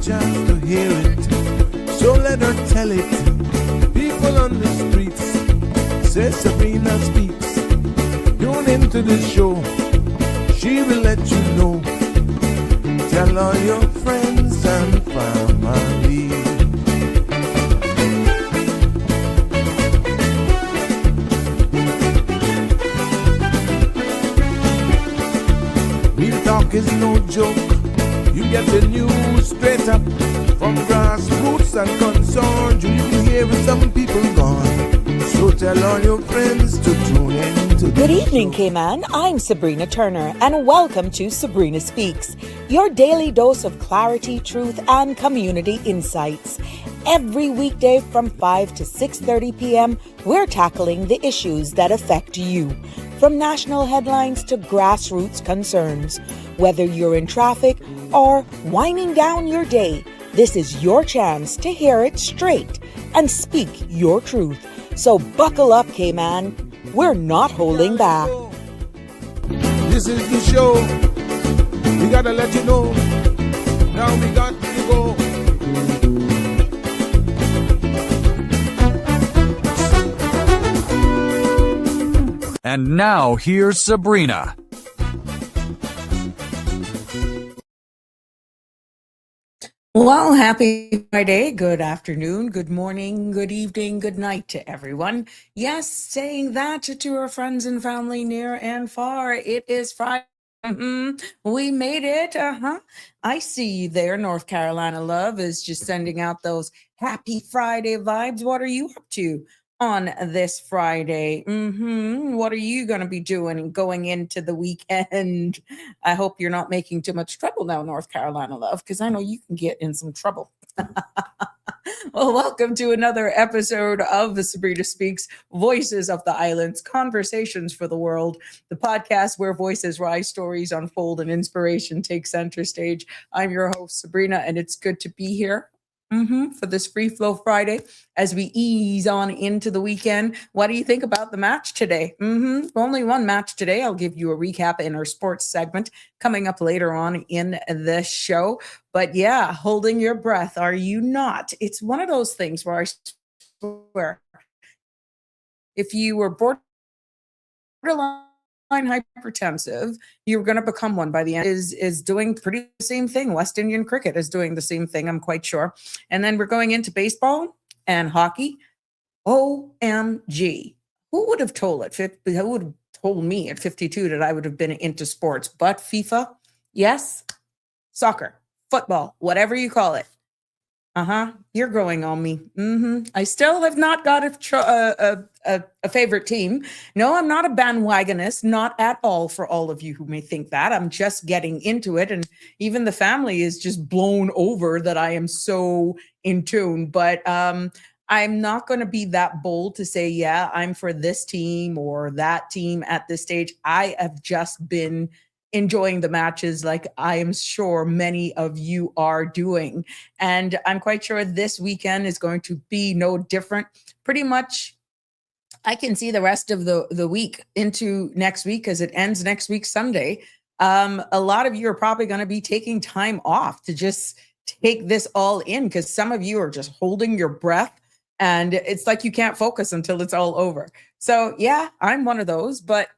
chance to hear it, so let her tell it. People on the streets say Sabrina speaks. Tune into the show, she will let you know. Tell all your friends and family. Real talk is no joke. You get the news straight up from grassroots and concerns. You can hear with some people gone. So tell all your friends to tune in to Good evening, Cayman. I'm Sabrina Turner, and welcome to Sabrina Speaks, your daily dose of clarity, truth, and community insights. Every weekday from 5 to 6:30 p.m., we're tackling the issues that affect you, from national headlines to grassroots concerns. Whether you're in traffic or winding down your day, this is your chance to hear it straight and speak your truth. So buckle up, Cayman. We're not holding back. This is the show. We gotta let you know. Now we got to go. And now here's Sabrina. Well, happy Friday. Good afternoon, good morning, good evening, good night to everyone. Yes, saying that to our friends and family near and far. It is Friday. We made it. I see you there. North Carolina Love is just sending out those happy Friday vibes. What are you up to on this Friday? What are you going to be doing going into the weekend? I hope you're not making too much trouble now, North Carolina Love, because I know you can get in some trouble. Well, welcome to another episode of the Sabrina Speaks, Voices of the Islands, Conversations for the World, the podcast where voices rise, stories unfold, and inspiration takes center stage. I'm your host, Sabrina, and it's good to be here for this Free Flow Friday as we ease on into the weekend. What do you think about the match today? Only one match today. I'll give you a recap in our sports segment coming up later on in the show. But yeah, holding your breath. Are you not? It's one of those things where I swear, if you were borderline hypertensive, you're going to become one by the end. Is doing pretty the same thing. West Indian cricket is doing the same thing, I'm quite sure. And then we're going into baseball and hockey. OMG. Who would have told it? Who would have told me at 52 that I would have been into sports? But FIFA, yes, soccer, football, whatever you call it. You're growing on me. I still have not got a favorite team. No, I'm not a bandwagonist, not at all, for all of you who may think that. I'm just getting into it. And even the family is just blown over that I am so in tune. But I'm not going to be that bold to say, yeah, I'm for this team or that team at this stage. I have just been enjoying the matches like I am sure many of you are doing. And I'm quite sure this weekend is going to be no different. Pretty much, I can see the rest of the week into next week because it ends next week, Sunday. A lot of you are probably going to be taking time off to just take this all in because some of you are just holding your breath and it's like you can't focus until it's all over. So yeah, I'm one of those, but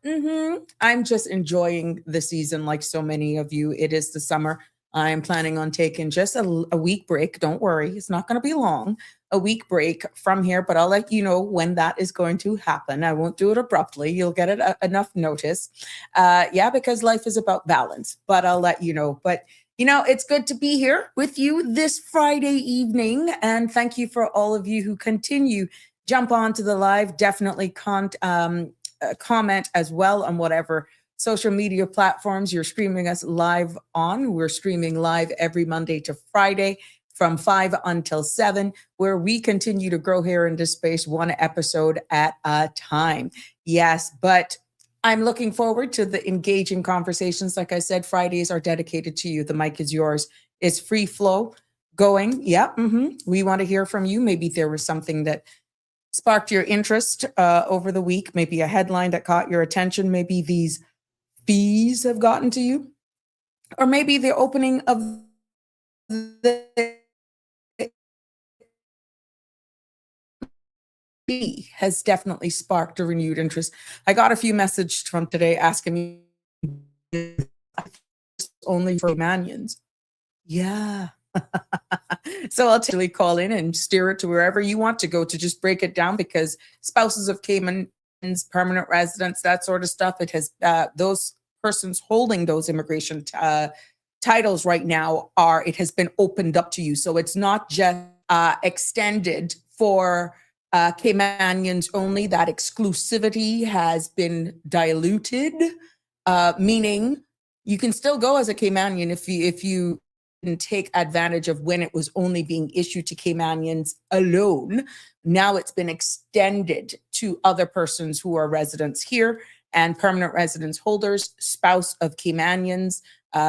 I'm just enjoying the season like so many of you. It is the summer. I'm planning on taking just a week break. Don't worry, it's not going to be long. A week break from here, but I'll let you know when that is going to happen. I won't do it abruptly. You'll get it enough notice. Because life is about balance, but I'll let you know. But it's good to be here with you this Friday evening. And thank you for all of you who continue jump onto the live. Definitely comment as well on whatever social media platforms you're streaming us live on. We're streaming live every Monday to Friday from 5 until 7, where we continue to grow here in this space one episode at a time. Yes, but I'm looking forward to the engaging conversations. Like I said, Fridays are dedicated to you. The mic is yours. It's free flow going. Yeah, we want to hear from you. Maybe there was something that sparked your interest over the week, maybe a headline that caught your attention. Maybe these fees have gotten to you, or maybe the opening of the has definitely sparked a renewed interest. I got a few messages from today asking me only for Caymanians. Yeah. So I'll actually call in and steer it to wherever you want to go to just break it down, because spouses of Caymans, permanent residents, that sort of stuff, it has those persons holding those immigration titles right now it has been opened up to you. So it's not just extended for Caymanians only. That exclusivity has been diluted, meaning you can still go as a Caymanian if you didn't take advantage of when it was only being issued to Caymanians alone. Now it's been extended to other persons who are residents here and permanent residence holders, spouse of Caymanians,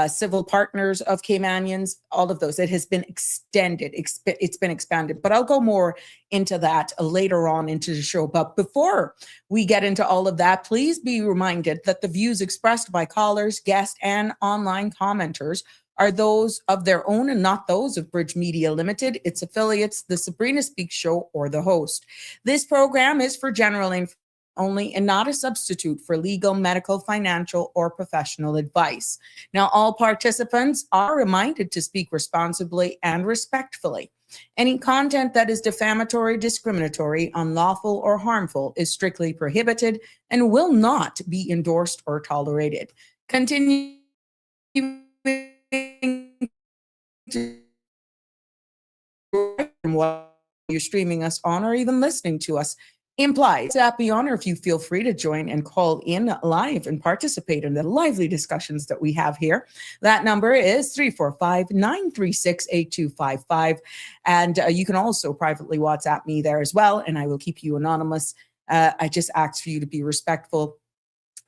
civil partners of Caymanians, all of those. It has been extended. It's been expanded. But I'll go more into that later on into the show. But before we get into all of that, please be reminded that the views expressed by callers, guests, and online commenters are those of their own and not those of Bridge Media Limited, its affiliates, the Sabrina Speaks Show, or the host. This program is for general information only and not a substitute for legal, medical, financial, or professional advice. Now, all participants are reminded to speak responsibly and respectfully. Any content that is defamatory, discriminatory, unlawful, or harmful is strictly prohibited and will not be endorsed or tolerated. Continue what you're streaming us on or even listening to us implies. That'd be honor if you feel free to join and call in live and participate in the lively discussions that we have here. That number is 345-936-8255. And you can also privately WhatsApp me there as well, and I will keep you anonymous. I just ask for you to be respectful.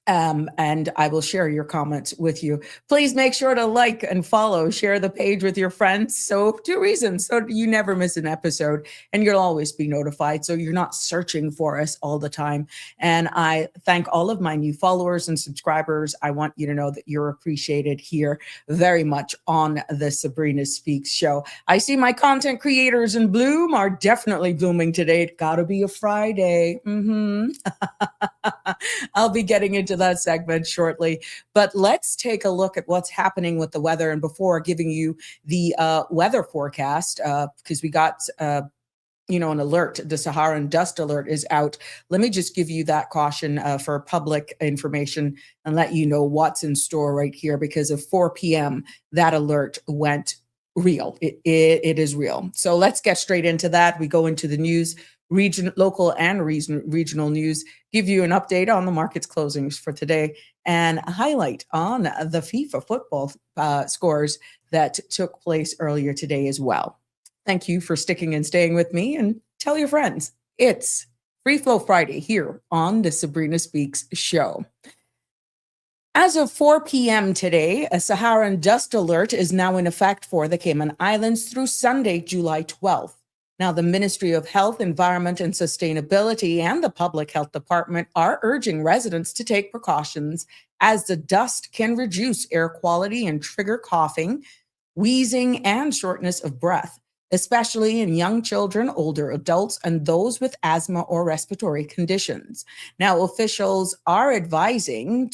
And I will share your comments with you. Please make sure to like and follow, share the page with your friends. So 2 reasons, so you never miss an episode and you'll always be notified. So you're not searching for us all the time. And I thank all of my new followers and subscribers. I want you to know that you're appreciated here very much on the Sabrina Speaks show. I see my content creators in bloom are definitely blooming today. It gotta be a Friday. I'll be getting into that segment shortly, but let's take a look at what's happening with the weather. And before giving you the weather forecast, because we got an alert, the Saharan dust alert is out. Let me just give you that caution for public information and let you know what's in store right here, because of 4 p.m. that alert went real. It is real. So let's get straight into that. We go into the news. Local and regional news, give you an update on the market's closings for today, and a highlight on the FIFA football scores that took place earlier today as well. Thank you for sticking and staying with me, and tell your friends. It's Free Flow Friday here on the Sabrina Speaks show. As of 4 p.m. today, a Saharan dust alert is now in effect for the Cayman Islands through Sunday, July 12th. Now, the Ministry of Health, Environment and Sustainability and the Public Health Department are urging residents to take precautions, as the dust can reduce air quality and trigger coughing, wheezing, and shortness of breath, especially in young children, older adults, and those with asthma or respiratory conditions. Now, officials are advising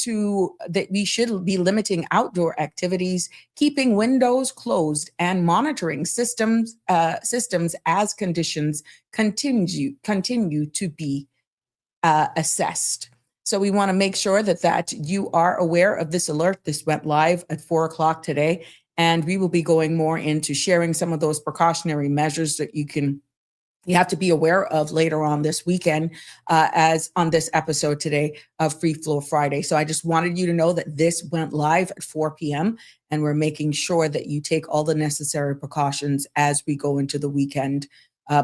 that we should be limiting outdoor activities, keeping windows closed, and monitoring systems as conditions continue to be assessed. So we want to make sure that you are aware of this alert. This went live at 4 o'clock today. And we will be going more into sharing some of those precautionary measures that you have to be aware of later on this weekend, as on this episode today of Free Flow Friday. So I just wanted you to know that this went live at 4 p.m. and we're making sure that you take all the necessary precautions as we go into the weekend.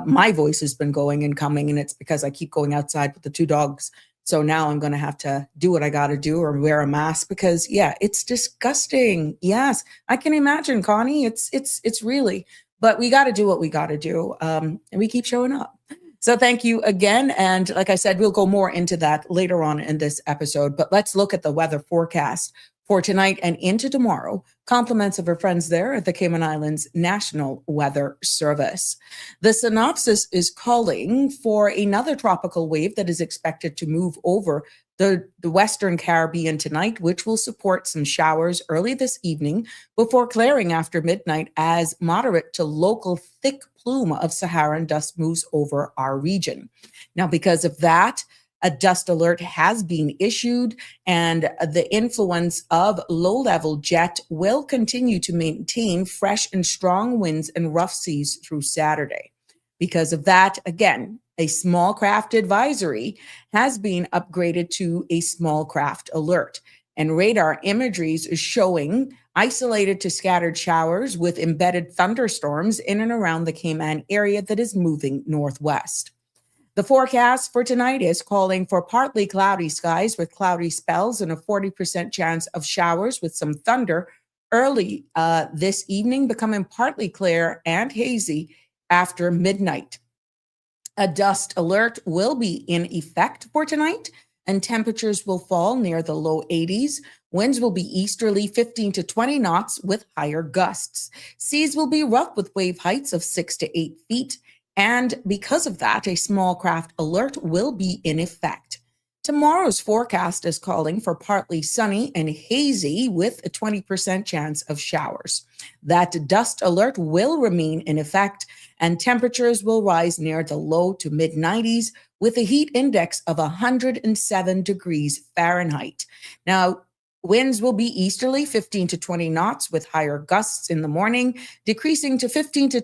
My voice has been going and coming, and it's because I keep going outside with the 2 dogs. So now I'm going to have to do what I got to do, or wear a mask, because it's disgusting. Yes, I can imagine, Connie. It's really, but we got to do what we got to do. And we keep showing up. So thank you again. And like I said, we'll go more into that later on in this episode, but let's look at the weather forecast for tonight and into tomorrow. Compliments of her friends there at the Cayman Islands National Weather Service. The synopsis is calling for another tropical wave that is expected to move over the Western Caribbean tonight, which will support some showers early this evening before clearing after midnight as moderate to local thick plume of Saharan dust moves over our region. Now, because of that, a dust alert has been issued, and the influence of low-level jet will continue to maintain fresh and strong winds and rough seas through Saturday. Because of that, again, a small craft advisory has been upgraded to a small craft alert, and radar imageries is showing isolated to scattered showers with embedded thunderstorms in and around the Cayman area that is moving northwest. The forecast for tonight is calling for partly cloudy skies with cloudy spells and a 40% chance of showers with some thunder early this evening, becoming partly clear and hazy after midnight. A dust alert will be in effect for tonight, and temperatures will fall near the low 80s. Winds will be easterly 15 to 20 knots with higher gusts. Seas will be rough with wave heights of 6 to 8 feet. And because of that, a small craft alert will be in effect. Tomorrow's forecast is calling for partly sunny and hazy with a 20% chance of showers. That dust alert will remain in effect, and temperatures will rise near the low to mid 90s with a heat index of 107 degrees Fahrenheit. Now, winds will be easterly 15 to 20 knots with higher gusts in the morning, decreasing to 10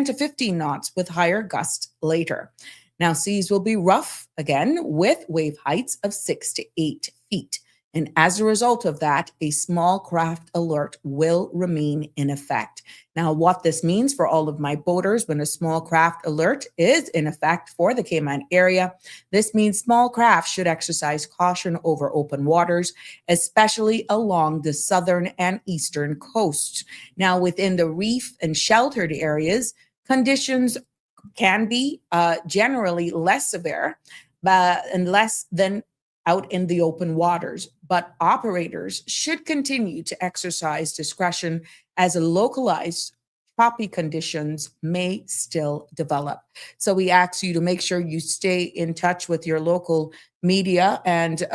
to 15 knots with higher gusts later. Now, seas will be rough again with wave heights of 6 to 8 feet. And as a result of that, a small craft alert will remain in effect. Now, what this means for all of my boaters when a small craft alert is in effect for the Cayman area, this means small craft should exercise caution over open waters, especially along the southern and eastern coasts. Now, within the reef and sheltered areas, conditions can be generally less severe and less than out in the open waters, but operators should continue to exercise discretion as localized choppy conditions may still develop. So we ask you to make sure you stay in touch with your local media and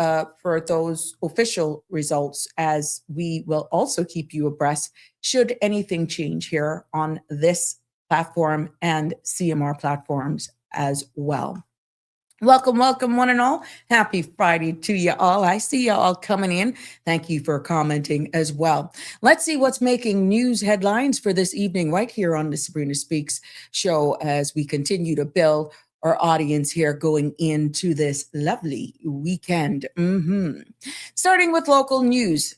for those official results, as we will also keep you abreast should anything change here on this platform and CMR platforms as well. Welcome, welcome, one and all. Happy Friday to you all. I see you all coming in. Thank you for commenting as well. Let's see what's making news headlines for this evening right here on the Sabrina Speaks show as we continue to build our audience here going into this lovely weekend. Starting with local news.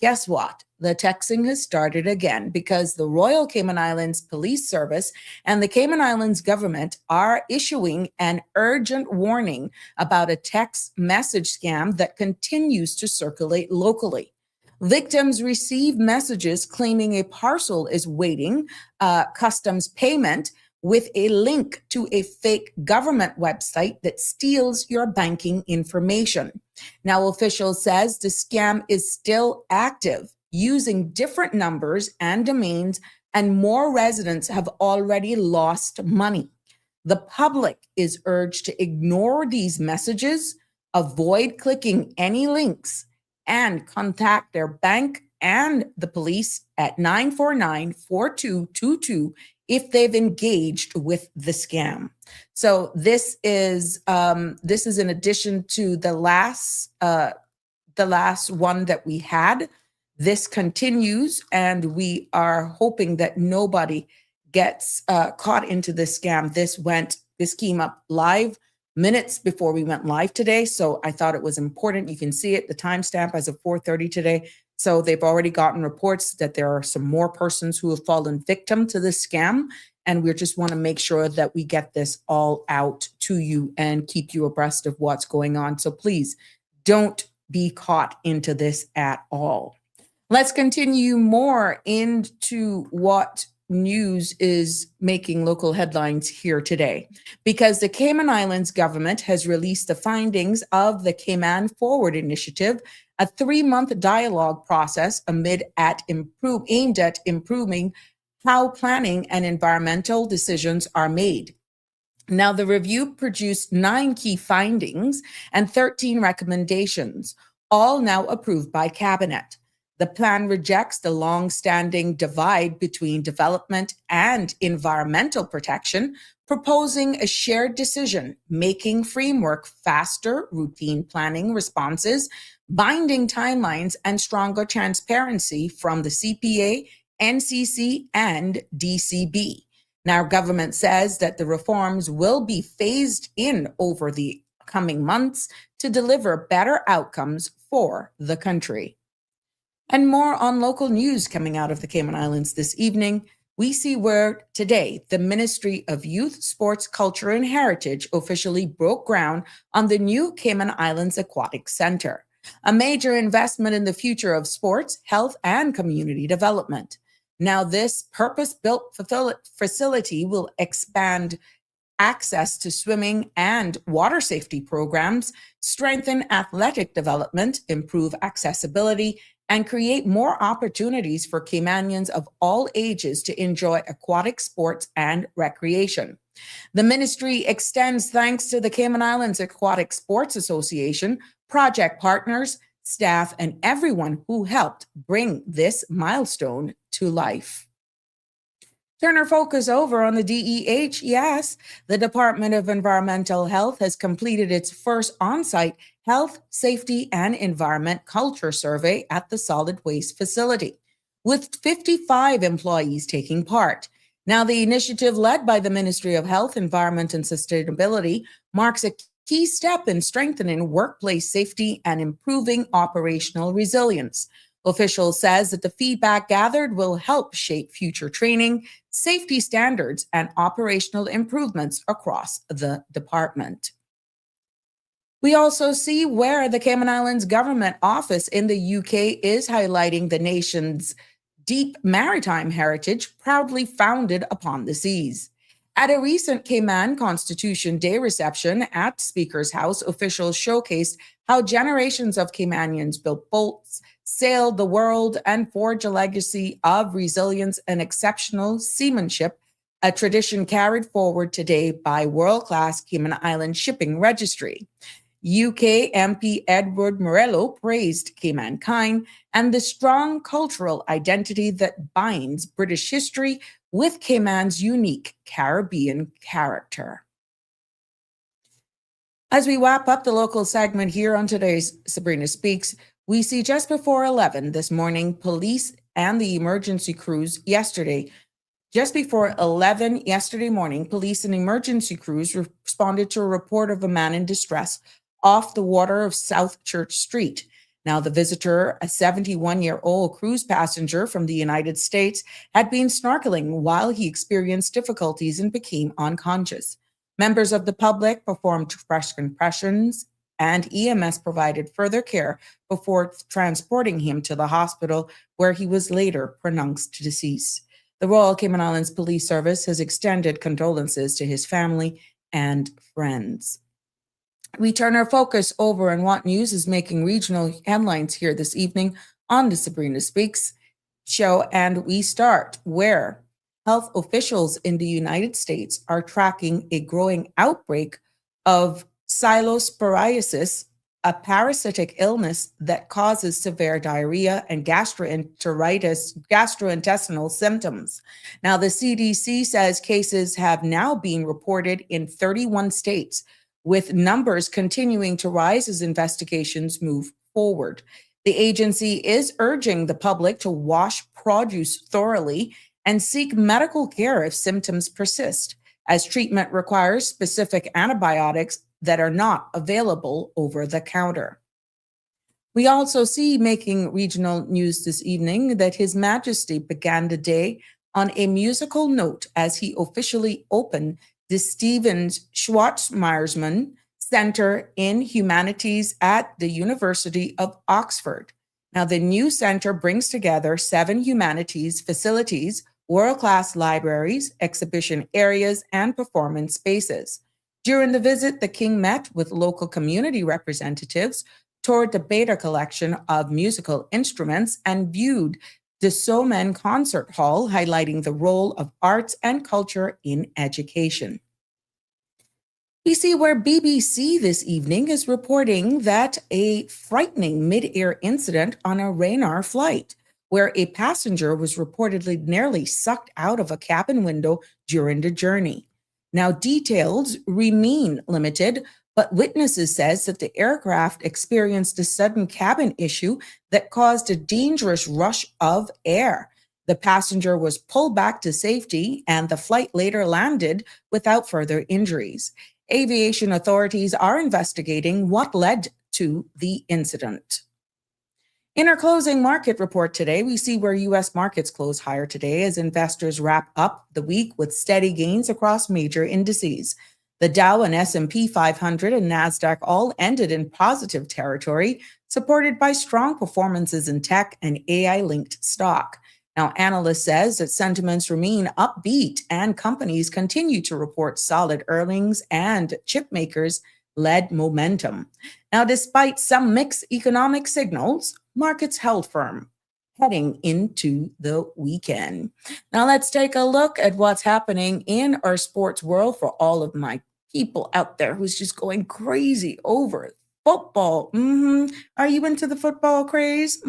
Guess what? The texting has started again because the Royal Cayman Islands Police Service and the Cayman Islands government are issuing an urgent warning about a text message scam that continues to circulate locally. Victims receive messages claiming a parcel is waiting customs payment with a link to a fake government website that steals your banking information. Now, officials says the scam is still active, using different numbers and domains, and more residents have already lost money. The public is urged to ignore these messages, avoid clicking any links, and contact their bank and the police at 949-4222 if they've engaged with the scam. So this is in addition to the last one that we had. This continues, and we are hoping that nobody gets caught into this scam. This came up live minutes before we went live today, so I thought it was important. You can see it, the timestamp as of 4:30 today. So they've already gotten reports that there are some more persons who have fallen victim to this scam, and we just want to make sure that we get this all out to you and keep you abreast of what's going on. So please don't be caught into this at all. Let's continue more into what news is making local headlines here today, because the Cayman Islands government has released the findings of the Cayman Forward initiative a 3-month dialogue process aimed at improving how planning and environmental decisions are made. Now, the review produced 9 key findings and 13 recommendations, all now approved by Cabinet. The plan rejects the long-standing divide between development and environmental protection, proposing a shared decision-making framework, faster routine planning responses, binding timelines, and stronger transparency from the CPA, NCC, and DCB. Now, government says that the reforms will be phased in over the coming months to deliver better outcomes for the country. And more on local news coming out of the Cayman Islands this evening. We see where today the Ministry of Youth, Sports, Culture, and Heritage officially broke ground on the new Cayman Islands Aquatic Center, a major investment in the future of sports, health, and community development. Now, this purpose-built facility will expand access to swimming and water safety programs, strengthen athletic development, improve accessibility, and create more opportunities for Caymanians of all ages to enjoy aquatic sports and recreation. The ministry extends thanks to the Cayman Islands Aquatic Sports Association, project partners, staff, and everyone who helped bring this milestone to life. Turn our focus over on the DEH. Yes, the Department of Environmental Health has completed its first on-site health, safety, and environment culture survey at the solid waste facility, with 55 employees taking part. Now, the initiative led by the Ministry of Health, Environment, and Sustainability marks a key step in strengthening workplace safety and improving operational resilience. Officials says that the feedback gathered will help shape future training, safety standards, and operational improvements across the department. We also see where the Cayman Islands Government Office in the UK is highlighting the nation's deep maritime heritage, proudly founded upon the seas. At a recent Cayman Constitution Day reception at Speaker's House, officials showcased how generations of Caymanians built boats, sailed the world, and forged a legacy of resilience and exceptional seamanship, a tradition carried forward today by world-class Cayman Island Shipping Registry. UK MP Edward Morello praised Caymankind and the strong cultural identity that binds British history with Cayman's unique Caribbean character. As we wrap up the local segment here on today's Sabrina Speaks, we see just before 11 this morning, police and the emergency crews just before 11 yesterday morning, police and emergency crews responded to a report of a man in distress off the water of South Church Street. Now, the visitor, a 71-year-old cruise passenger from the United States, had been snorkeling while he experienced difficulties and became unconscious. Members of the public performed fresh compressions, and EMS provided further care before transporting him to the hospital, where he was later pronounced deceased. The Royal Cayman Islands Police Service has extended condolences to his family and friends. We turn our focus over on what news is making regional headlines here this evening on the Sabrina Speaks show, and we start where health officials in the United States are tracking a growing outbreak of pseudosporiasis, a parasitic illness that causes severe diarrhea and gastrointestinal symptoms. Now, the CDC says cases have now been reported in 31 states, with numbers continuing to rise as investigations move forward. The agency is urging the public to wash produce thoroughly and seek medical care if symptoms persist, as treatment requires specific antibiotics that are not available over the counter. We also see, making regional news this evening, that His Majesty began the day on a musical note as he officially opened the Stephen Schwarzmeiersman Center in Humanities at the University of Oxford. Now, the new center brings together 7 humanities facilities, world-class libraries, exhibition areas, and performance spaces. During the visit, the King met with local community representatives, toured the Beta collection of musical instruments, and viewed the 𝐷𝐄𝐿 Concert Hall, highlighting the role of arts and culture in education. We see where BBC this evening is reporting that a frightening mid-air incident on a Ryanair flight, where a passenger was reportedly nearly sucked out of a cabin window during the journey. Now, details remain limited, but witnesses says that the aircraft experienced a sudden cabin issue that caused a dangerous rush of air. The passenger was pulled back to safety, and the flight later landed without further injuries. Aviation authorities are investigating what led to the incident. In our closing market report today, we see where U.S. markets close higher today as investors wrap up the week with steady gains across major indices. The Dow and S&P 500 and NASDAQ all ended in positive territory, supported by strong performances in tech and AI-linked stock. Now, analysts says that sentiments remain upbeat and companies continue to report solid earnings and chip makers led momentum. Now, despite some mixed economic signals, markets held firm heading into the weekend. Now, let's take a look at what's happening in our sports world for all of my people out there who's just going crazy over football. Are you into the football craze?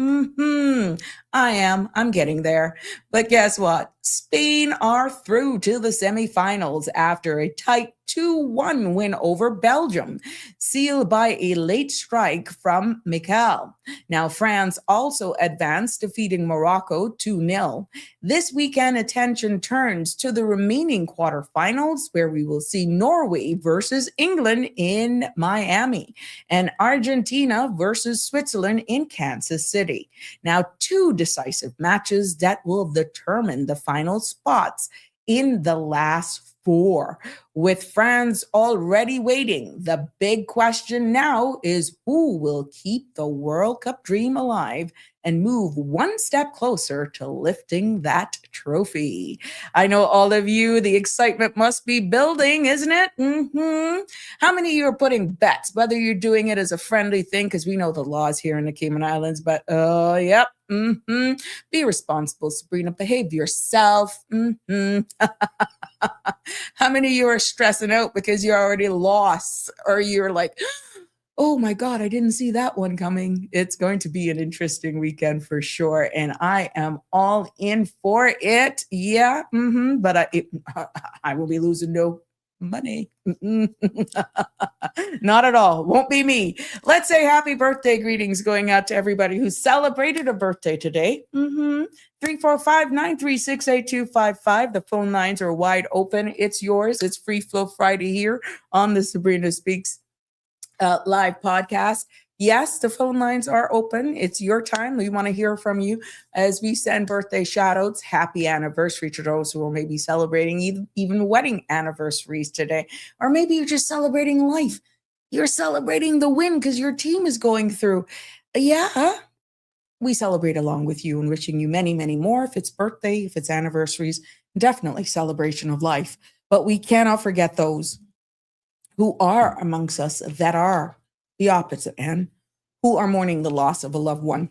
I am. I'm getting there. But guess what? Spain are through to the semifinals after a tight 2-1 win over Belgium, sealed by a late strike from Mikel. Now, France also advanced, defeating Morocco 2-0. This weekend, attention turns to the remaining quarterfinals, where we will see Norway versus England in Miami and Argentina versus Switzerland in Kansas City. Now, two decisive matches that will determine the final spots in the last four. With France already waiting, the big question now is who will keep the World Cup dream alive and move one step closer to lifting that trophy. I know all of you, the excitement must be building, isn't it? How many of you are putting bets, whether you're doing it as a friendly thing, because we know the laws here in the Cayman Islands, but yep. Be responsible, Sabrina. Behave yourself. How many of you are stressing out because you already lost, or you're like, oh my God, I didn't see that one coming? It's going to be an interesting weekend for sure. And I am all in for it. Yeah. But I will be losing no money. Not at all. Won't be me. Let's say happy birthday greetings going out to everybody who celebrated a birthday today. 345-936-8255. The phone lines are wide open. It's yours. It's Free Flow Friday here on the Sabrina Speaks live podcast. Yes, the phone lines are open. It's your time. We want to hear from you as we send birthday shout outs. Happy anniversary to those who are maybe celebrating even wedding anniversaries today. Or maybe you're just celebrating life. You're celebrating the win because your team is going through. Yeah, we celebrate along with you and wishing you many, many more. If it's birthday, if it's anniversaries, definitely celebration of life. But we cannot forget those who are amongst us that are the opposite end, who are mourning the loss of a loved one.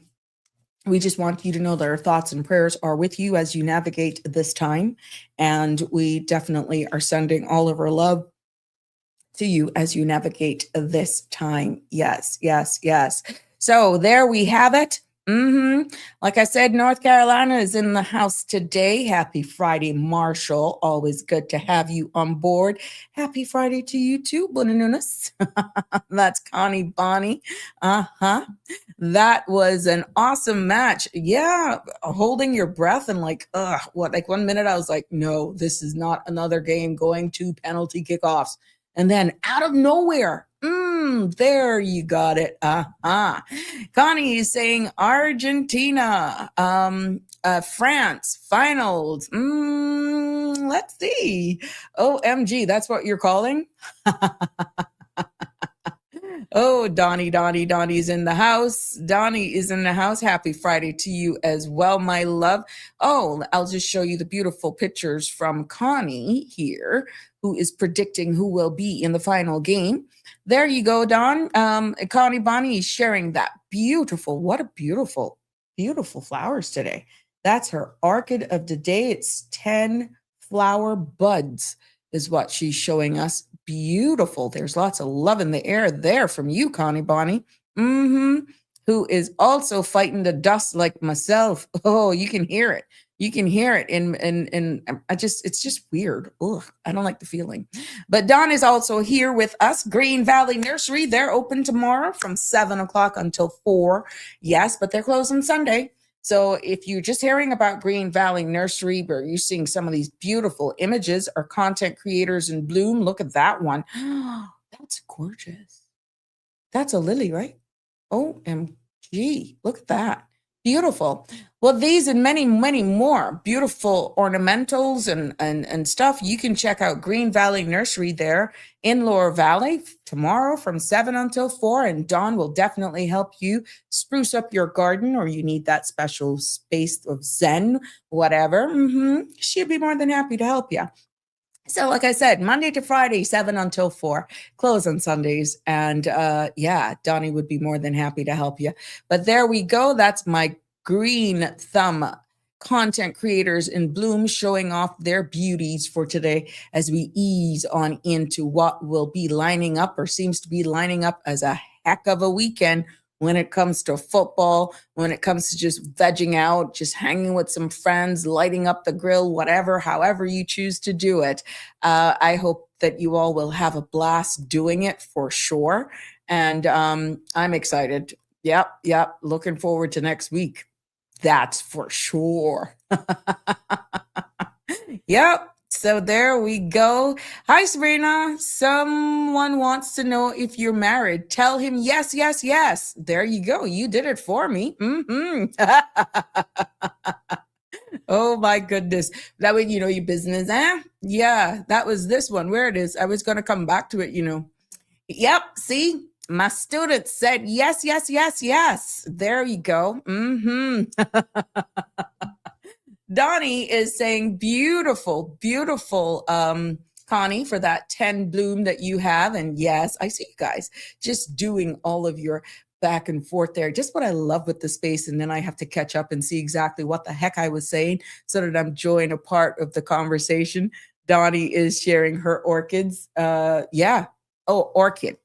We just want you to know that our thoughts and prayers are with you as you navigate this time. And we definitely are sending all of our love to you as you navigate this time. Yes, yes, yes. So there we have it. Like I said, North Carolina is in the house today. Happy Friday, Marshall. Always good to have you on board. Happy Friday to you too, Buenas. That's Connie Bonnie. That was an awesome match. Yeah, holding your breath and like 1 minute I was like, no, this is not another game going to penalty kickoffs. And then out of nowhere, there you got it. Connie is saying Argentina, France, finals. Let's see. OMG, that's what you're calling? Oh, Donnie's in the house. Donnie is in the house. Happy Friday to you as well, my love. Oh, I'll just show you the beautiful pictures from Connie here, who is predicting who will be in the final game. There you go, Don. Connie Bonnie is sharing that beautiful, what a beautiful, beautiful flowers today. That's her orchid of the day. It's 10 flower buds is what she's showing us. Beautiful. There's lots of love in the air there from you, Connie Bonnie. Who is also fighting the dust like myself. Oh, you can hear it. You can hear it. And it's just weird. Ugh, I don't like the feeling. But Dawn is also here with us. Green Valley Nursery. They're open tomorrow from 7 o'clock until 4. Yes, but they're closed on Sunday. So if you're just hearing about Green Valley Nursery, where you're seeing some of these beautiful images, or content creators in bloom, look at that one. That's gorgeous. That's a lily, right? OMG, look at that. Beautiful. Well, these and many, many more beautiful ornamentals and stuff. You can check out Green Valley Nursery there in Lower Valley tomorrow from 7 until 4. And Dawn will definitely help you spruce up your garden, or you need that special space of zen, whatever. She'd be more than happy to help you. So like I said, Monday to Friday, 7 until 4, close on Sundays. And yeah, Donnie would be more than happy to help you. But there we go. That's my green thumb content creators in bloom showing off their beauties for today as we ease on into what will be lining up, or seems to be lining up, as a heck of a weekend when it comes to football, when it comes to just vegging out, just hanging with some friends, lighting up the grill, whatever, however you choose to do it. I hope that you all will have a blast doing it for sure. And I'm excited. Yep. Looking forward to next week. That's for sure. Yep. So there we go. Hi, Sabrina. Someone wants to know if you're married. Tell him yes, yes, yes. There you go. You did it for me. Oh, my goodness. That way, you know your business. Yeah, that was this one. Where it is. I was going to come back to it, you know. Yep. See, my students said yes, yes, yes, yes. There you go. Donnie is saying beautiful, beautiful, Connie, for that 10 bloom that you have. And yes, I see you guys just doing all of your back and forth there. Just what I love with the space. And then I have to catch up and see exactly what the heck I was saying so that I'm joining a part of the conversation. Donnie is sharing her orchids. Yeah. Oh, orchid.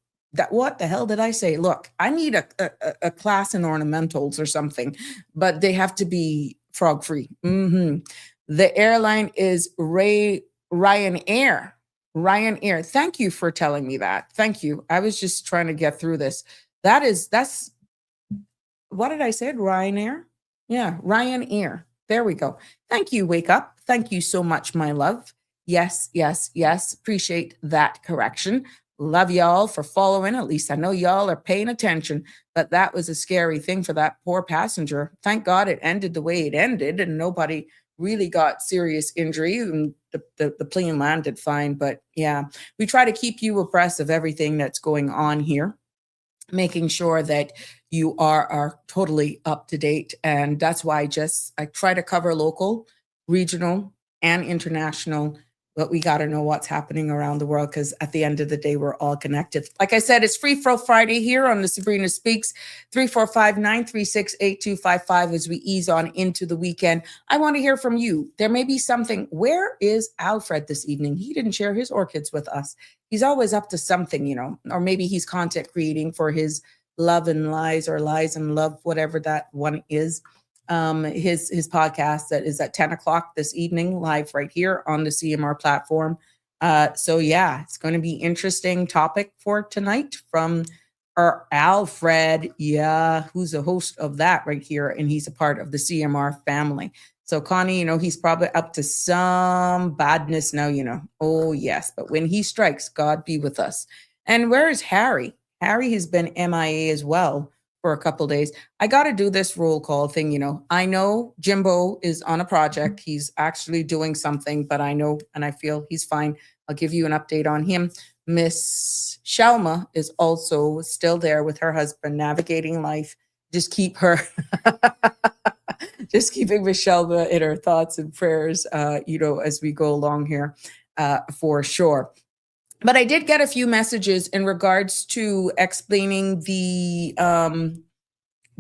What the hell did I say? Look, I need a class in ornamentals or something, but they have to be frog free. The airline is Ryanair. Ryanair. Thank you for telling me that. Thank you. I was just trying to get through this. That's what did I say? Ryanair? Yeah, Ryanair. There we go. Thank you, Wake Up. Thank you so much, my love. Yes. Appreciate that correction. Love y'all for following. At least I know y'all are paying attention. But that was a scary thing for that poor passenger. Thank God it ended the way it ended and nobody really got serious injury. And the plane landed fine. But yeah, we try to keep you abreast of everything that's going on here, making sure that you are totally up to date. And that's why I try to cover local, regional, and international. But we got to know what's happening around the world, because at the end of the day, we're all connected. Like I said, it's Free Throw Friday here on the Sabrina Speaks, 345-936-8255 as we ease on into the weekend. I want to hear from you. There may be something. Where is Alfred this evening? He didn't share his orchids with us. He's always up to something, you know, or maybe he's content creating for his Love and Lies, or Lies and Love, whatever that one is. His podcast that is at 10 o'clock this evening, live right here on the CMR platform. So yeah, it's going to be interesting topic for tonight from our Alfred, who's the host of that right here, and he's a part of the CMR family. So Connie, you know, he's probably up to some badness now, you know. Oh yes, but when he strikes, God be with us. And where is Harry? Harry has been MIA as well for a couple of days. I got to do this roll call thing, you know. I know Jimbo is on a project. He's actually doing something, but I know and I feel he's fine. I'll give you an update on him. Miss Shelma is also still there with her husband, navigating life. Just keep her, just keeping Miss Shelma in her thoughts and prayers, as we go along here, for sure. But I did get a few messages in regards to explaining the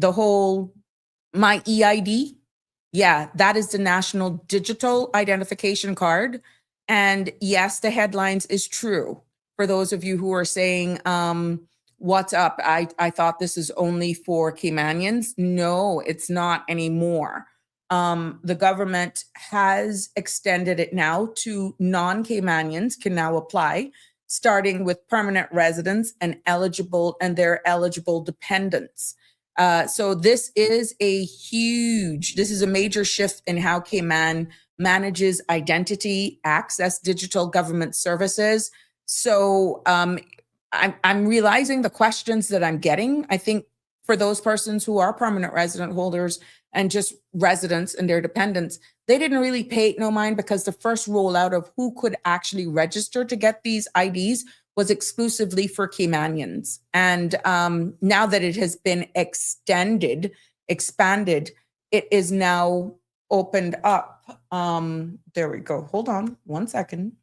whole My EID. Yeah, that is the National Digital Identification Card. And yes, the headlines is true. For those of you who are saying, what's up? I thought this is only for Caymanians. No, it's not anymore. The government has extended it now to non-Caymanians can now apply, starting with permanent residents and their eligible dependents. So this is a major shift in how Cayman manages identity, access digital government services. So I'm realizing the questions that I'm getting. I think for those persons who are permanent resident holders and just residents and their dependents, they didn't really pay no mind because the first rollout of who could actually register to get these IDs was exclusively for Caymanians. And now that it has been expanded, it is now opened up. There we go. Hold on 1 second.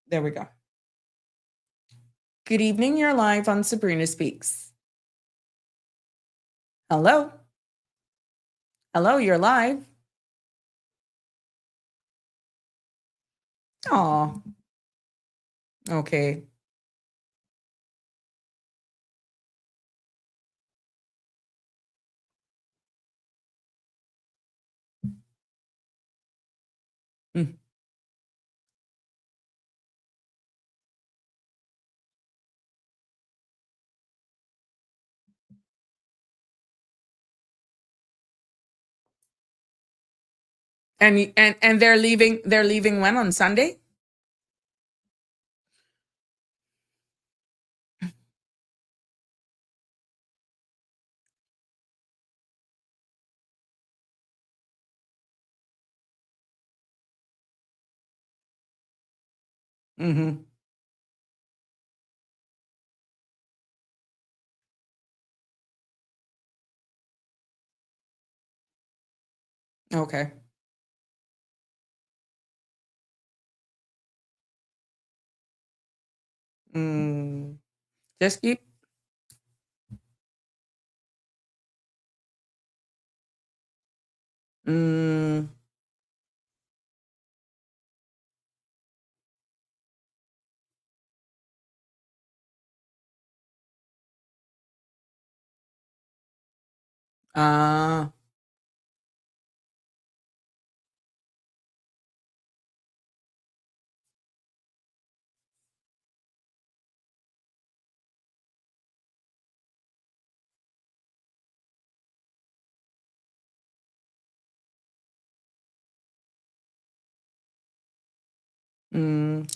There we go. Good evening. You're live on Sabrina Speaks. Hello. Hello, you're live. Oh, okay. Mm. And they're leaving when, on Sunday? Mm-hmm. Okay. Just keep. Mm, uh,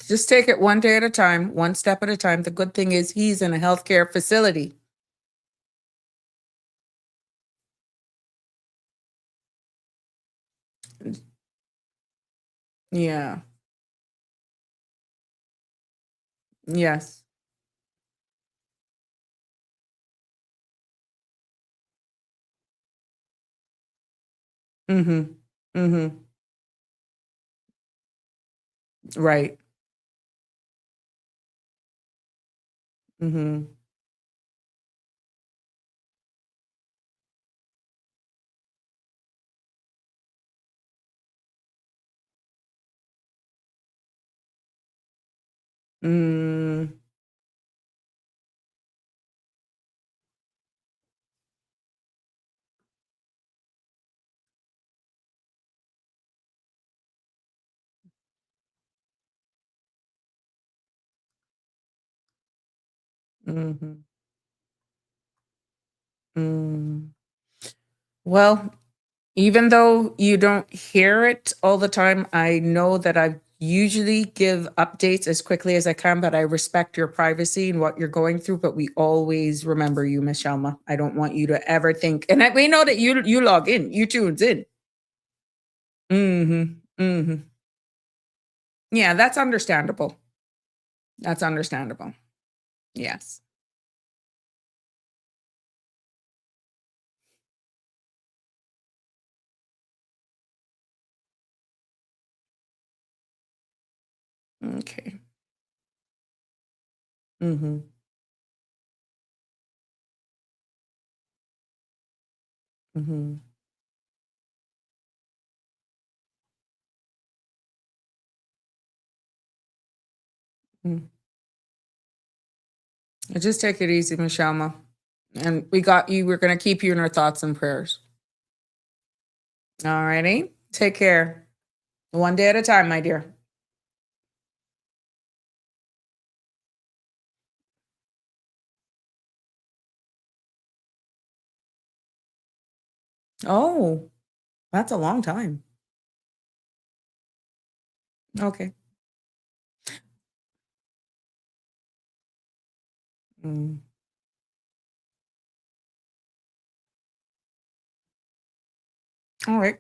just take it one day at a time, one step at a time. The good thing is he's in a healthcare facility. Yeah. Yes. Mm-hmm. Mm-hmm. Right. Mm-hmm. Mm, mm-hmm. Mm. Well, even though you don't hear it all the time, I know that I usually give updates as quickly as I can, but I respect your privacy and what you're going through. But we always remember you, Miss Shelma. I don't want you to ever think, and we know that you log in, you tunes in. Mm-hmm. Mm-hmm. Yeah, that's understandable. That's understandable. Yes. Okay. Mm-hmm. Mm-hmm. Mm. Just take it easy, Michelle. And we got you. We're going to keep you in our thoughts and prayers. All righty. Take care. One day at a time, my dear. Oh, that's a long time. Okay. Mm. All right.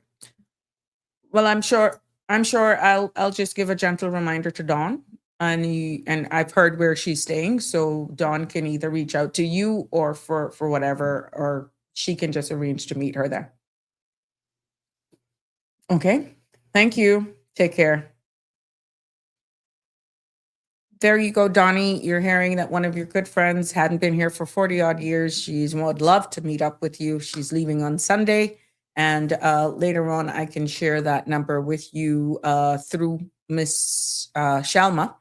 Well, I'm sure I'll just give a gentle reminder to Dawn, and I've heard where she's staying, so Dawn can either reach out to you or for whatever, or she can just arrange to meet her there. Okay. Thank you. Take care. There you go, Donnie. You're hearing that one of your good friends hadn't been here for 40 odd years. She's would love to meet up with you. She's leaving on Sunday. And later on, I can share that number with you through Miss Shalma.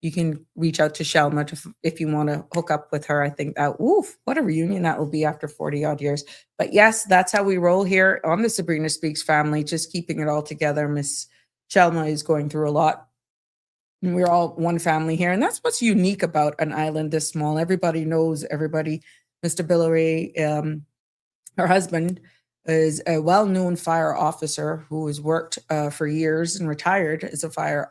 You can reach out to Shalma if you want to hook up with her. I think that, oof, what a reunion that will be after 40 odd years. But yes, that's how we roll here on the Sabrina Speaks family, just keeping it all together. Miss Shalma is going through a lot. We're all one family here. And that's what's unique about an island this small. Everybody knows everybody. Mr. Billeray, her husband, is a well-known fire officer who has worked for years and retired as a fire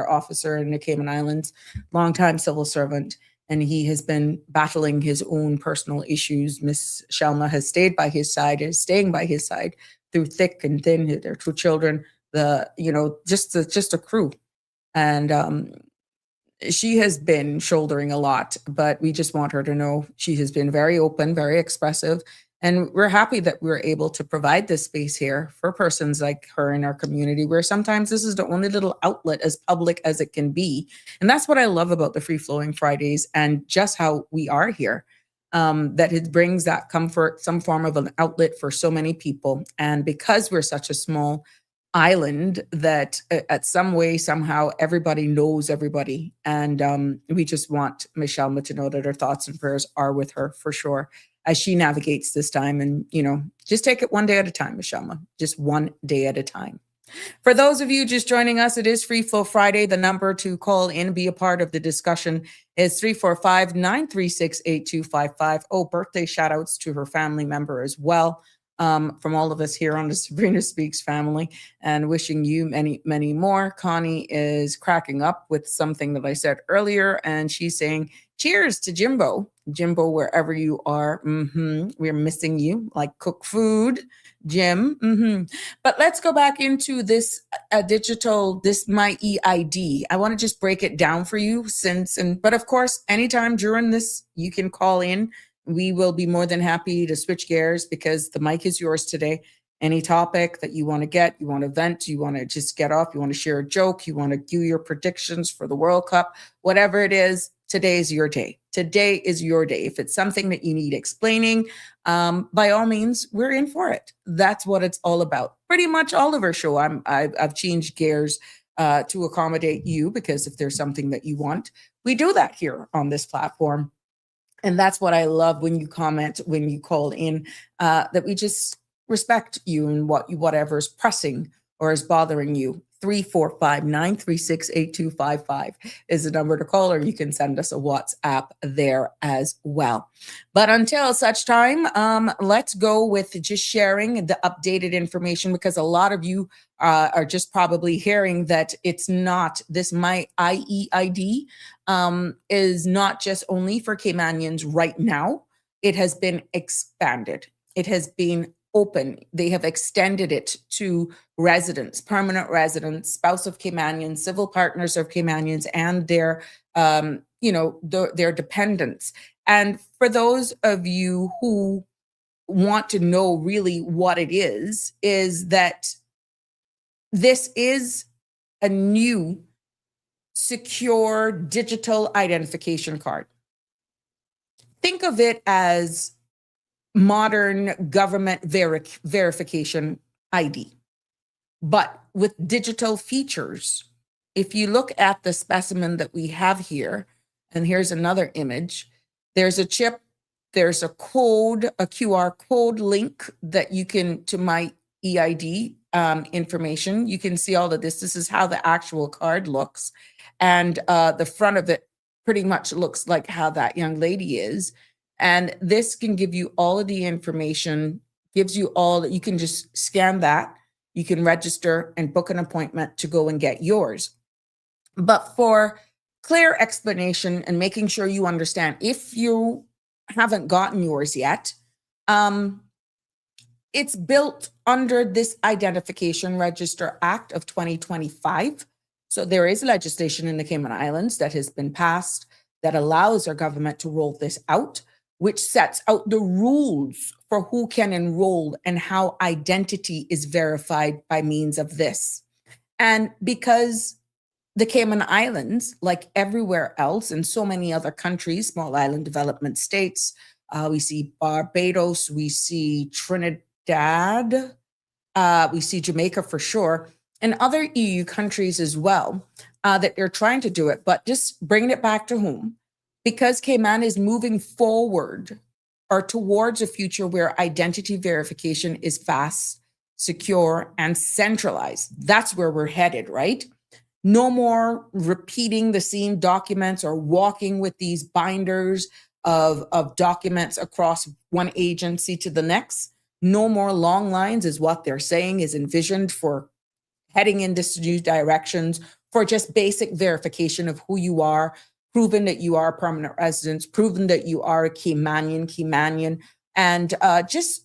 officer in the Cayman Islands, longtime civil servant. And he has been battling his own personal issues. Miss Shalma has stayed by his side, is staying by his side through thick and thin. Their two children, just a crew. And she has been shouldering a lot, but we just want her to know she has been very open, very expressive. And we're happy that we're able to provide this space here for persons like her in our community, where sometimes this is the only little outlet as public as it can be. And that's what I love about the Free Flowing Fridays and just how we are here, that it brings that comfort, some form of an outlet for so many people. And because we're such a small island, that at some way, somehow, everybody knows everybody. And we just want Michelle to know that her thoughts and prayers are with her for sure as she navigates this time. And, just take it one day at a time, Michelle, just one day at a time. For those of you just joining us, it is Free Flow Friday. The number to call in, be a part of the discussion is 345-936-8255. Oh, birthday shout outs to her family member as well. From all of us here on the Sabrina Speaks family, and wishing you many, many more. Connie is cracking up with something that I said earlier, and she's saying, cheers to Jimbo. Jimbo, wherever you are, we're missing you, like cook food, Jim. But let's go back into this digital, this My EID. I want to just break it down for you but of course, anytime during this, you can call in. We will be more than happy to switch gears because the mic is yours today. Any topic that you want to get, you want to vent, you want to just get off, you want to share a joke, you want to do your predictions for the World Cup, whatever it is, today is your day. Today is your day. If it's something that you need explaining, by all means, we're in for it. That's what it's all about. Pretty much all of our show. I've changed gears to accommodate you, because if there's something that you want, we do that here on this platform. And that's what I love when you comment, when you call in, that we just respect you and whatever's pressing or is bothering you. 345-936-8255 is the number to call, or you can send us a WhatsApp there as well. But until such time, let's go with just sharing the updated information, because a lot of you are just probably hearing that it's not this My EID is not just only for Caymanians right now. It has been expanded. It has been open. They have extended it to residents, permanent residents, spouse of Caymanians, civil partners of Caymanians, and their, their dependents. And for those of you who want to know really what it is that this is a new secure digital identification card. Think of it as modern government verification ID, but with digital features. If you look at the specimen that we have here, and here's another image, there's a chip, there's a code, a QR code link that you can, to my EID information. You can see all of this. This is how the actual card looks. And the front of it pretty much looks like how that young lady is. And this can give you all of the information, gives you all that. You can just scan that. You can register and book an appointment to go and get yours. But for clear explanation and making sure you understand, if you haven't gotten yours yet, it's built under this Identification Register Act of 2025. So there is legislation in the Cayman Islands that has been passed that allows our government to roll this out, which sets out the rules for who can enroll and how identity is verified by means of this. And because the Cayman Islands, like everywhere else in so many other countries, small island development states, we see Barbados, we see Trinidad, we see Jamaica for sure, and other EU countries as well, that they're trying to do it, but just bringing it back to home. Because Cayman is moving forward or towards a future where identity verification is fast, secure, and centralized. That's where we're headed, right? No more repeating the same documents or walking with these binders of documents across one agency to the next. No more long lines is what they're saying is envisioned for heading in this new directions, for just basic verification of who you are, proving that you are a permanent resident, proving that you are a Caymanian, and just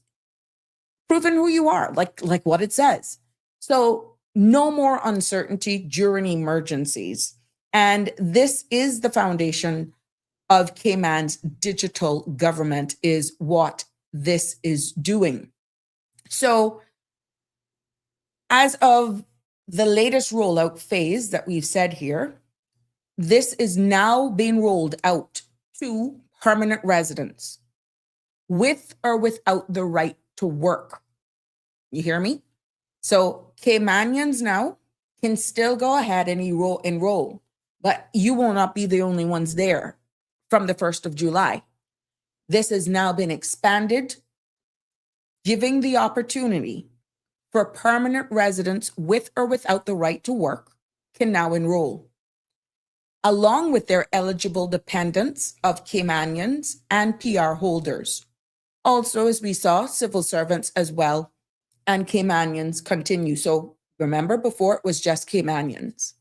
proving who you are, like what it says. So no more uncertainty during emergencies. And this is the foundation of Cayman's digital government, is what this is doing. So as of the latest rollout phase that we've said here, this is now being rolled out to permanent residents with or without the right to work. You hear me? So Caymanians now can still go ahead and enroll, but you will not be the only ones there from the 1st of July. This has now been expanded, giving the opportunity for permanent residents with or without the right to work can now enroll, along with their eligible dependents of Caymanians and PR holders. Also, as we saw, civil servants as well, and Caymanians continue. So remember, before it was just Caymanians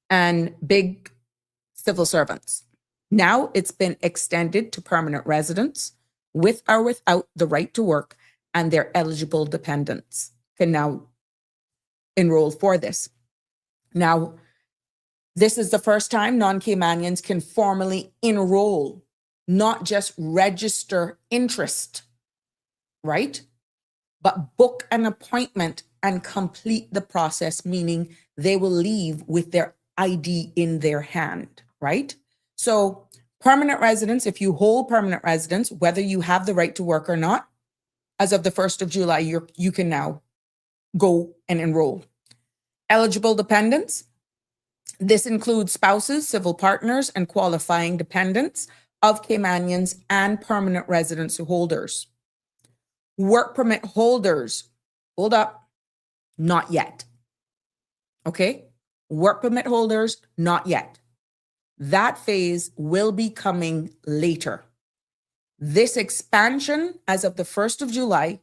and big civil servants. Now it's been extended to permanent residents with or without the right to work, and their eligible dependents can now enroll for this. Now, this is the first time non-Caymanians can formally enroll, not just register interest, right? But book an appointment and complete the process, meaning they will leave with their ID in their hand, right? So permanent residents, if you hold permanent residence, whether you have the right to work or not, as of the 1st of July, you can now go and enroll. Eligible dependents, this includes spouses, civil partners, and qualifying dependents of Caymanians and permanent residence holders. Work permit holders, hold up, not yet. Okay, work permit holders, not yet. That phase will be coming later. This expansion, as of the 1st of July,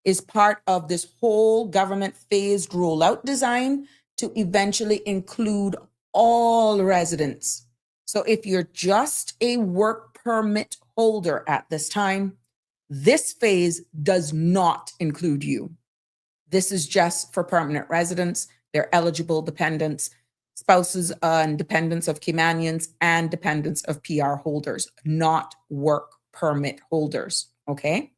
is part of this whole government phased rollout design to eventually include all residents. So if you're just a work permit holder at this time, This phase does not include you. This is just for permanent residents, their eligible dependents, spouses and dependents of Caymanians, and dependents of PR holders, not work permit holders, okay?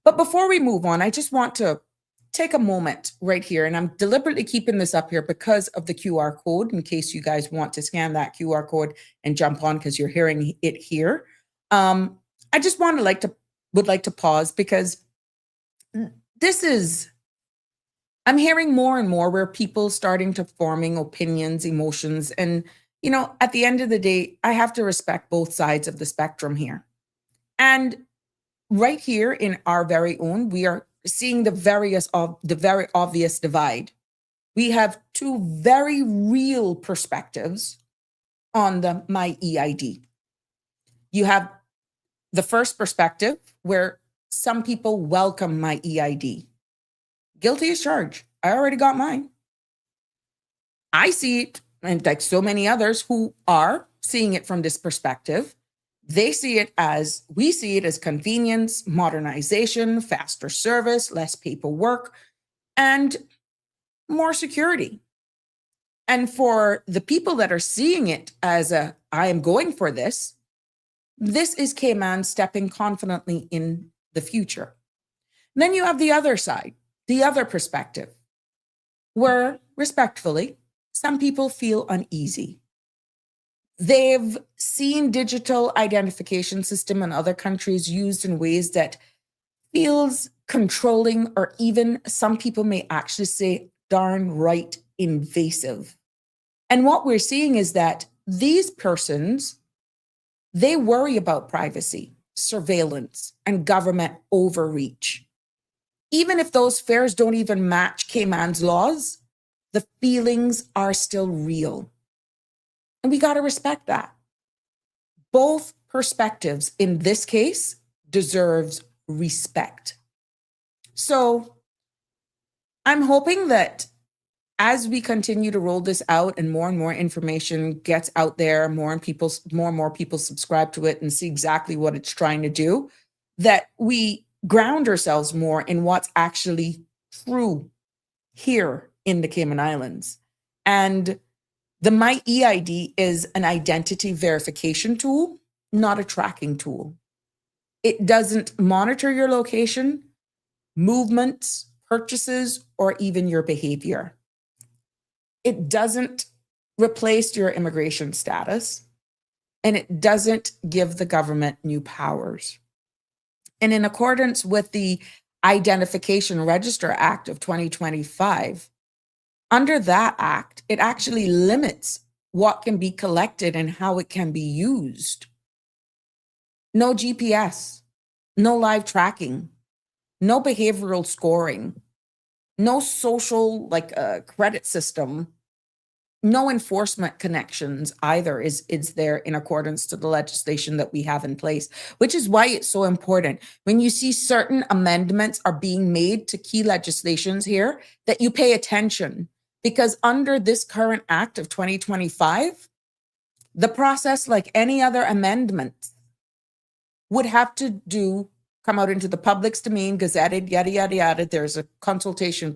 But before we move on, I just want to take a moment right here, and I'm deliberately keeping this up here because of the QR code, in case you guys want to scan that QR code and jump on because you're hearing it here. I just would like to pause because I'm hearing more and more where people starting to forming opinions, emotions, and at the end of the day, I have to respect both sides of the spectrum here. And right here in our very own, we are seeing the very obvious divide. We have two very real perspectives on the My EID. You have the first perspective where some people welcome My EID. Guilty as charged. I already got mine. I see it, and like so many others who are seeing it from this perspective, we see it as convenience, modernization, faster service, less paperwork, and more security. And for the people that are seeing it as I am going for this is Cayman stepping confidently in the future. And then you have the other side, the other perspective, where respectfully, some people feel uneasy. They've seen digital identification system in other countries used in ways that feels controlling, or even some people may actually say darn right invasive. And what we're seeing is that these persons, they worry about privacy, surveillance, and government overreach. Even if those fares don't even match Cayman's laws, the feelings are still real. And we got to respect that. Both perspectives in this case deserves respect. So I'm hoping that as we continue to roll this out and more information gets out there, more and more people subscribe to it and see exactly what it's trying to do, that we ground ourselves more in what's actually true here in the Cayman Islands. And the My EID is an identity verification tool, not a tracking tool. It doesn't monitor your location, movements, purchases, or even your behavior. It doesn't replace your immigration status, and it doesn't give the government new powers. And in accordance with the Identification Register Act of 2025, under that act, it actually limits what can be collected and how it can be used. No GPS, no live tracking, no behavioral scoring, no social credit system, no enforcement connections either is there in accordance to the legislation that we have in place, which is why it's so important when you see certain amendments are being made to key legislations here that you pay attention. Because under this current act of 2025, the process, like any other amendment, would have to come out into the public's domain, gazetted, yada, yada, yada. There's a consultation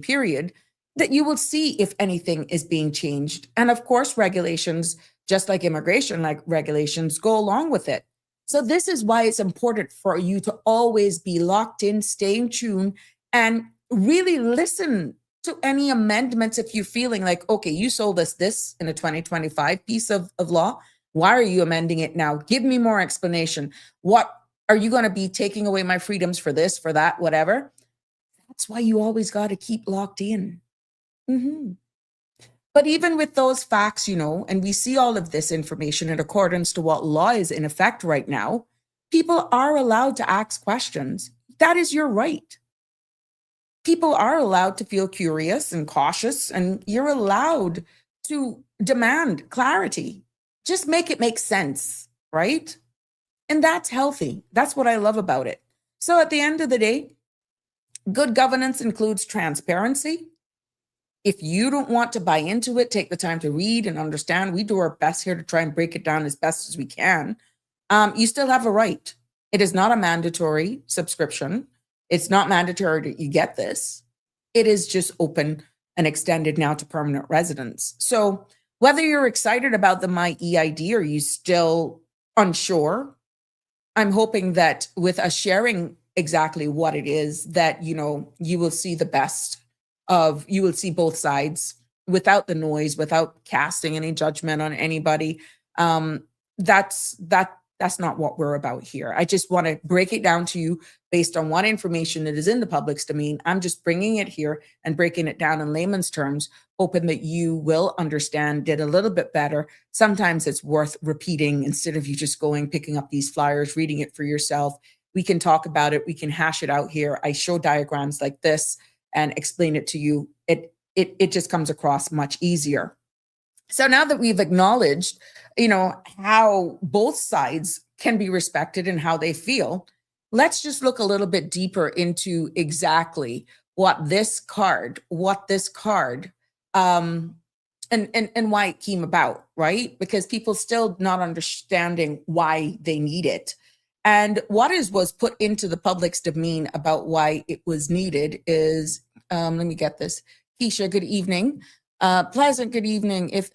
period that you will see if anything is being changed. And of course, regulations, just like immigration, like regulations, go along with it. So this is why it's important for you to always be locked in, stay in tune, and really listen to any amendments if you're feeling like, okay, you sold us this in a 2025 piece of law. Why are you amending it now? Give me more explanation. What are you going to be taking away my freedoms for this, for that, whatever? That's why you always got to keep locked in. But even with those facts, and we see all of this information in accordance to what law is in effect right now, people are allowed to ask questions. That is your right. People are allowed to feel curious and cautious, and you're allowed to demand clarity. Just make it make sense, right? And that's healthy. That's what I love about it. So at the end of the day, good governance includes transparency. If you don't want to buy into it, take the time to read and understand. We do our best here to try and break it down as best as we can. you still have a right. It is not a mandatory subscription. It's not mandatory that you get this. It is just open and extended now to permanent residents. So whether you're excited about the My EID or you still unsure, I'm hoping that with us sharing exactly what it is, that, you know, you will see the best of, you will see both sides without the noise, without casting any judgment on anybody. That's not what we're about here. I just want to break it down to you based on what information that is in the public's domain. I'm just bringing it here and breaking it down in layman's terms, hoping that you will understand it a little bit better. Sometimes it's worth repeating instead of you just going, picking up these flyers, reading it for yourself. We can talk about it. We can hash it out here. I show diagrams like this and explain it to you. It just comes across much easier. So now that we've acknowledged, you know, how both sides can be respected and how they feel, let's just look a little bit deeper into exactly what this card, and why it came about, right? Because people still not understanding why they need it. And what was put into the public's domain about why it was needed is, let me get this. Keisha, good evening. Pleasant good evening. If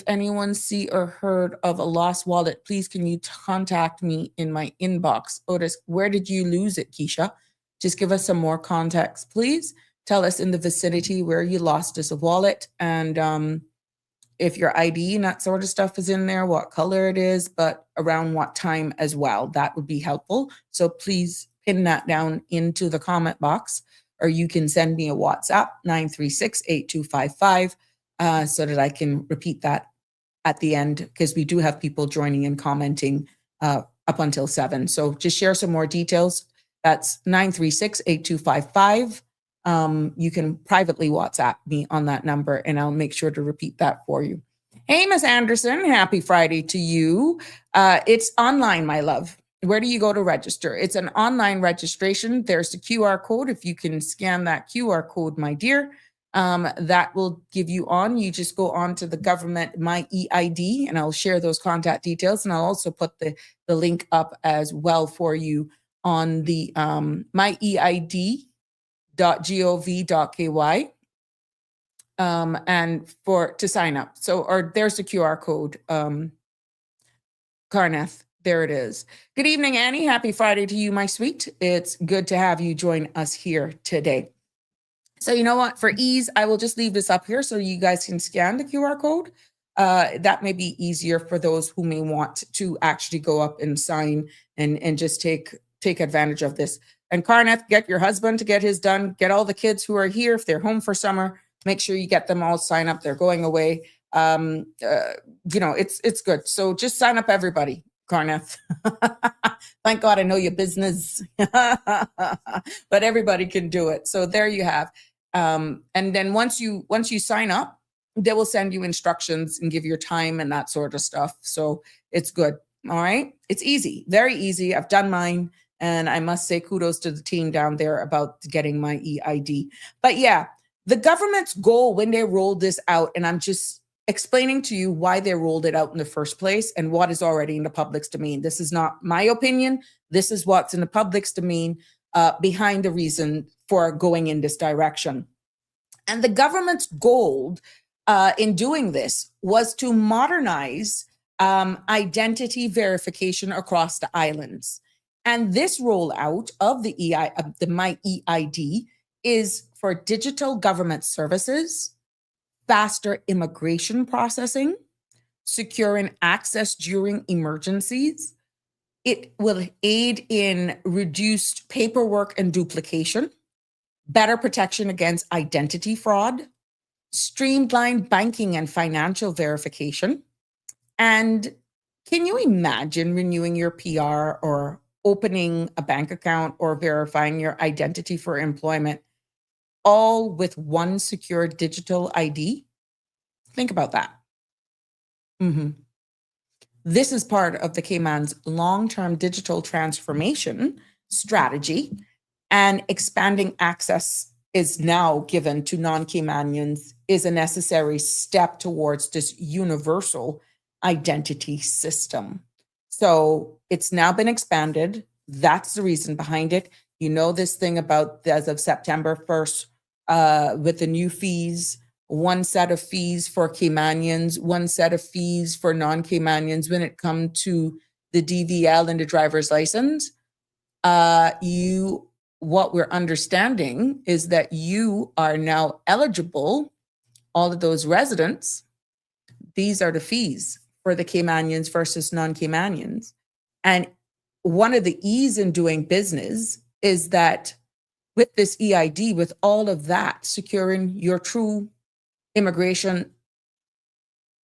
anyone see or heard of a lost wallet, please can you contact me in my inbox. Otis, where did you lose it, Keisha? Just give us some more context, please. Tell us in the vicinity where you lost this wallet, and if your ID and that sort of stuff is in there, what color it is, but around what time as well. That would be helpful. So please pin that down into the comment box, or you can send me a WhatsApp, 936-8255, so that I can repeat that at the end, because we do have people joining and commenting up until 7. So just share some more details. That's 936-8255. You can privately WhatsApp me on that number, and I'll make sure to repeat that for you. Hey, Miss Anderson, happy Friday to you. It's online, my love. Where do you go to register? It's an online registration. There's the QR code. If you can scan that QR code, my dear, that will give you on. You just go on to the government My EID, and I'll share those contact details. And I'll also put the link up as well for you on the myeid.gov.ky and to sign up. So, or there's the QR code, Karnath. There it is. Good evening, Annie. Happy Friday to you, my sweet. It's good to have you join us here today. So you know what? For ease, I will just leave this up here so you guys can scan the QR code. That may be easier for those who may want to actually go up and sign and just take advantage of this. And Karnath, get your husband to get his done. Get all the kids who are here, if they're home for summer, make sure you get them all sign up. They're going away. You know, it's good. So just sign up everybody. Karnath. Thank God I know your business, but everybody can do it. So there you have. And then once you sign up, they will send you instructions and give your time and that sort of stuff. So it's good. All right. It's easy, very easy. I've done mine, and I must say kudos to the team down there about getting my EID. But yeah, the government's goal when they rolled this out, and I'm just explaining to you why they rolled it out in the first place and what is already in the public's domain. This is not my opinion. This is what's in the public's domain behind the reason for going in this direction. And the government's goal in doing this was to modernize identity verification across the islands. And this rollout of the My EID is for digital government services, faster immigration processing, securing access during emergencies. It will aid in reduced paperwork and duplication, better protection against identity fraud, streamlined banking and financial verification. And can you imagine renewing your PR or opening a bank account or verifying your identity for employment, all with one secure digital ID? Think about that. This is part of the Cayman's long-term digital transformation strategy, and expanding access is now given to non-Caymanians is a necessary step towards this universal identity system. So it's now been expanded. That's the reason behind it. You know, this thing about as of September 1st, with the new fees, one set of fees for Caymanians, one set of fees for non-Caymanians when it comes to the DVL and the driver's license. What we're understanding is that you are now eligible, all of those residents, these are the fees for the Caymanians versus non-Caymanians. And one of the ease in doing business is that with this EID, with all of that, securing your true immigration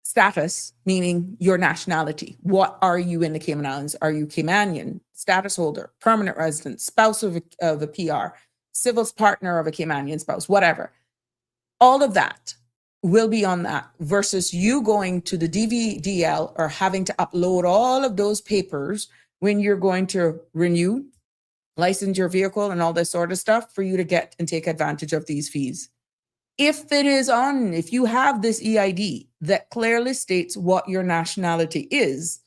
status, meaning your nationality. What are you in the Cayman Islands? Are you Caymanian, status holder, permanent resident, spouse of a PR, civil partner of a Caymanian spouse, whatever. All of that will be on that versus you going to the DVDL or having to upload all of those papers when you're going to renew, license your vehicle and all this sort of stuff for you to get and take advantage of these fees. If you have this EID that clearly states what your nationality is,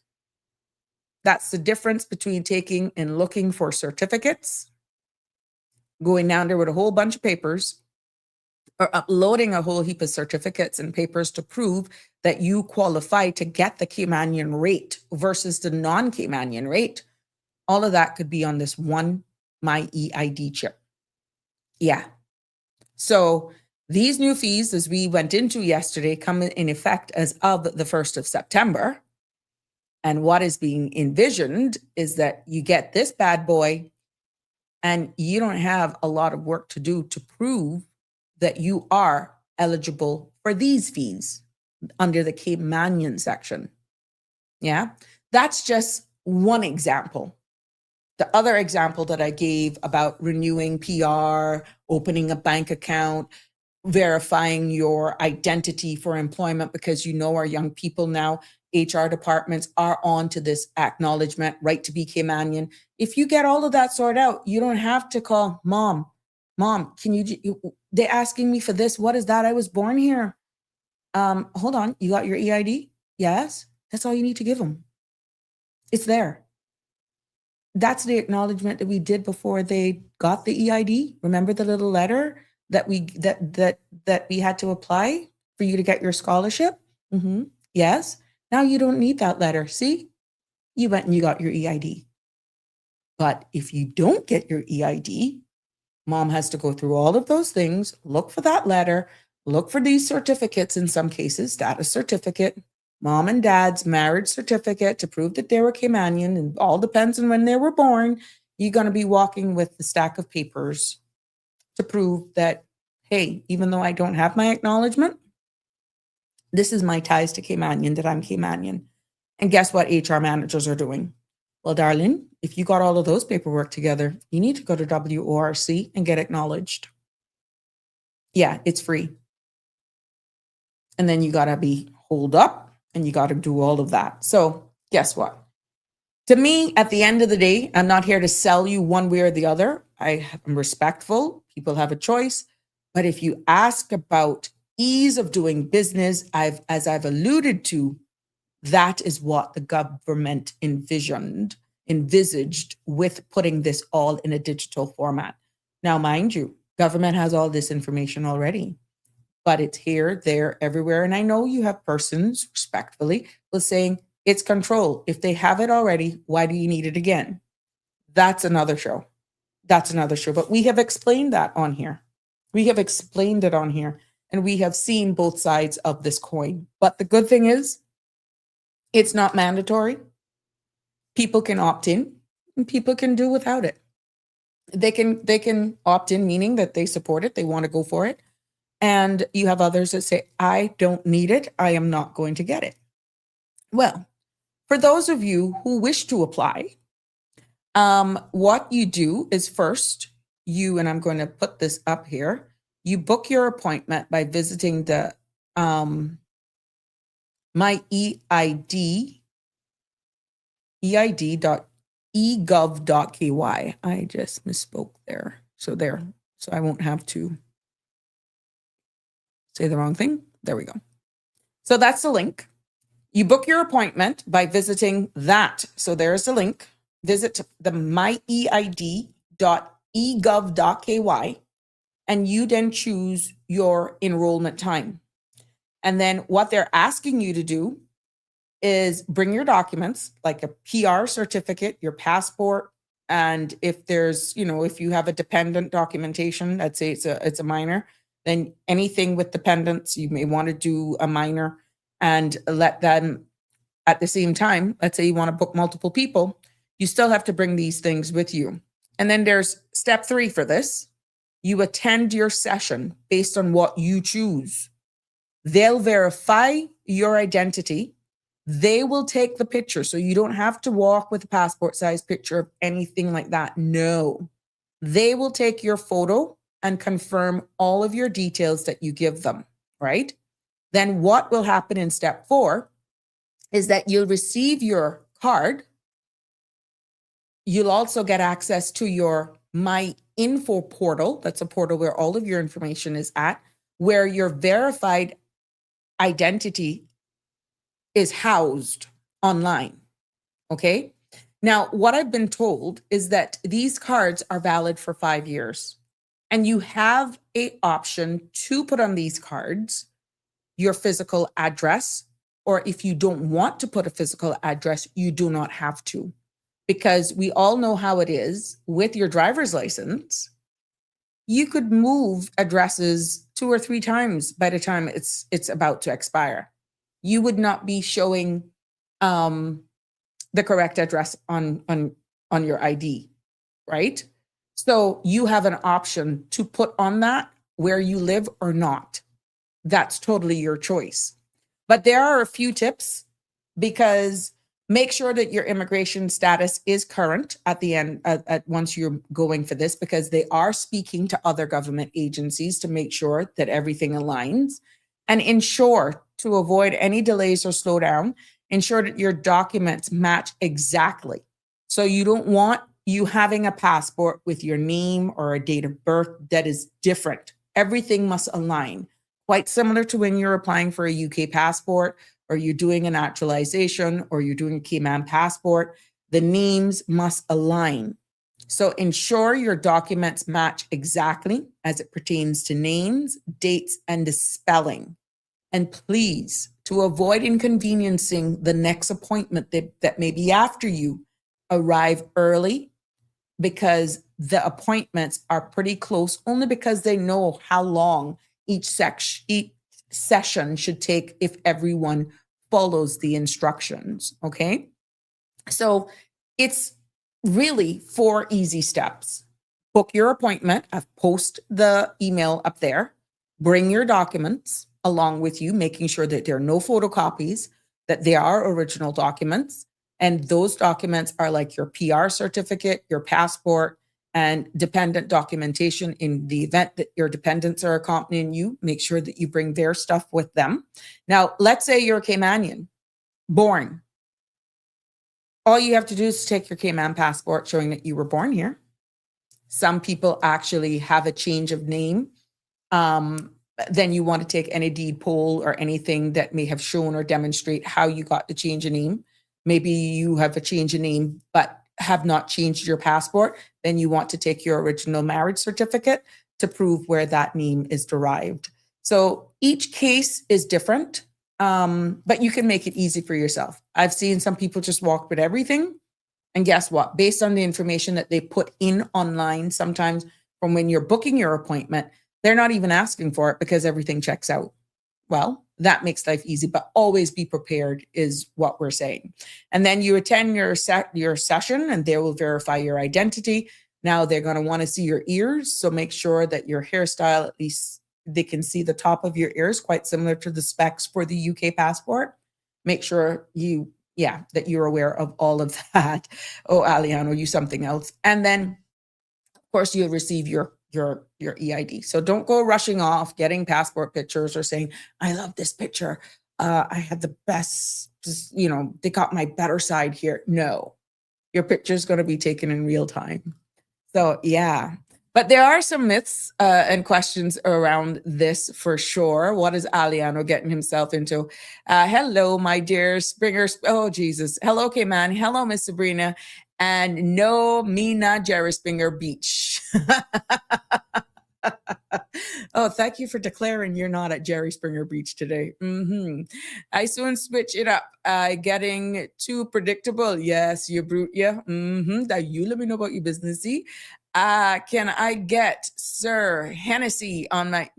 that's the difference between taking and looking for certificates, going down there with a whole bunch of papers, or uploading a whole heap of certificates and papers to prove that you qualify to get the Caymanian rate versus the non-Caymanian rate. All of that could be on this one My EID chip. Yeah. So these new fees, as we went into yesterday, come in effect as of the 1st of September. And what is being envisioned is that you get this bad boy and you don't have a lot of work to do to prove that you are eligible for these fees under the Caymanian section. Yeah, that's just one example. The other example that I gave about renewing PR, opening a bank account, verifying your identity for employment, because you know our young people now, HR departments are on to this acknowledgement, right to be Caymanian. If you get all of that sorted out, you don't have to call mom, they're asking me for this. What is that? I was born here. Hold on, you got your EID? Yes, that's all you need to give them. It's there. That's the acknowledgement that we did before they got the EID. Remember the little letter that we had to apply for you to get your scholarship? Mm-hmm. Yes. Now you don't need that letter. See, you went and you got your EID. But if you don't get your EID, mom has to go through all of those things, look for that letter, look for these certificates in some cases, status certificate, mom and dad's marriage certificate to prove that they were Caymanian, and all depends on when they were born. You're going to be walking with the stack of papers to prove that, hey, even though I don't have my acknowledgement, this is my ties to Caymanian, that I'm Caymanian. And guess what HR managers are doing? Well, darling, if you got all of those paperwork together, you need to go to WORC and get acknowledged. Yeah, it's free. And then you got to be holed up and you got to do all of that. So guess what? To me, at the end of the day, I'm not here to sell you one way or the other. I am respectful. People have a choice. But if you ask about ease of doing business, as I've alluded to, that is what the government envisaged with putting this all in a digital format. Now, mind you, government has all this information already, but it's here, there, everywhere. And I know you have persons, respectfully, will saying it's control. If they have it already, why do you need it again? That's another show. That's another show. But we have explained that on here. We have explained it on here. And we have seen both sides of this coin. But the good thing is, it's not mandatory. People can opt in and people can do without it. They can opt in, meaning that they support it, they want to go for it. And you have others that say, I don't need it, I am not going to get it. Well, for those of you who wish to apply, what you do is first, and I'm going to put this up here, you book your appointment by visiting the my eid.egov.ky. I just misspoke there. So I won't have to say the wrong thing. There we go. So that's the link. You book your appointment by visiting that. So there's the link. Visit the myeid.eGov.ky, and you then choose your enrollment time. And then what they're asking you to do is bring your documents, like a PR certificate, your passport, and if there's, if you have a dependent documentation, let's say it's a minor, then anything with dependents, you may want to do a minor, and let them, at the same time, let's say you want to book multiple people, you still have to bring these things with you. And then there's step 3 for this. You attend your session based on what you choose. They'll verify your identity. They will take the picture. So you don't have to walk with a passport size picture of anything like that. No, they will take your photo and confirm all of your details that you give them, right? Then what will happen in step 4 is that you'll receive your card. You'll also get access to your My Info portal. That's a portal where all of your information is at, where your verified identity is housed online. Okay. Now, what I've been told is that these cards are valid for 5 years, and you have an option to put on these cards your physical address, or if you don't want to put a physical address, you do not have to, because we all know how it is with your driver's license. You could move addresses 2 or 3 times by the time it's about to expire. You would not be showing the correct address on your ID, right? So you have an option to put on that where you live or not. That's totally your choice. But there are a few tips, because make sure that your immigration status is current at the end, once you're going for this, because they are speaking to other government agencies to make sure that everything aligns. And ensure, to avoid any delays or slowdown, ensure that your documents match exactly. So you don't want you having a passport with your name or a date of birth that is different. Everything must align. Quite similar to when you're applying for a UK passport, or you're doing a naturalization, or you're doing a Cayman passport, the names must align. So ensure your documents match exactly as it pertains to names, dates, and the spelling. And please, to avoid inconveniencing the next appointment that may be after you, arrive early, because the appointments are pretty close, only because they know how long each session should take if everyone follows the instructions, okay? So it's really 4 easy steps. Book your appointment. I've posted the email up there. Bring your documents along with you, making sure that there are no photocopies, that they are original documents. And those documents are like your PR certificate, your passport, and dependent documentation. In the event that your dependents are accompanying you, make sure that you bring their stuff with them. Now, let's say you're a Caymanian, born. All you have to do is take your Cayman passport showing that you were born here. Some people actually have a change of name. Then you want to take any deed poll or anything that may have shown or demonstrate how you got the change of name. Maybe you have a change of name, but have not changed your passport. Then you want to take your original marriage certificate to prove where that name is derived. So each case is different, but you can make it easy for yourself. I've seen some people just walk with everything. And guess what? Based on the information that they put in online, sometimes from when you're booking your appointment, they're not even asking for it because everything checks out. Well, that makes life easy, but always be prepared is what we're saying. And then you attend your session, and they will verify your identity. Now they're going to want to see your ears. So make sure that your hairstyle, at least they can see the top of your ears, quite similar to the specs for the UK passport. Make sure that you're aware of all of that. Oh, Aliano, you something else. And then, of course, you'll receive your EID. So don't go rushing off, getting passport pictures or saying, I love this picture. I had the best, they got my better side here. No, your picture is going to be taken in real time. So yeah. But there are some myths and questions around this for sure. What is Aliano getting himself into? Hello, my dear Springer. Oh, Jesus. Hello, Cayman. Hello, Miss Sabrina. And no, me not Jerry Springer Beach. Oh, thank you for declaring you're not at Jerry Springer Beach today. I soon switch it up. Getting too predictable. Yes, you brute. Yeah. That you let me know about your business. See? Can I get Sir Hennessy on my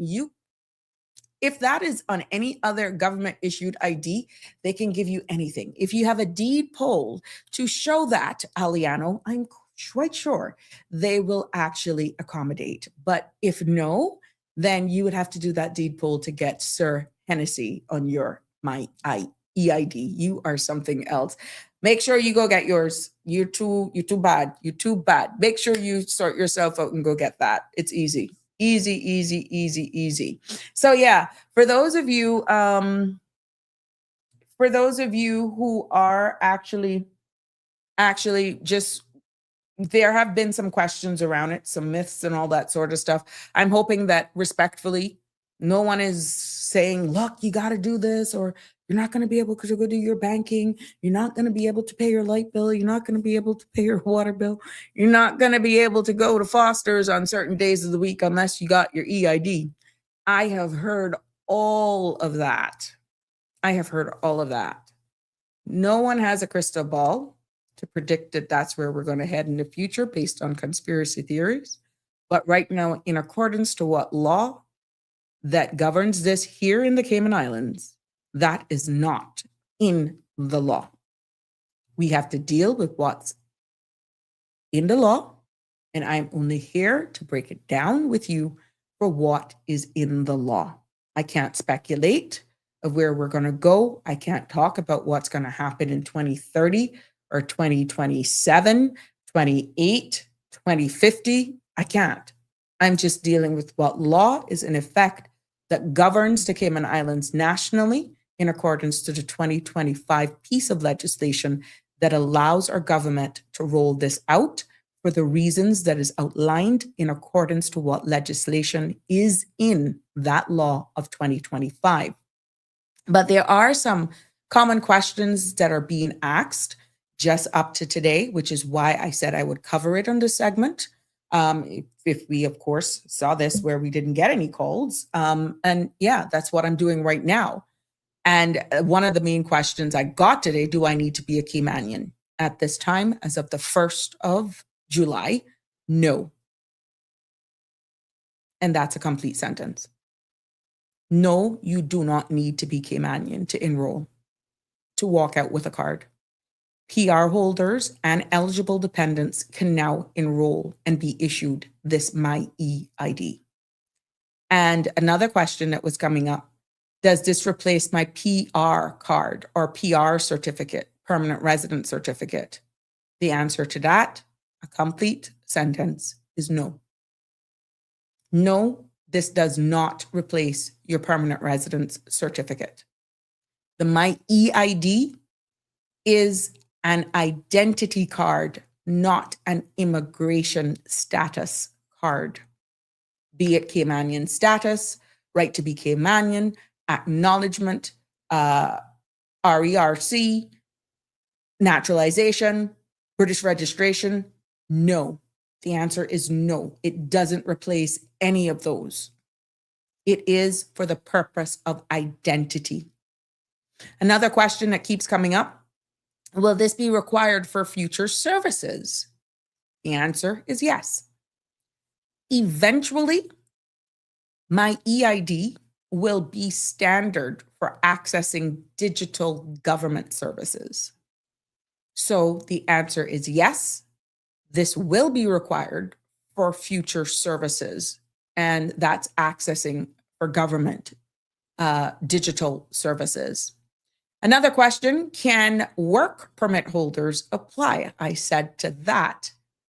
if that is on any other government issued ID, they can give you anything. If you have a deed poll to show that, Aliano, I'm quite sure they will actually accommodate. But if no, then you would have to do that deed poll to get Sir Hennessy on your EID. You are something else. Make sure you go get yours. You're too bad. You're too bad. Make sure you sort yourself out and go get that. It's easy. Easy. So yeah, for those of you who are actually just, there have been some questions around it, some myths and all that sort of stuff. I'm hoping that respectfully, no one is saying, look, you got to do this, or you're not going to be able to go do your banking. You're not going to be able to pay your light bill. You're not going to be able to pay your water bill. You're not going to be able to go to Foster's on certain days of the week unless you got your EID. I have heard all of that. No one has a crystal ball to predict that that's where we're going to head in the future based on conspiracy theories. But right now, in accordance to what law that governs this here in the Cayman Islands, that is not in the law. We have to deal with what's in the law, and I'm only here to break it down with you for what is in the law. I can't speculate of where we're going to go. I can't talk about what's going to happen in 2030 or 2027, 28, 2050. I can't. I'm just dealing with what law is in effect that governs the Cayman Islands nationally in accordance to the 2025 piece of legislation that allows our government to roll this out for the reasons that is outlined in accordance to what legislation is in that law of 2025. But there are some common questions that are being asked just up to today, which is why I said I would cover it on this segment. If we, of course, saw this where we didn't get any calls. And yeah, that's what I'm doing right now. And one of the main questions I got today, do I need to be a Caymanian? At this time, as of the 1st of July, no. And that's a complete sentence. No, you do not need to be Caymanian to enroll, to walk out with a card. PR holders and eligible dependents can now enroll and be issued this My EID. And another question that was coming up, does this replace my PR card or PR certificate, permanent resident certificate? The answer to that, a complete sentence, is no. No, this does not replace your permanent residence certificate. The My EID is an identity card, not an immigration status card. Be it Caymanian status, right to be Caymanian, acknowledgement, RERC, naturalization, British registration. No. The answer is no. It doesn't replace any of those. It is for the purpose of identity. Another question that keeps coming up, will this be required for future services? The answer is yes. Eventually, My EID will be standard for accessing digital government services. So the answer is yes, this will be required for future services, and that's accessing for government digital services. Another question, can work permit holders apply? I said to that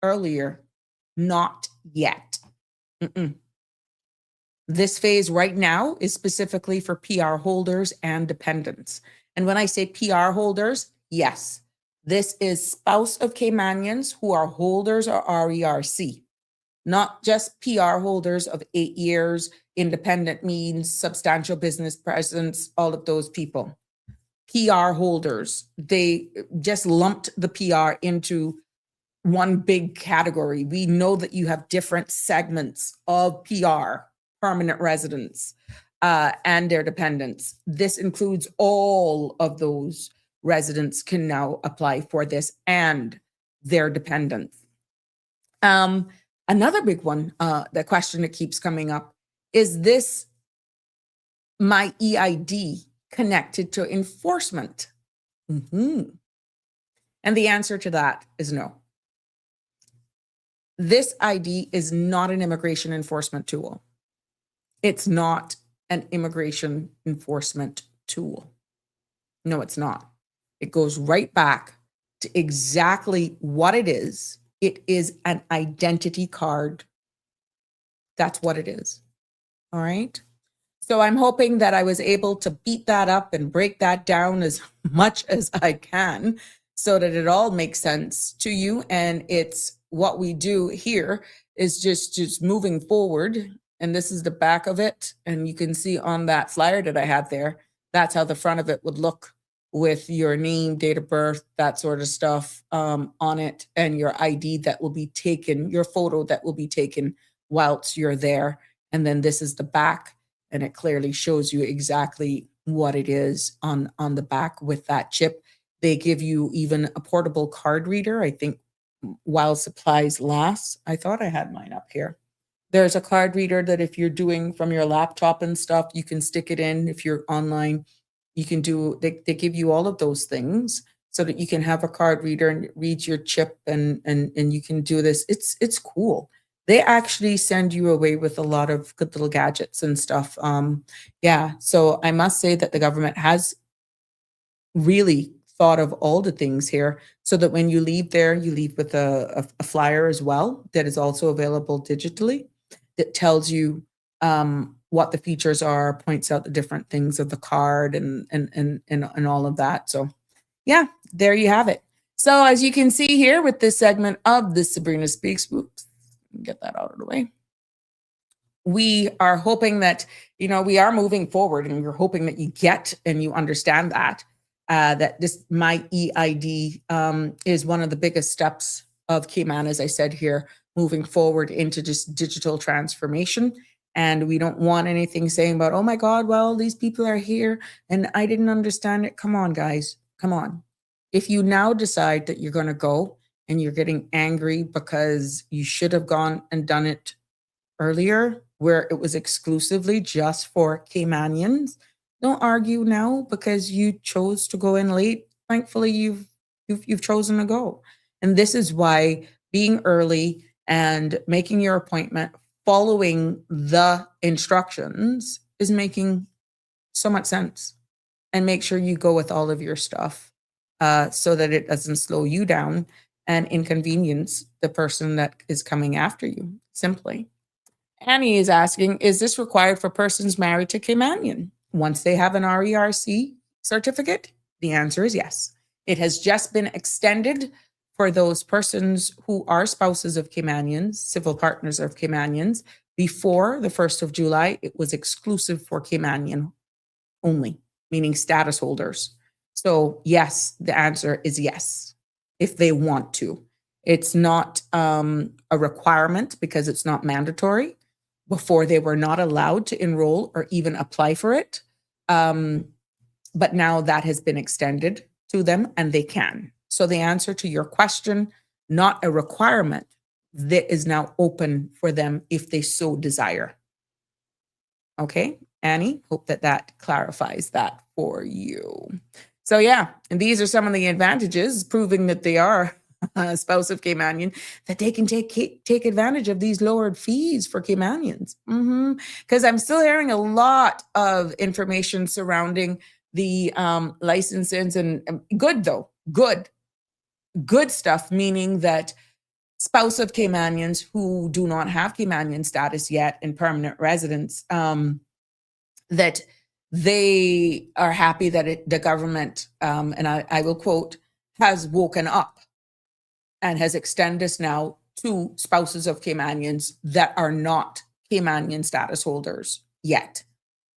earlier, not yet. This phase right now is specifically for PR holders and dependents. And when I say PR holders, yes, this is spouse of Caymanians who are holders of RERC. not just PR holders of 8 years, independent means, substantial business presence, all of those people. PR holders, they just lumped the PR into one big category. We know that you have different segments of PR, permanent residents, and their dependents. This includes all of those residents can now apply for this and their dependents. Another big one, the question that keeps coming up, is this my EID connected to enforcement? And the answer to that is no. This ID is not an immigration enforcement tool. It's not an immigration enforcement tool. No, it's not. It goes right back to exactly what it is. It is an identity card. That's what it is. All right. So I'm hoping that I was able to beat that up and break that down as much as I can so that it all makes sense to you. And it's what we do here is just moving forward. And this is the back of it. And you can see on that flyer that I had there, that's how the front of it would look, with your name, date of birth, that sort of stuff on it, and your ID that will be taken, your photo that will be taken whilst you're there. And then this is the back, and it clearly shows you exactly what it is on the back with that chip. They give you even a portable card reader, I think, while supplies last. I thought I had mine up here. There's a card reader that if you're doing from your laptop and stuff, you can stick it in. If you're online, you can do, they give you all of those things so that you can have a card reader and it reads your chip and you can do this. It's cool. They actually send you away with a lot of good little gadgets and stuff. Yeah, so I must say that the government has really thought of all the things here so that when you leave there, you leave with a flyer as well that is also available digitally that tells you what the features are, points out the different things of the card and all of that. So yeah, there you have it. So as you can see here with this segment of the Sabrina Speaks, oops, get that out of the way. We are hoping that, you know, we are moving forward, and we're hoping that you get and you understand that, that this My EID is one of the biggest steps of Cayman, as I said here, moving forward into just digital transformation. And we don't want anything saying about, oh my God, well, these people are here and I didn't understand it. Come on, guys, come on. If you now decide that you're going to go and you're getting angry because you should have gone and done it earlier, where it was exclusively just for Caymanians, don't argue now because you chose to go in late. Thankfully, you've chosen to go. And this is why being early and making your appointment, following the instructions is making so much sense. And make sure you go with all of your stuff so that it doesn't slow you down and inconvenience the person that is coming after you, simply. Annie is asking, is this required for persons married to Caymanian? Once they have an RERC certificate, the answer is yes. It has just been extended for those persons who are spouses of Caymanians, civil partners of Caymanians. Before the 1st of July, it was exclusive for Caymanian only, meaning status holders. So yes, the answer is yes, if they want to. It's not a requirement because it's not mandatory. Before, they were not allowed to enroll or even apply for it. But now that has been extended to them and they can. So the answer to your question, not a requirement, that is now open for them if they so desire. Okay, Annie, hope that that clarifies that for you. So yeah, and these are some of the advantages, proving that they are a spouse of Caymanian, that they can take advantage of these lowered fees for Caymanians. Because I'm still hearing a lot of information surrounding the licenses and good though, good stuff, meaning that spouse of Caymanians who do not have Caymanian status yet and permanent residents, that they are happy that the government, and I will quote, has woken up and has extended us now to spouses of Caymanians that are not Caymanian status holders yet.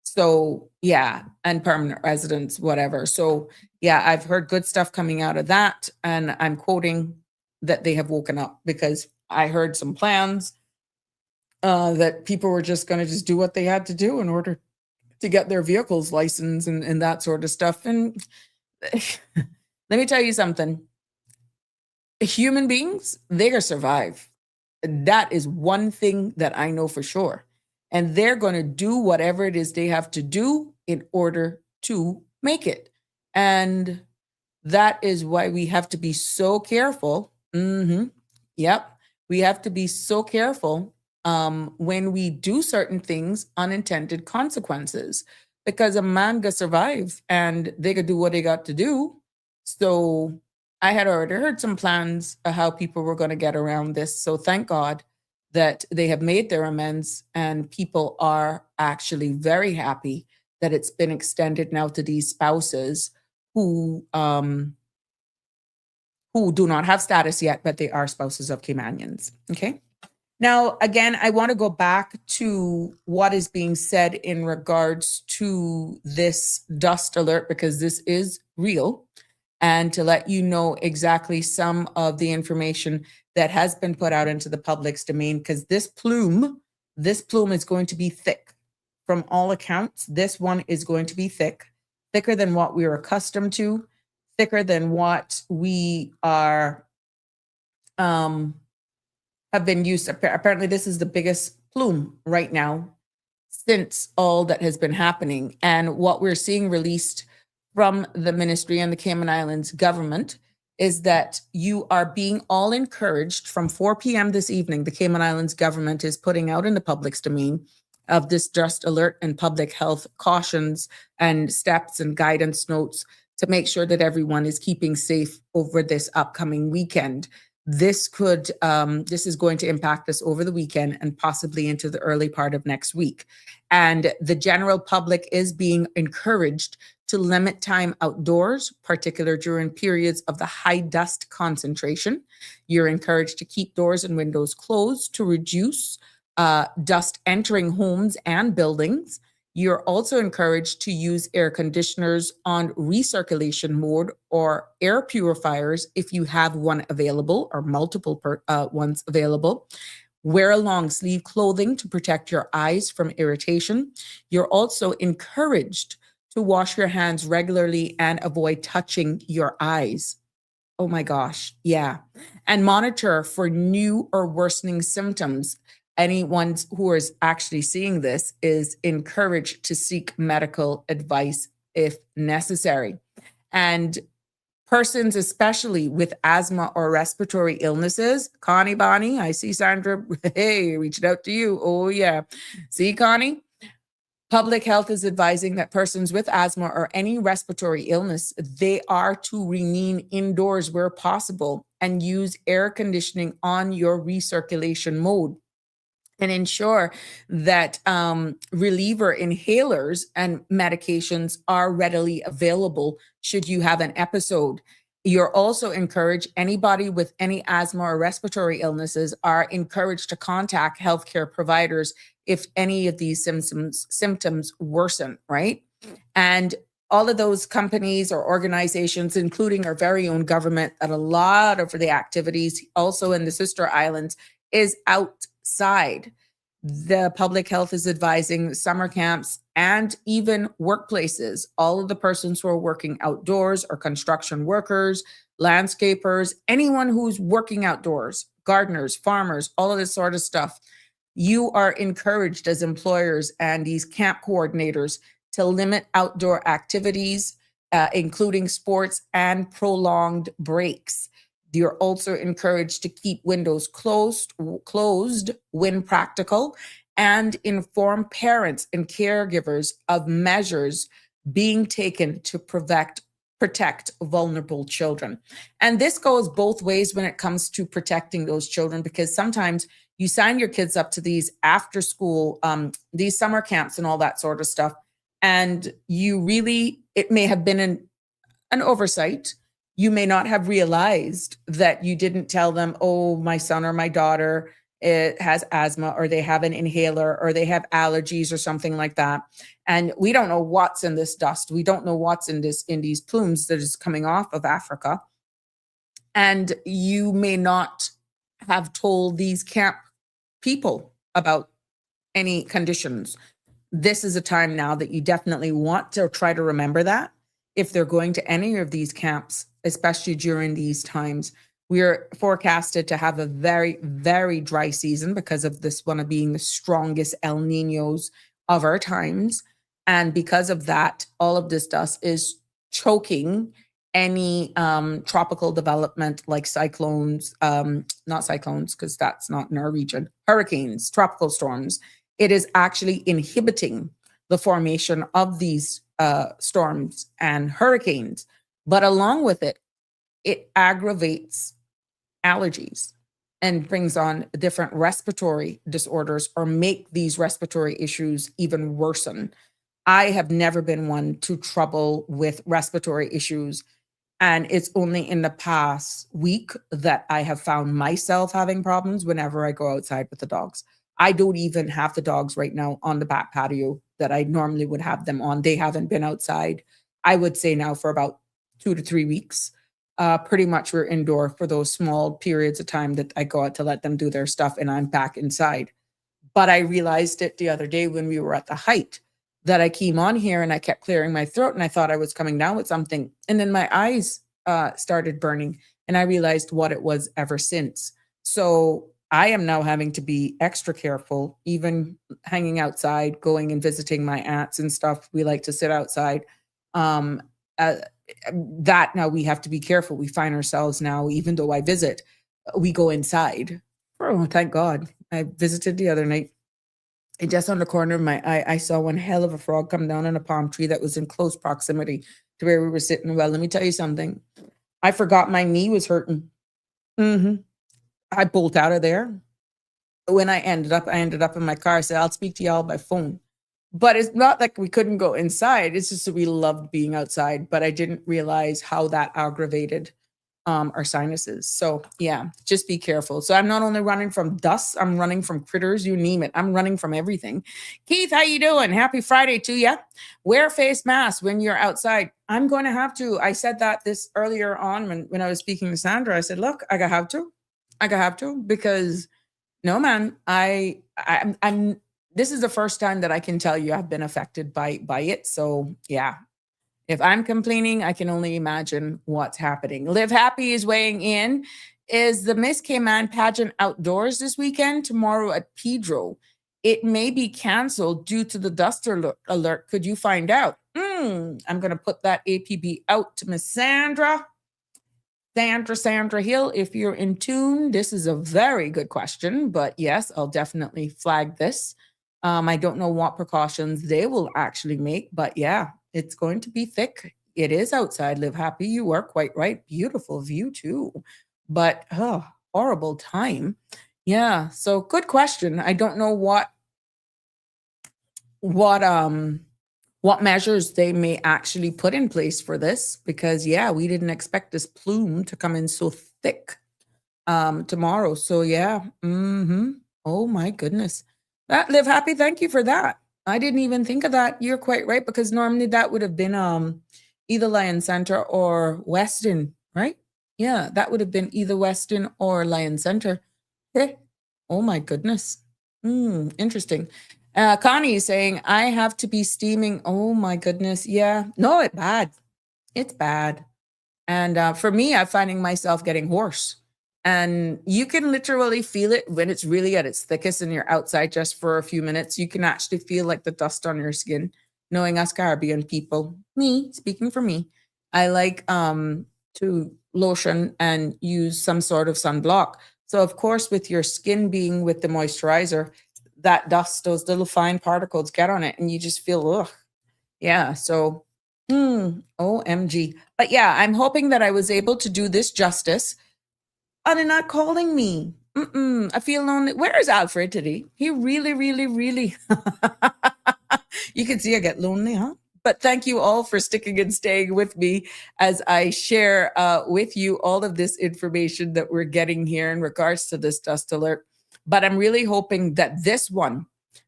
So yeah, and permanent residents, whatever. So yeah, I've heard good stuff coming out of that. And I'm quoting that they have woken up, because I heard some plans that people were just going to just do what they had to do in order to get their vehicles licensed and that sort of stuff. And let me tell you something. Human beings, they're going to survive. That is one thing that I know for sure. And they're going to do whatever it is they have to do in order to make it. And that is why we have to be so careful. Yep. We have to be so careful when we do certain things, unintended consequences, because a man gonna survive and they could do what they got to do. So I had already heard some plans of how people were going to get around this. So thank God that they have made their amends, and people are actually very happy that it's been extended now to these spouses who do not have status yet, but they are spouses of Caymanians. Okay. Now, again, I want to go back to what is being said in regards to this dust alert, because this is real, and to let you know exactly some of the information that has been put out into the public's domain, because this plume is going to be thick. From all accounts, this one is going to be thicker than what we are accustomed to, thicker than what we are have been used. Apparently, this is the biggest plume right now since all that has been happening. And what we're seeing released from the ministry and the Cayman Islands government is that you are being all encouraged from 4 p.m. this evening. The Cayman Islands government is putting out in the public's domain of this dust alert and public health cautions and steps and guidance notes to make sure that everyone is keeping safe over this upcoming weekend. This is going to impact us over the weekend and possibly into the early part of next week. And the general public is being encouraged to limit time outdoors, particularly during periods of the high dust concentration. You're encouraged to keep doors and windows closed to reduce dust entering homes and buildings. You're also encouraged to use air conditioners on recirculation mode or air purifiers if you have one available or multiple ones available. Wear a long sleeve clothing to protect your eyes from irritation. You're also encouraged to wash your hands regularly and avoid touching your eyes. Oh my gosh, yeah. And monitor for new or worsening symptoms. Anyone who is actually seeing this is encouraged to seek medical advice if necessary. And persons, especially with asthma or respiratory illnesses, Connie, Bonnie, I see Sandra, hey, reached out to you. Oh yeah. See, Connie? Public health is advising that persons with asthma or any respiratory illness, they are to remain indoors where possible and use air conditioning on your recirculation mode. And ensure that reliever inhalers and medications are readily available should you have an episode. You're also encouraged, anybody with any asthma or respiratory illnesses are encouraged to contact healthcare providers if any of these symptoms worsen, right? And all of those companies or organizations, including our very own government, that a lot of the activities also in the sister islands is outside. The public health is advising summer camps and even workplaces, all of the persons who are working outdoors or construction workers, landscapers, anyone who's working outdoors, gardeners, farmers, all of this sort of stuff. You are encouraged as employers and these camp coordinators to limit outdoor activities, including sports and prolonged breaks. You're also encouraged to keep windows closed when practical, and inform parents and caregivers of measures being taken to protect vulnerable children. And this goes both ways when it comes to protecting those children, because sometimes you sign your kids up to these after school, these summer camps and all that sort of stuff. And it may have been an oversight. You may not have realized that you didn't tell them, oh, my son or my daughter has asthma, or they have an inhaler, or they have allergies or something like that. And we don't know what's in this dust. We don't know what's in these plumes that is coming off of Africa. And you may not have told these camp people about any conditions. This is a time now that you definitely want to try to remember that if they're going to any of these camps, especially during these times. We're forecasted to have a very, very dry season because of this one of being the strongest El Niños of our times. And because of that, all of this dust is choking any tropical development like cyclones, not cyclones, because that's not in our region, hurricanes, tropical storms. It is actually inhibiting the formation of these storms and hurricanes. But along with it, it aggravates allergies and brings on different respiratory disorders or make these respiratory issues even worsen. I have never been one to trouble with respiratory issues. And it's only in the past week that I have found myself having problems whenever I go outside with the dogs. I don't even have the dogs right now on the back patio that I normally would have them on. They haven't been outside, I would say now, for about 2 to 3 weeks. Pretty much we're indoor for those small periods of time that I go out to let them do their stuff, and I'm back inside. But I realized it the other day when we were at the height that I came on here and I kept clearing my throat and I thought I was coming down with something. And then my eyes started burning and I realized what it was ever since. So I am now having to be extra careful, even hanging outside, going and visiting my aunts and stuff. We like to sit outside. That now we have to be careful. We find ourselves now, even though I visit, we go inside. Oh, thank God. I visited the other night. And just on the corner of my eye, I saw one hell of a frog come down on a palm tree that was in close proximity to where we were sitting. Well, let me tell you something. I forgot my knee was hurting. I bolt out of there. When I ended up in my car. I said, I'll speak to y'all by phone. But it's not like we couldn't go inside. It's just that we loved being outside. But I didn't realize how that aggravated our sinuses. So yeah, just be careful. So I'm not only running from dust, I'm running from critters, you name it. I'm running from everything. Keith, how you doing? Happy Friday to you. Wear face mask when you're outside. I'm going to have to. I said that this earlier on when I was speaking to Sandra. I said, look, I have to because no, man, I'm this is the first time that I can tell you I've been affected by it. So yeah. If I'm complaining, I can only imagine what's happening. Live Happy is weighing in. Is the Miss Cayman pageant outdoors this weekend? Tomorrow at Pedro. It may be canceled due to the dust alert. Could you find out? I'm going to put that APB out to Miss Sandra. Sandra Hill, if you're in tune, this is a very good question. But yes, I'll definitely flag this. I don't know what precautions they will actually make. But yeah. It's going to be thick. It is outside. Live Happy. You are quite right. Beautiful view too. But horrible time. Yeah. So good question. I don't know what measures they may actually put in place for this because yeah, we didn't expect this plume to come in so thick tomorrow. So yeah. Oh my goodness. That Live Happy. Thank you for that. I didn't even think of that. You're quite right, because normally that would have been either Lion Center or Weston, right? Yeah, that would have been either Weston or Lion Center. Hey. Oh my goodness. Interesting. Connie is saying, I have to be steaming. Oh my goodness. Yeah. No, it's bad. It's bad. And for me, I'm finding myself getting hoarse. And you can literally feel it when it's really at its thickest and you're outside just for a few minutes. You can actually feel like the dust on your skin. Knowing us Caribbean people, speaking for me, I like to lotion and use some sort of sunblock. So of course, with your skin being with the moisturizer, that dust, those little fine particles get on it and you just feel, ugh. Yeah, so OMG. But yeah, I'm hoping that I was able to do this justice. Oh, they're not calling me. I feel lonely. Where is Alfred today? He really. You can see I get lonely, huh? But thank you all for sticking and staying with me as I share with you all of this information that we're getting here in regards to this dust alert. But I'm really hoping that this one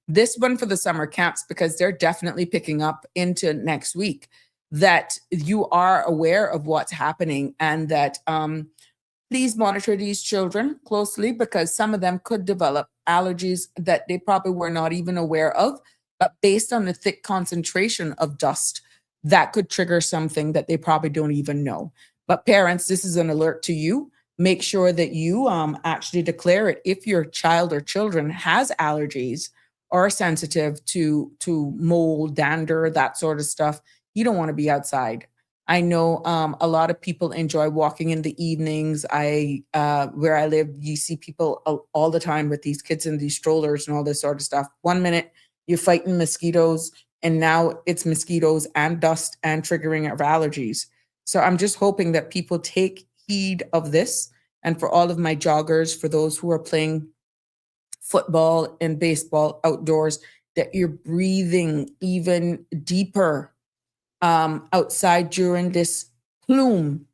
for the summer camps, because they're definitely picking up into next week, that you are aware of what's happening, and that please monitor these children closely, because some of them could develop allergies that they probably were not even aware of. But based on the thick concentration of dust, that could trigger something that they probably don't even know. But parents, this is an alert to you. Make sure that you actually declare it if your child or children has allergies or are sensitive to mold, dander, that sort of stuff. You don't want to be outside. I know a lot of people enjoy walking in the evenings. Where I live, you see people all the time with these kids in these strollers and all this sort of stuff. 1 minute you're fighting mosquitoes, and now it's mosquitoes and dust and triggering of allergies. So I'm just hoping that people take heed of this. And for all of my joggers, for those who are playing football and baseball outdoors, that you're breathing even deeper outside during this plume.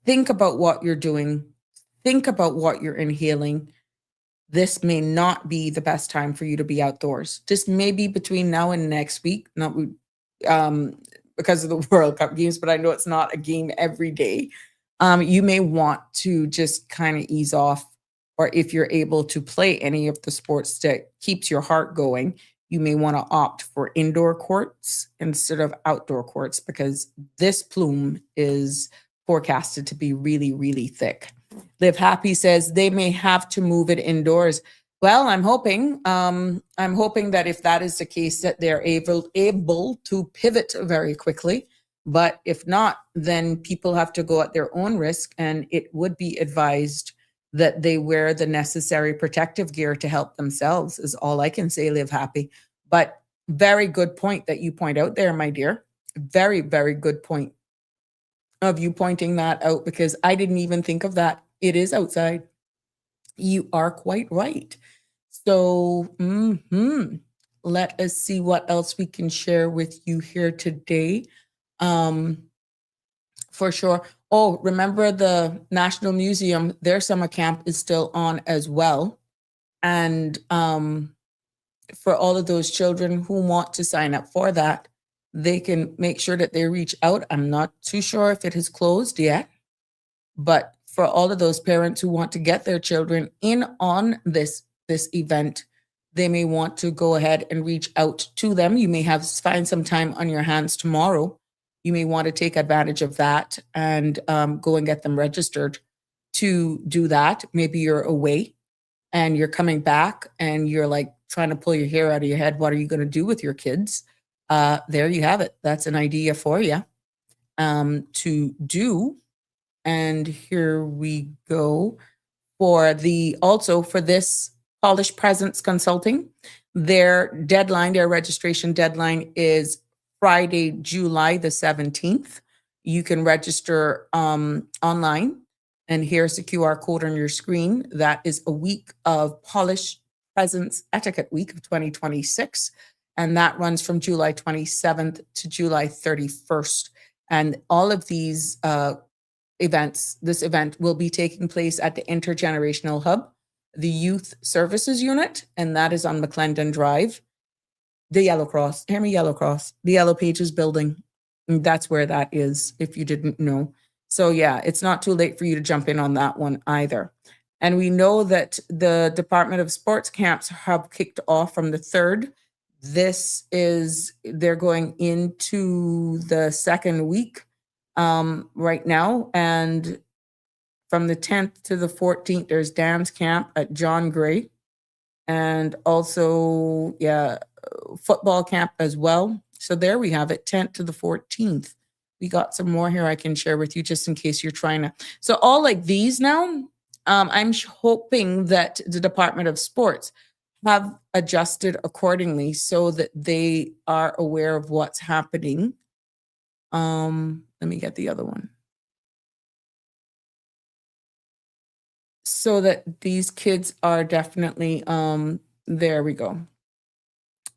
Think about what you're doing. Think about what you're inhaling. This may not be the best time for you to be outdoors. This may be between now and next week, not because of the World Cup games, but I know it's not a game every day. You may want to just kind of ease off, or if you're able to play any of the sports that keeps your heart going, you may want to opt for indoor courts instead of outdoor courts, because this plume is forecasted to be really, really thick. 𝐓𝐿 says they may have to move it indoors. Well, I'm hoping that if that is the case, that they're able to pivot very quickly. But if not, then people have to go at their own risk, and it would be advised that they wear the necessary protective gear to help themselves, is all I can say, 𝐓𝐿. But very good point that you point out there, my dear. Very, very good point of you pointing that out, because I didn't even think of that. It is outside. You are quite right. So let us see what else we can share with you here today. For sure. Oh, remember the National Museum, their summer camp is still on as well. And for all of those children who want to sign up for that, they can make sure that they reach out. I'm not too sure if it has closed yet, but for all of those parents who want to get their children in on this event, they may want to go ahead and reach out to them. You may find some time on your hands tomorrow. You may want to take advantage of that and go and get them registered to do that. Maybe you're away and you're coming back and you're like trying to pull your hair out of your head. What are you going to do with your kids? There you have it. That's an idea for you to do. And here we go for this Polished Presence Consulting. Their registration deadline is Friday, July the 17th. You can register online, and here's the QR code on your screen. That is a week of Polished Presence Etiquette Week of 2026, and that runs from July 27th to July 31st. And all of these this event will be taking place at the Intergenerational Hub, the Youth Services Unit, and that is on McClendon Drive. The Yellow Cross, the Yellow Pages building. And that's where that is, if you didn't know. So yeah, it's not too late for you to jump in on that one either. And we know that the Department of Sports camps have kicked off from the 3rd. They're going into the second week right now. And from the 10th to the 14th, there's dance camp at John Gray. And also, football camp as well. So there we have it, 10th to the 14th. We got some more here I can share with you just in case you're trying to. So all like these now, I'm hoping that the Department of Sports have adjusted accordingly so that they are aware of what's happening. Let me get the other one. So that these kids are definitely, there we go.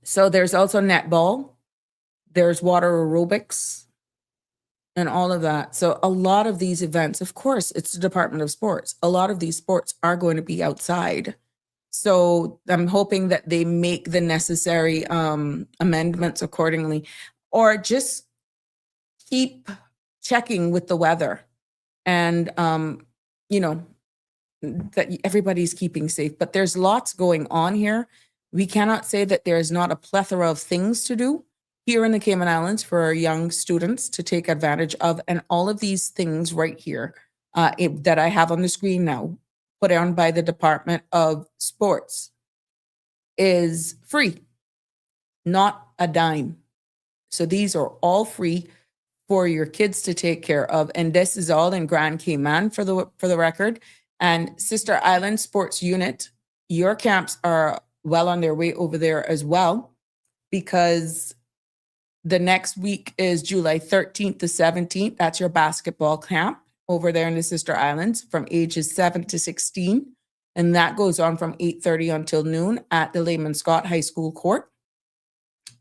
So there's also netball. There's water aerobics and all of that. So a lot of these events, of course, it's the Department of Sports. A lot of these sports are going to be outside. So I'm hoping that they make the necessary amendments accordingly, or just keep checking with the weather and, you know, that everybody's keeping safe. But there's lots going on here. We cannot say that there's not a plethora of things to do here in the Cayman Islands for our young students to take advantage of. And all of these things right here that I have on the screen now, put on by the Department of Sports, is free, not a dime. So these are all free for your kids to take care of. And this is all in Grand Cayman for the record. And Sister Island Sports Unit, your camps are well on their way over there as well, because the next week is July 13th to 17th. That's your basketball camp over there in the Sister Islands from ages 7 to 16. And that goes on from 8:30 until noon at the Layman Scott High School court.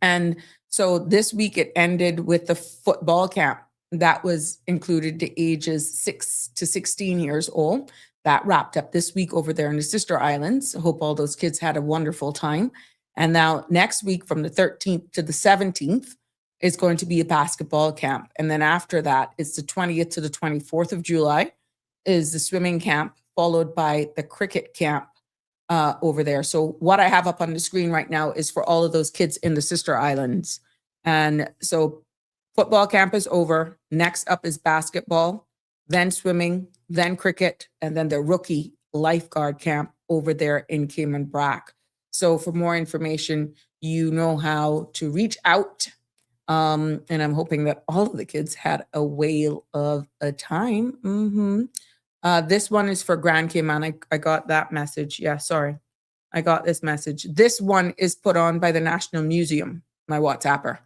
And so this week it ended with the football camp that was included to ages 6 to 16 years old. That wrapped up this week over there in the Sister Islands. I hope all those kids had a wonderful time. And now next week from the 13th to the 17th is going to be a basketball camp. And then after that, it's the 20th to the 24th of July is the swimming camp, followed by the cricket camp over there. So what I have up on the screen right now is for all of those kids in the Sister Islands. And so football camp is over. Next up is basketball, then swimming, then cricket, and then the rookie lifeguard camp over there in Cayman Brac. So for more information, you know how to reach out. And I'm hoping that all of the kids had a whale of a time. This one is for Grand Cayman. I got that message. Yeah, sorry. I got this message. This one is put on by the National Museum, my WhatsApper.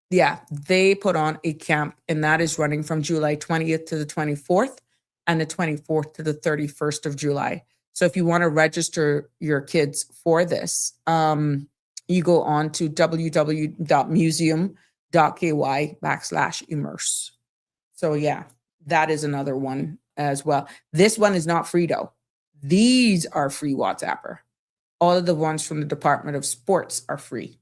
Yeah, they put on a camp, and that is running from July 20th to the 24th and the 24th to the 31st of July. So if you want to register your kids for this, you go on to www.museum.ky/immerse. So yeah, that is another one as well. This one is not free though. These are free WhatsApper. All of the ones from the Department of Sports are free.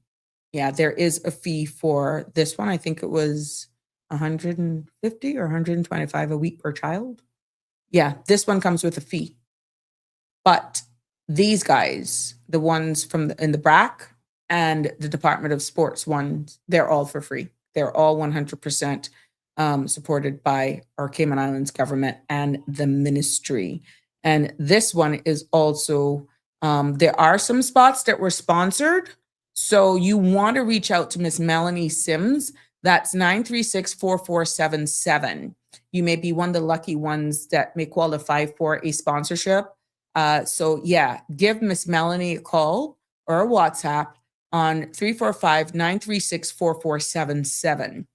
Yeah, there is a fee for this one. I think it was 150 or 125 a week per child. Yeah, this one comes with a fee. But these guys, the ones from in the BRAC and the Department of Sports ones, they're all for free. They're all 100% supported by our Cayman Islands government and the ministry. And this one is also, there are some spots that were sponsored. So you want to reach out to Miss Melanie Sims. That's 936-4477. You may be one of the lucky ones that may qualify for a sponsorship. So yeah, give Miss Melanie a call or a WhatsApp on 345-936-4477.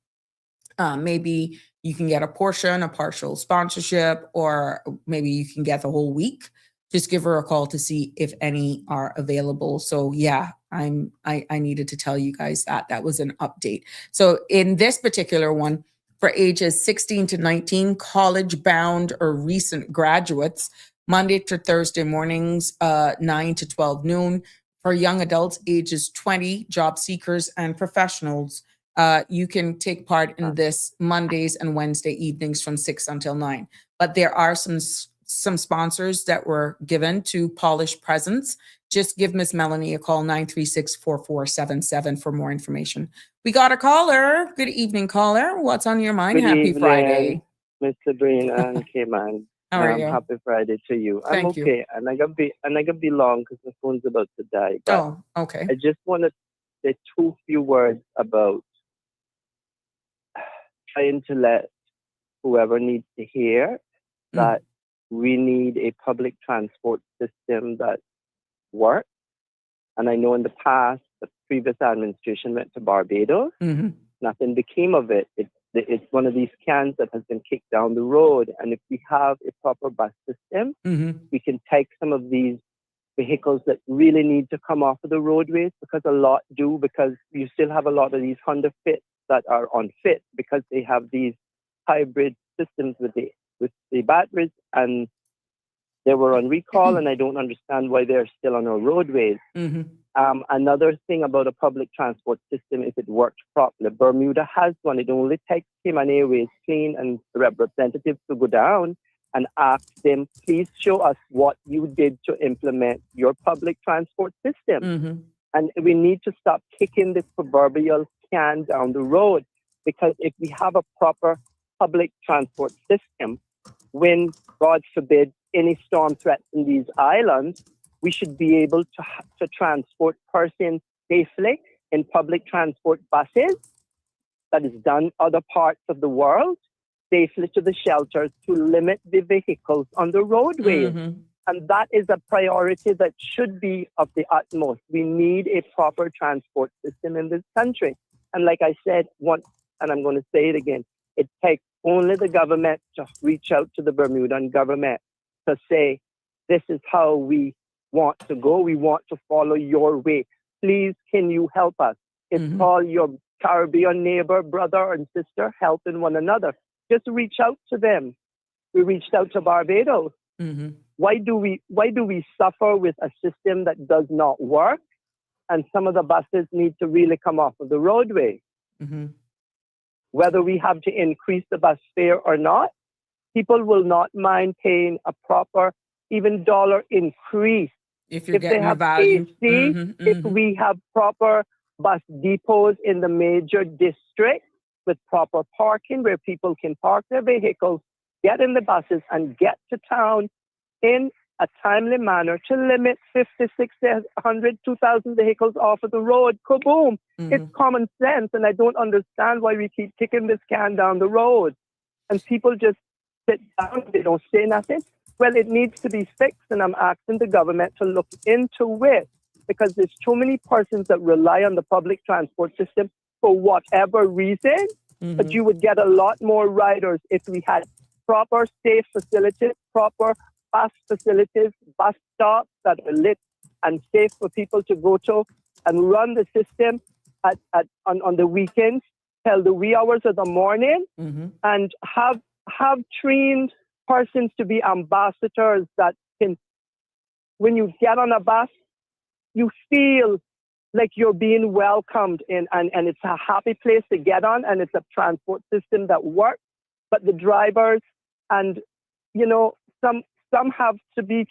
Maybe you can get a portion, a partial sponsorship, or maybe you can get the whole week. Just give her a call to see if any are available. So yeah, I needed to tell you guys that was an update. So in this particular one, for ages 16 to 19, college bound or recent graduates, Monday to Thursday mornings, 9 to 12 noon. For young adults, ages 20, job seekers and professionals, you can take part in this Mondays and Wednesday evenings from 6 until 9. But there are some sponsors that were given to polish presents. Just give Miss Melanie a call, 936-4477 for more information. We got a caller. Good evening, caller. What's on your mind? Good Happy evening, Friday. Miss Sabrina and Cayman. How are you? Happy Friday to you. Thank I'm okay, you. and I gotta be long because my phone's about to die. But Oh, okay. I just want to say few words about trying to let whoever needs to hear that we need a public transport system that works. And I know in the past, the previous administration went to Barbados. Nothing became of it. It's one of these cans that has been kicked down the road. And if we have a proper bus system, we can take some of these vehicles that really need to come off of the roadways, because a lot do, because you still have a lot of these Honda Fits that are unfit because they have these hybrid systems with the batteries, and they were on recall, and I don't understand why they're still on our roadways. Another thing about a public transport system is it works properly. Bermuda has one. It only takes Cayman Airways Clean and representatives to go down and ask them, please show us what you did to implement your public transport system. And we need to stop kicking this proverbial can down the road, because if we have a proper public transport system, when, God forbid, any storm threatens these islands, we should be able to transport persons safely in public transport buses that is done other parts of the world, safely to the shelters, to limit the vehicles on the roadways. And that is a priority that should be of the utmost. We need a proper transport system in this country. And like I said once, and I'm going to say it again, it takes only the government to reach out to the Bermudan government to say, this is how we want to go. We want to follow your way. Please, can you help us? It's called your Caribbean neighbor, brother and sister, helping one another. Just reach out to them. We reached out to Barbados. Why do we suffer with a system that does not work? And some of the buses need to really come off of the roadway. Whether we have to increase the bus fare or not, people will not mind paying a proper, even dollar increase. If you're getting the value. If we have proper bus depots in the major districts with proper parking where people can park their vehicles, get in the buses and get to town in a timely manner to limit 50, 60, 100, 2,000 vehicles off of the road. Kaboom. It's common sense, and I don't understand why we keep kicking this can down the road. And people just sit down, they don't say nothing. Well, it needs to be fixed, and I'm asking the government to look into it, because there's too many persons that rely on the public transport system for whatever reason. But you would get a lot more riders if we had proper safe facilities, proper bus facilities, bus stops that are lit and safe for people to go to, and run the system on the weekends till the wee hours of the morning, and have trained persons to be ambassadors that can, when you get on a bus, you feel like you're being welcomed in, and it's a happy place to get on, and it's a transport system that works. But the drivers and, some have to be,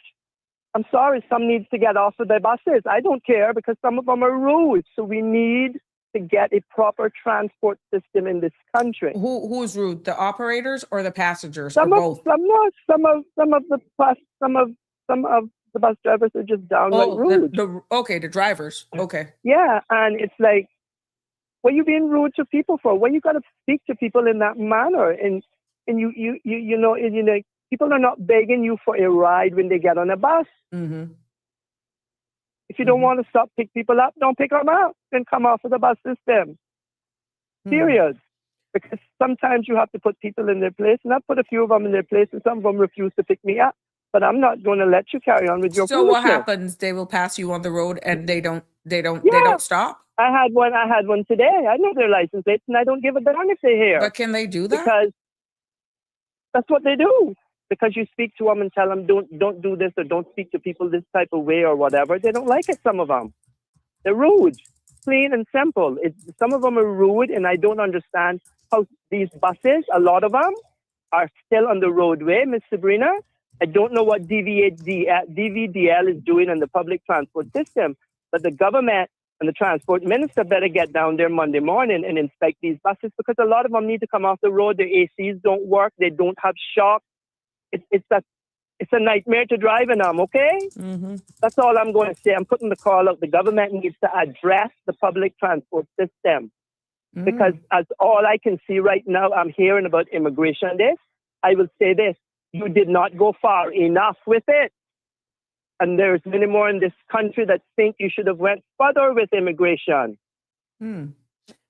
I'm sorry, some needs to get off of their buses. I don't care, because some of them are rude. So we need to get a proper transport system in this country. Who's rude? The operators or the passengers, Some or of both? some of the bus drivers are just downright rude. The drivers. Okay. Yeah, and it's like, what are you being rude to people for? When you got to speak to people in that manner, and people are not begging you for a ride when they get on a bus. If you don't want to pick people up, don't pick them up. Then come off of the bus system. Period. Because sometimes you have to put people in their place, and I put a few of them in their place, and some of them refuse to pick me up. But I'm not going to let you carry on with your So what happens? They will pass you on the road, and they don't stop? I had one today. I know their license plates, and I don't give a damn if they're here. But can they do that? Because that's what they do. Because you speak to them and tell them, don't do this, or don't speak to people this type of way or whatever. They don't like it, some of them. They're rude. Plain and simple. Some of them are rude, and I don't understand how these buses, a lot of them, are still on the roadway, Miss Sabrina. I don't know what DVDL is doing in the public transport system, but the government and the transport minister better get down there Monday morning and inspect these buses, because a lot of them need to come off the road. Their ACs don't work. They don't have shocks. It's a nightmare to drive in them, okay? That's all I'm going to say. I'm putting the call out. The government needs to address the public transport system, because as all I can see right now, I'm hearing about immigration this. I will say this. You did not go far enough with it. And there's many more in this country that think you should have went further with immigration.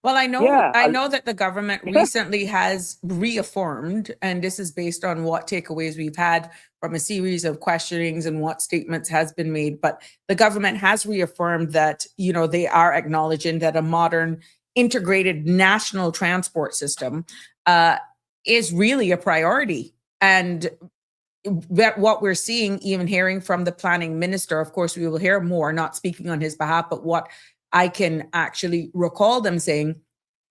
Well, I know Yeah, I know that the government recently has reaffirmed, and this is based on what takeaways we've had from a series of questionings and what statements has been made. But the government has reaffirmed that, you know, they are acknowledging that a modern integrated national transport system is really a priority. And that what we're seeing, even hearing from the planning minister, of course, we will hear more, not speaking on his behalf, but what I can actually recall them saying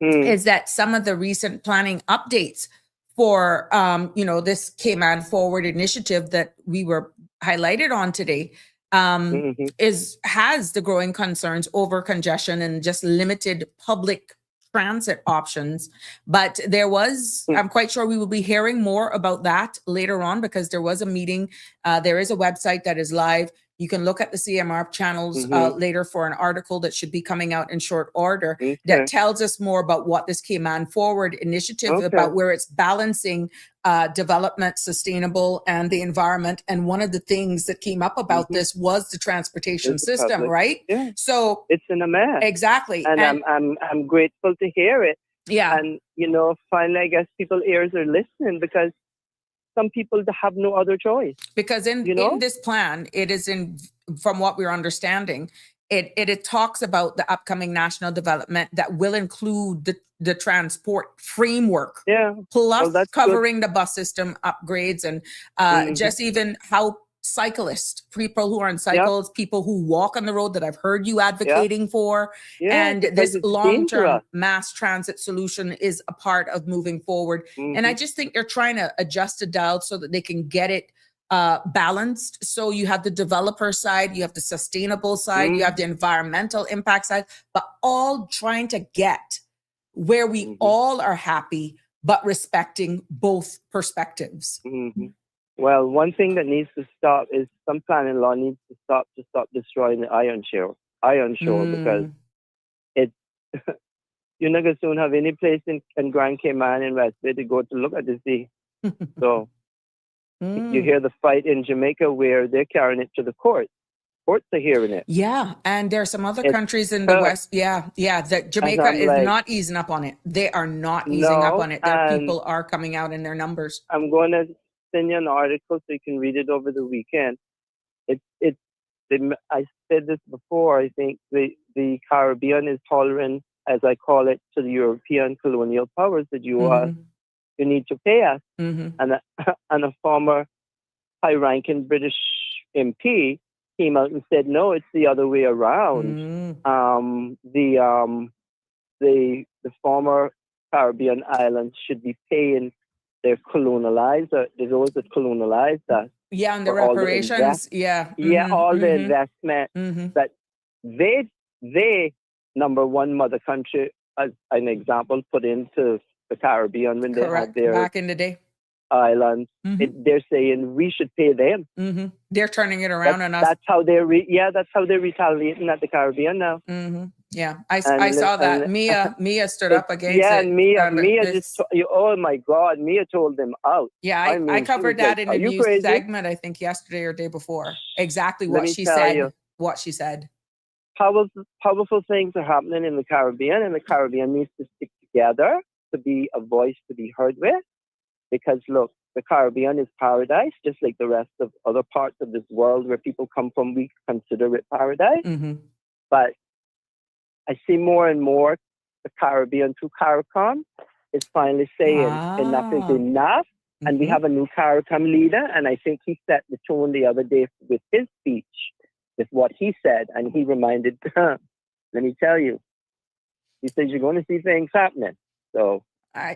is that some of the recent planning updates for, you know, this Cayman Forward initiative that we were highlighted on today has the growing concerns over congestion and just limited public transit options. But there was, I'm quite sure we will be hearing more about that later on, because there was a meeting. There is a website that is live. You can look at the CMR channels later for an article that should be coming out in short order that tells us more about what this Cayman Forward initiative about, where it's balancing development, sustainable, and the environment. And one of the things that came up about this was the transportation system, right? Yeah. So it's in a mess. Exactly. And I'm grateful to hear it. Yeah. And, you know, finally, I guess people's ears are listening, because some people have no other choice. Because in this plan, it is from what we're understanding, it talks about the upcoming national development that will include the transport framework. Yeah. Plus covering the bus system upgrades and just even how cyclists, people who are on cycles, people who walk on the road that I've heard you advocating for, and this long-term mass transit solution is a part of moving forward. And I just think they're trying to adjust the dial so that they can get it balanced. So you have the developer side, you have the sustainable side, you have the environmental impact side, but all trying to get where we all are happy, but respecting both perspectives. Well, one thing that needs to stop is some planning law needs to stop destroying the iron shore, because it's you're not going to soon have any place in Grand Cayman and West Bay to go to look at the sea. So you hear the fight in Jamaica where they're carrying it to the courts. Courts are hearing it. Yeah, and there are some other countries in the West. That Jamaica is not easing up on it. They are not easing up on it. Their people are coming out in their numbers. I'm going to send you an article so you can read it over the weekend. I said this before. I think the Caribbean is hollering, as I call it, to the European colonial powers that you need to pay us. And a former high-ranking British MP came out and said, no, it's the other way around. The former Caribbean islands should be paying their colonializer, those that colonized us. Yeah, and the reparations. All the investment that they number one mother country, as an example, put into the Caribbean when they had their back in the day islands. They're saying we should pay them. They're turning it around on us. That's how they're retaliating at the Caribbean now. Yeah, I saw that. Mia stood up against it. Yeah, and Mia oh my God, Mia told them out. Yeah, I covered that in a news segment, I think yesterday or day before. Exactly what she said. What she said. Powerful things are happening in the Caribbean, and the Caribbean needs to stick together to be a voice to be heard with. Because look, the Caribbean is paradise, just like the rest of other parts of this world where people come from. We consider it paradise. But I see more and more the Caribbean through CARICOM is finally saying enough is enough. And we have a new CARICOM leader. And I think he set the tone the other day with his speech, with what he said. And he reminded, let me tell you, he says you're going to see things happening. So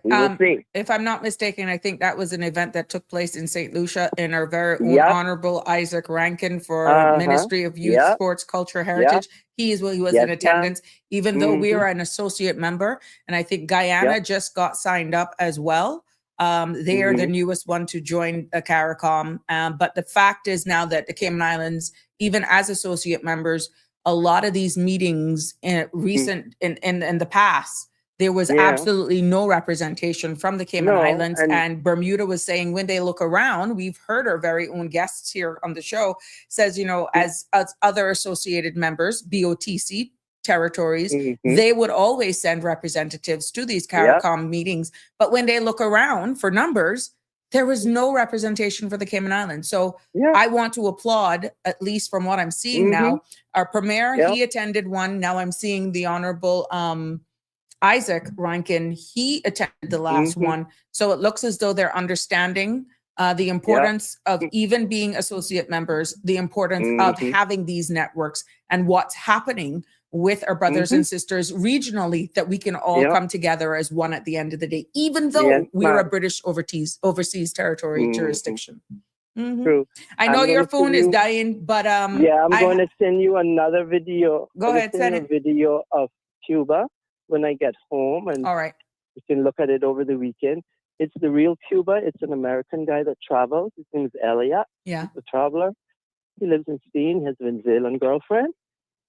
we will see. If I'm not mistaken, I think that was an event that took place in St. Lucia in our very own Honorable Isaac Rankin for Ministry of Youth, Sports, Culture, Heritage. He was in attendance, even though we are an associate member. And I think Guyana just got signed up as well. They are the newest one to join the CARICOM. But the fact is now that the Cayman Islands, even as associate members, a lot of these meetings in the past, there was absolutely no representation from the Cayman Islands. And Bermuda was saying when they look around, we've heard our very own guests here on the show says, as other associated members, BOTC, territories, they would always send representatives to these CARICOM meetings. But when they look around for numbers, there was no representation for the Cayman Islands. So I want to applaud, at least from what I'm seeing now, our premier, he attended one. Now I'm seeing the Honorable 𝐅𝐋𝐿, he attended the last one. So it looks as though they're understanding the importance of even being associate members, the importance of having these networks and what's happening with our brothers and sisters regionally, that we can all come together as one at the end of the day, even though we're a British overseas territory jurisdiction. True. I know your phone is dying, but I'm going to send you another video. Go ahead, send a video of Cuba when I get home, and all right, you can look at it over the weekend. It's the real Cuba. It's an American guy that travels. His name is Elliot. Yeah, the traveler. He lives in Spain. He has a Venezuelan girlfriend.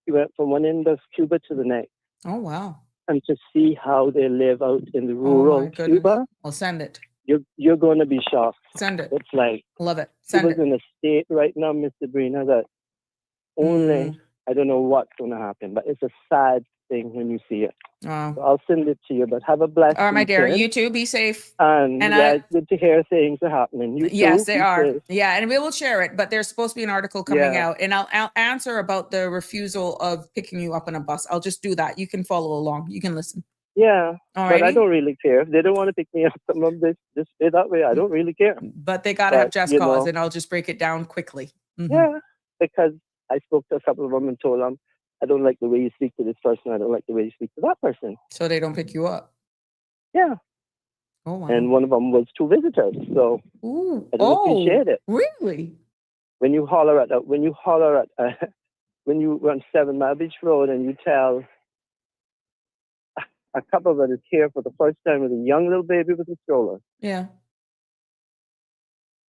He went from one end of Cuba to the next. Oh, wow. And to see how they live out in the rural Cuba. I'll send it. You're going to be shocked. Send it. It's like, love it. Send Cuba's in a state right now, Miss Sabrina, that only, I don't know what's going to happen, but it's a sad thing when you see it. Wow. So I'll send it to you, but have a blessed All right, my dear. weekend. You too. Be safe. And it's good to hear things are happening. You yes, too, they are. safe. Yeah, and we will share it, but there's supposed to be an article coming out, and I'll answer about the refusal of picking you up on a bus. I'll just do that. You can follow along. You can listen. Yeah, Alrighty. but I don't really care. If they don't want to pick me up from this way that way, I don't really care. But they got to have just cause, and I'll just break it down quickly. Yeah, because I spoke to a couple of them and told them, I don't like the way you speak to this person. I don't like the way you speak to that person. So they don't pick you up? Yeah. Oh, wow. And one of them was 2 visitors. So I don't appreciate it. Really? When you holler at, when you run 7 Mile Beach Road and you tell a couple that is here for the first time with a young little baby with a stroller. Yeah.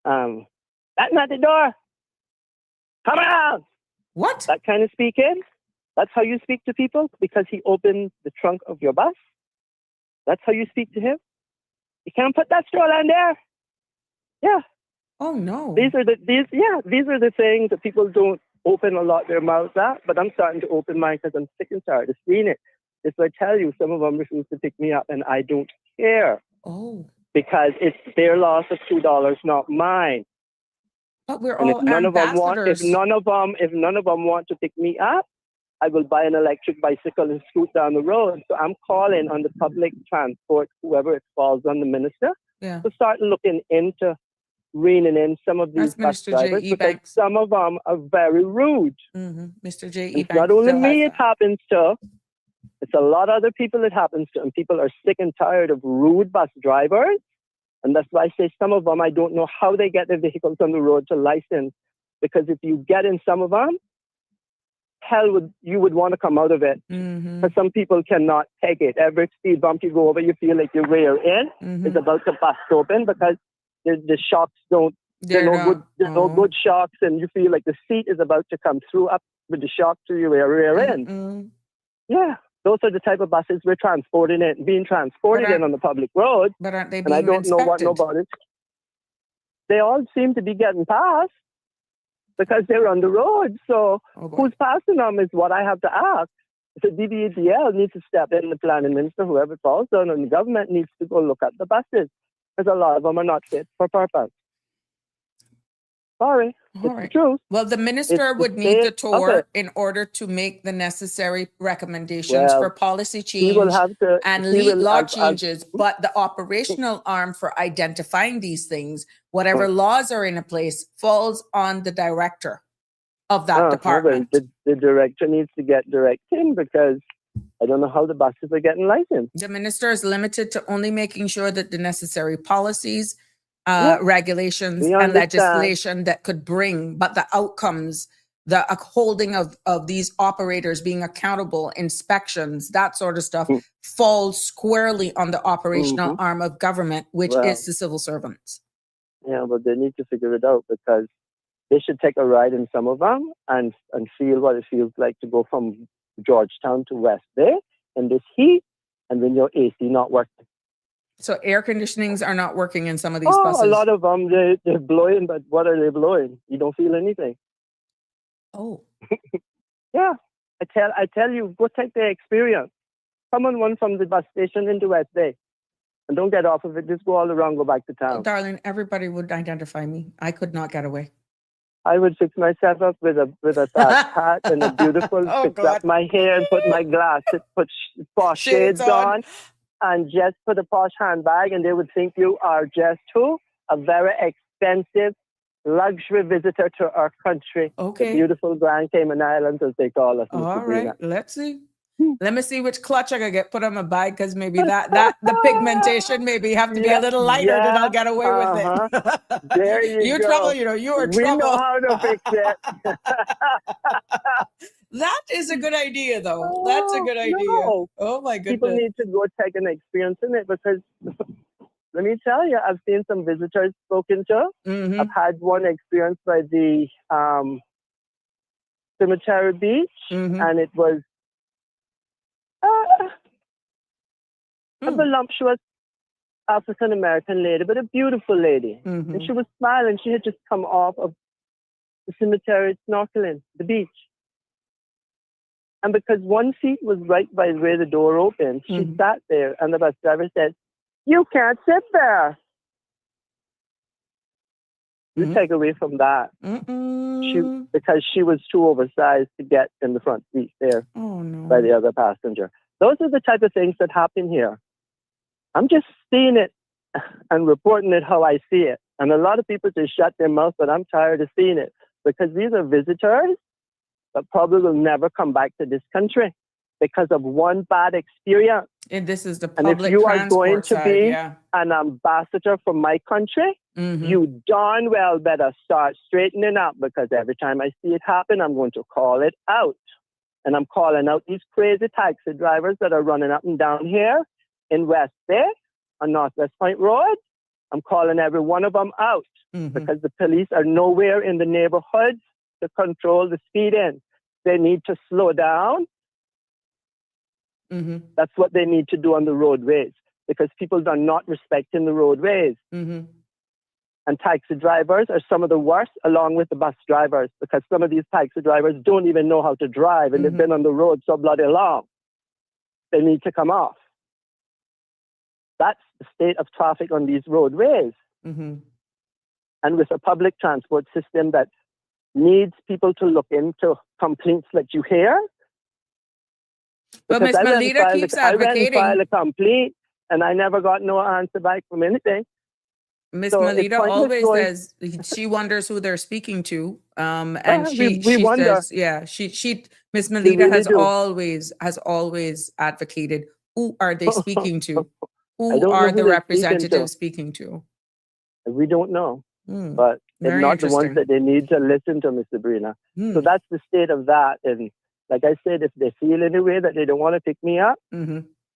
That's not the door. Come out. What? That kind of speaking. That's how you speak to people because he opened the trunk of your bus. That's how you speak to him. You can't put that stroller in there. Yeah. Oh no. These are the things that people don't open a lot their mouths at. But I'm starting to open mine because I'm sick and tired of seeing it. If I tell you, some of them refuse to pick me up, and I don't care. Oh. Because it's their loss of $2, not mine. But we're and all if none ambassadors. if none of them want to pick me up, I will buy an electric bicycle and scoot down the road. So I'm calling on the public transport, whoever it falls on, the minister, to start looking into reining in some of these bus drivers because some of them are very rude. Mr. J.E. It's not only me it happens to. It's a lot of other people it happens to, and people are sick and tired of rude bus drivers. And that's why I say some of them, I don't know how they get their vehicles on the road to license. Because if you get in some of them, you would want to come out of it. Because some people cannot take it. Every speed bump you go over, you feel like your rear end is about to bust open because the shocks there's no good shocks, and you feel like the seat is about to come through up with the shock to your rear end. Yeah. Those are the type of buses we're being transported in on the public road. But aren't they being And I don't know what inspected? about it. They all seem to be getting passed because they're on the road. So who's passing them is what I have to ask. The DBADL needs to step in, the planning minister, whoever it falls on, and the government needs to go look at the buses because a lot of them are not fit for purpose. Sorry. The truth. Well, the minister would need the tour in order to make the necessary recommendations for policy change and law changes. But the operational arm for identifying these things, whatever laws are in place, falls on the director of that department. The director needs to get directing because I don't know how the buses are getting licensed. The minister is limited to only making sure that the necessary policies, regulations and legislation that could bring, but the outcomes, the holding of these operators being accountable, inspections, that sort of stuff falls squarely on the operational arm of government, which is the civil servants. Yeah, but they need to figure it out because they should take a ride in some of them and feel what it feels like to go from Georgetown to West Bay in this heat and when your AC not working. So air conditionings are not working in some of these buses? A lot of them, they're blowing, but what are they blowing? You don't feel anything. Oh. Yeah. I tell you, go take the experience. Come on one from the bus station into West Bay. And don't get off of it. Just go all around, go back to Oh, town. darling, everybody would identify me. I could not get away. I would fix myself up with a hat and a beautiful, Oh, fix God. up my hair and put my glasses, put posh shades on, and just put a posh handbag, and they would think you are just who? A very expensive luxury visitor to our country. Okay. The beautiful Grand Cayman Islands, as they call us. All Sabrina. right, let's see. Let me see which clutch I could get put on my bag, because maybe the pigmentation maybe have to be a little lighter, then I'll get away with it. There you go. Trouble, you are we trouble. know how to fix it. That is a good idea, though. That's a good idea. No. Oh my goodness. People need to go take an experience in it, because let me tell you, I've seen some visitors spoken to. Mm-hmm. I've had one experience by the cemetery beach, Mm-hmm. and it was a voluptuous African American lady, but a beautiful lady. Mm-hmm. And she was smiling. She had just come off of the cemetery snorkeling, the beach. And because one seat was right by where the door opened, she sat there, and the bus driver said, "You can't sit there." You take away from that. Because she was too oversized to get in the front seat there by the other passenger. Those are the type of things that happen here. I'm just seeing it and reporting it how I see it. And a lot of people just shut their mouth, but I'm tired of seeing it, because these are visitors that probably will never come back to this country because of one bad experience. And this is the public And if you are going to be side, an ambassador for my country, you darn well better start straightening up, because every time I see it happen, I'm going to call it out. And I'm calling out these crazy taxi drivers that are running up and down here in West Bay on Northwest Point Road. I'm calling every one of them out, because the police are nowhere in the neighborhoods to control the speeding. They need to slow down. That's what they need to do on the roadways, because people are not respecting the roadways. And taxi drivers are some of the worst, along with the bus drivers, because some of these taxi drivers don't even know how to drive, and they've been on the road so bloody long. They need to come off. That's the state of traffic on these roadways. And with a public transport system that needs people to look into complaints that you hear. But Ms. Melita keeps advocating. I went and filed a complaint, and I never got no answer back from anything. Miss Melita always says she wonders who they're speaking to. And she wonder. says, Miss Melita really has always advocated, who are they speaking to? Who are the representatives speaking to? We don't know. But it's not the ones that they need to listen to, Miss Sabrina. So that's the state of that. And like I said, if they feel in a way that they don't want to pick me up,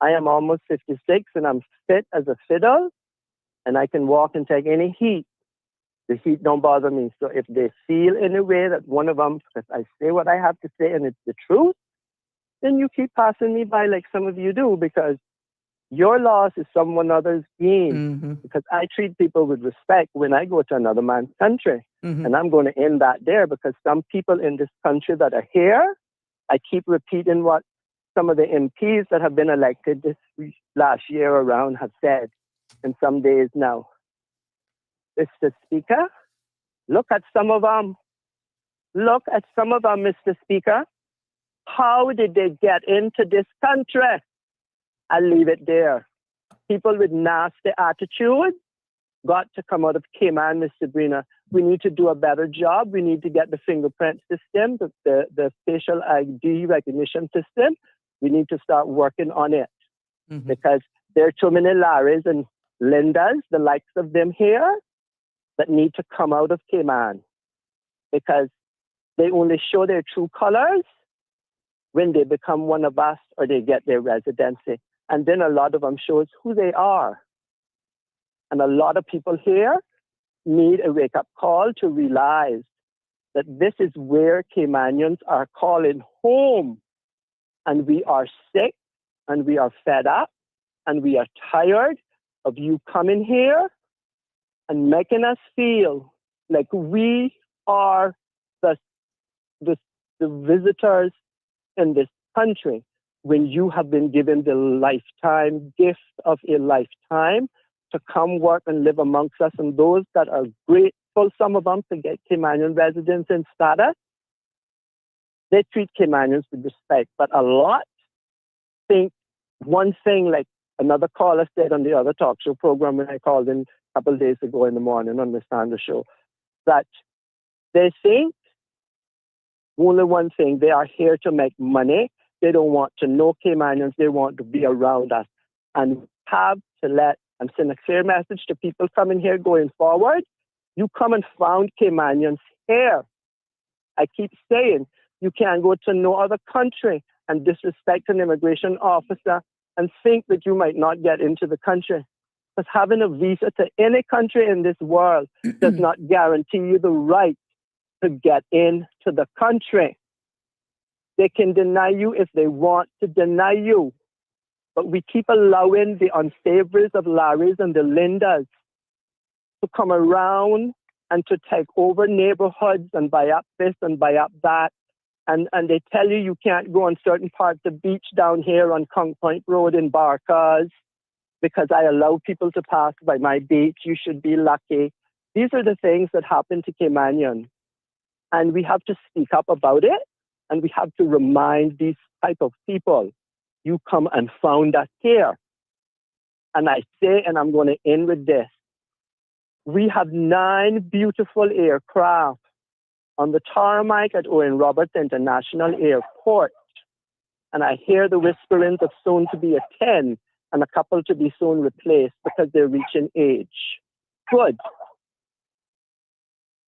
I am almost 56 and I'm fit as a fiddle, and I can walk and take any heat. The heat don't bother me. So if they feel in a way that one of them, if I say what I have to say and it's the truth, then you keep passing me by like some of you do, because your loss is someone other's gain. Because I treat people with respect when I go to another man's country. And I'm going to end that there, because some people in this country that are here, I keep repeating what some of the MPs that have been elected this last year around have said in some days now. Mr. Speaker, look at some of them. Look at some of them, Mr. Speaker. How did they get into this country? I'll leave it there. People with nasty attitudes got to come out of Cayman, Miss Sabrina. We need to do a better job. We need to get the fingerprint system, the facial ID recognition system. We need to start working on it, because there are too many Larrys and Lindas, the likes of them here, that need to come out of Cayman, because they only show their true colors when they become one of us or they get their residency. And then a lot of them shows who they are. And a lot of people here need a wake-up call to realize that this is where Caymanians are calling home. And we are sick, and we are fed up, and we are tired of you coming here and making us feel like we are the visitors in this country when you have been given the lifetime gift of a lifetime to come work and live amongst us, and those that are grateful, some of them, to get Caymanian residence and status, they treat Caymanians with respect. But a lot think one thing, like another caller said on the other talk show program when I called in a couple of days ago in the morning on the Standard Show, that they think only one thing: they are here to make money. They don't want to know Caymanians. They want to be around us. And we have to let, I'm sending a clear message to people coming here going forward. You come and found Caymanians here. I keep saying, you can't go to no other country and disrespect an immigration officer and think that you might not get into the country. Because having a visa to any country in this world does not guarantee you the right to get into the country. They can deny you if they want to deny you. But we keep allowing the unsavories of Larrys and the Lindas to come around and to take over neighborhoods and buy up this and buy up that. And they tell you you can't go on certain parts of the beach down here on Kung Point Road in Barcas because I allow people to pass by my beach. You should be lucky. These are the things that happen to Caymanians. And we have to speak up about it. And we have to remind these type of people, you come and found us here. And I say, and I'm going to end with this, we have 9 beautiful aircraft on the tarmac at Owen Roberts International Airport. And I hear the whisperings of soon to be a 10 and a couple to be soon replaced because they're reaching age. Good.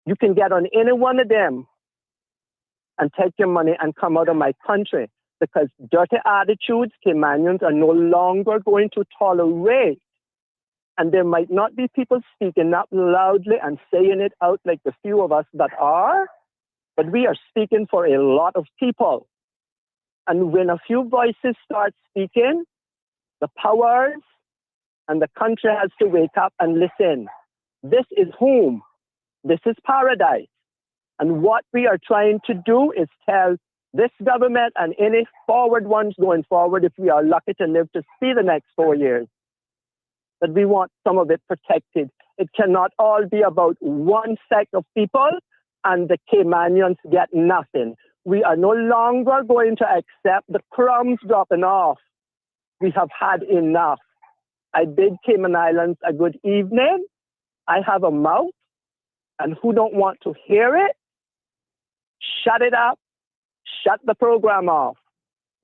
You can get on any one of them and take your money and come out of my country, because dirty attitudes, Caymanians are no longer going to tolerate. And there might not be people speaking up loudly and saying it out like the few of us that are, but we are speaking for a lot of people. And when a few voices start speaking, the powers and the country has to wake up and listen. This is home. This is paradise. And what we are trying to do is tell this government and any forward ones going forward, if we are lucky to live to see the next 4 years, that we want some of it protected. It cannot all be about one sect of people and the Caymanians get nothing. We are no longer going to accept the crumbs dropping off. We have had enough. I bid Cayman Islands a good evening. I have a mouth, and who don't want to hear it, shut it up, shut the program off,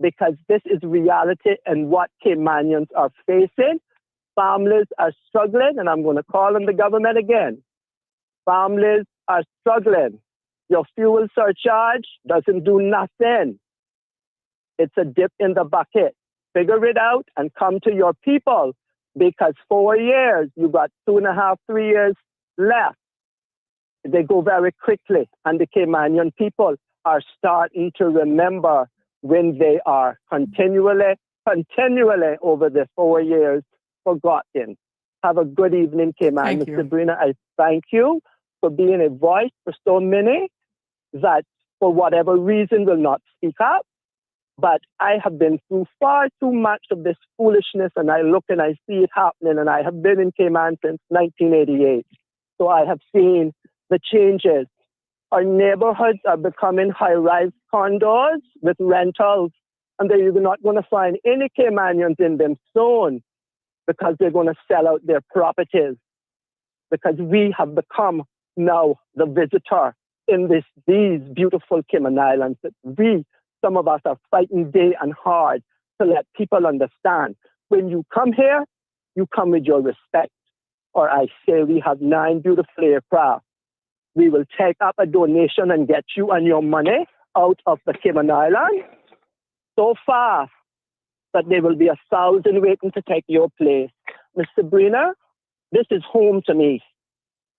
because this is reality and what Caymanians are facing. Families are struggling, and I'm going to call on the government again. Families are struggling. Your fuel surcharge doesn't do nothing. It's a dip in the bucket. Figure it out and come to your people, because 4 years, you got 2.5, 3 years left. They go very quickly, and the Caymanian people are starting to remember when they are continually over the 4 years forgotten. Have a good evening, Cayman. Ms. Sabrina, I thank you for being a voice for so many that, for whatever reason, will not speak up. But I have been through far too much of this foolishness, and I look and I see it happening, and I have been in Cayman since 1988. So I have seen the changes. Our neighborhoods are becoming high-rise condos with rentals, and you're not going to find any Caymanians in them soon, because they're going to sell out their properties, because we have become now the visitor in these beautiful Cayman Islands that some of us are fighting day and hard to let people understand. When you come here, you come with your respect. Or I say we have 9 beautiful aircraft. We will take up a donation and get you and your money out of the Cayman Islands so fast that there will be 1,000 waiting to take your place. Ms. Sabrina, this is home to me.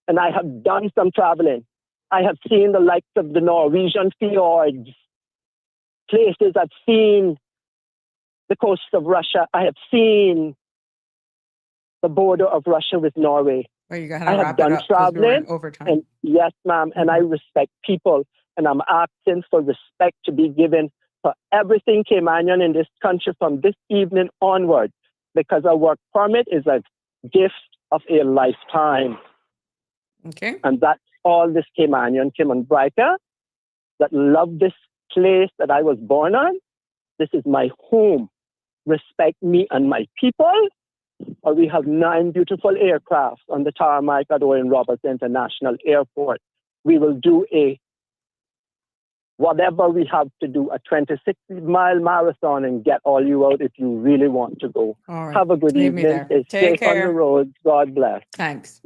And I have done some traveling. I have seen the likes of the Norwegian fjords, places. I've seen the coast of Russia. I have seen the border of Russia with Norway. Well, you're gonna I have done traveling. Overtime. And yes, ma'am. And I respect people. And I'm asking for respect to be given for everything Caymanian in this country from this evening onward, because a work permit is a gift of a lifetime. Okay. And that's all this Caymanian Cayman-Brica that love this place that I was born on. This is my home. Respect me and my people, or we have 9 beautiful aircrafts on the tarmac at Owen Roberts International Airport. We will do whatever we have to do, a 26-mile marathon, and get all you out if you really want to go. All right. Have a good Leave me evening. there. Stay Take safe on care. the road. God bless. Thanks.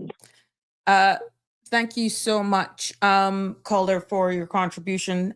Thank you so much, caller, for your contribution.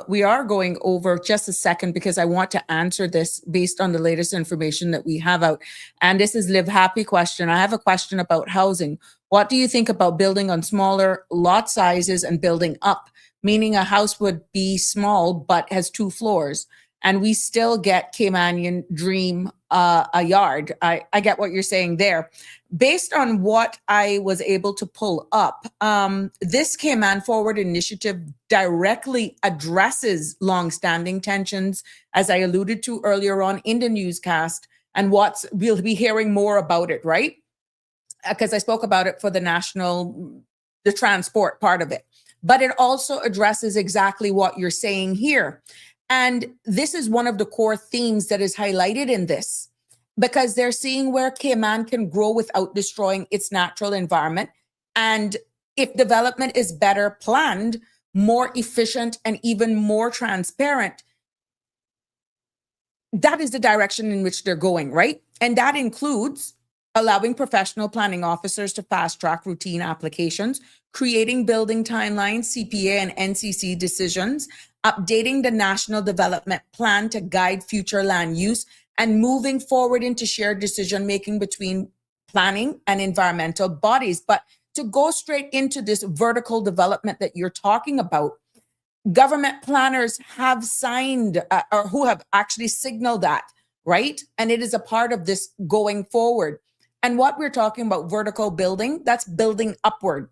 We are going over just a second because I want to answer this based on the latest information that we have out. And this is Live Happy question. I have a question about housing. What do you think about building on smaller lot sizes and building up? Meaning a house would be small but has 2 floors, and we still get Caymanian dream a yard. I get what you're saying there. Based on what I was able to pull up, this Cayman Forward initiative directly addresses longstanding tensions, as I alluded to earlier on in the newscast, and we'll be hearing more about it, right? Because I spoke about it for the transport part of it. But it also addresses exactly what you're saying here. And this is one of the core themes that is highlighted in this, because they're seeing where Cayman can grow without destroying its natural environment. And if development is better planned, more efficient, and even more transparent, that is the direction in which they're going, right? And that includes allowing professional planning officers to fast-track routine applications, creating building timelines, CPA and NCC decisions, updating the National Development Plan to guide future land use, and moving forward into shared decision-making between planning and environmental bodies. But to go straight into this vertical development that you're talking about, government planners have signed or who have actually signaled that, right? And it is a part of this going forward. And what we're talking about, vertical building, that's building upward.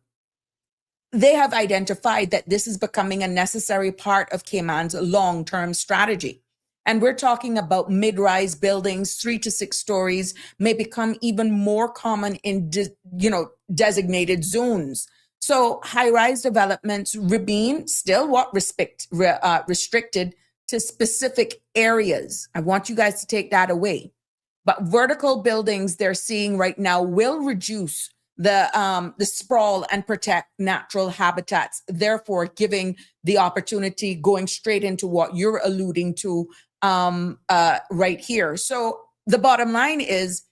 They have identified that this is becoming a necessary part of Cayman's long-term strategy. And we're talking about mid-rise buildings, 3 to 6 stories, may become even more common in designated zones. So high-rise developments remain still restricted to specific areas. I want you guys to take that away. But vertical buildings they're seeing right now will reduce the sprawl and protect natural habitats, therefore giving the opportunity, going straight into what you're alluding to right here. So the bottom line is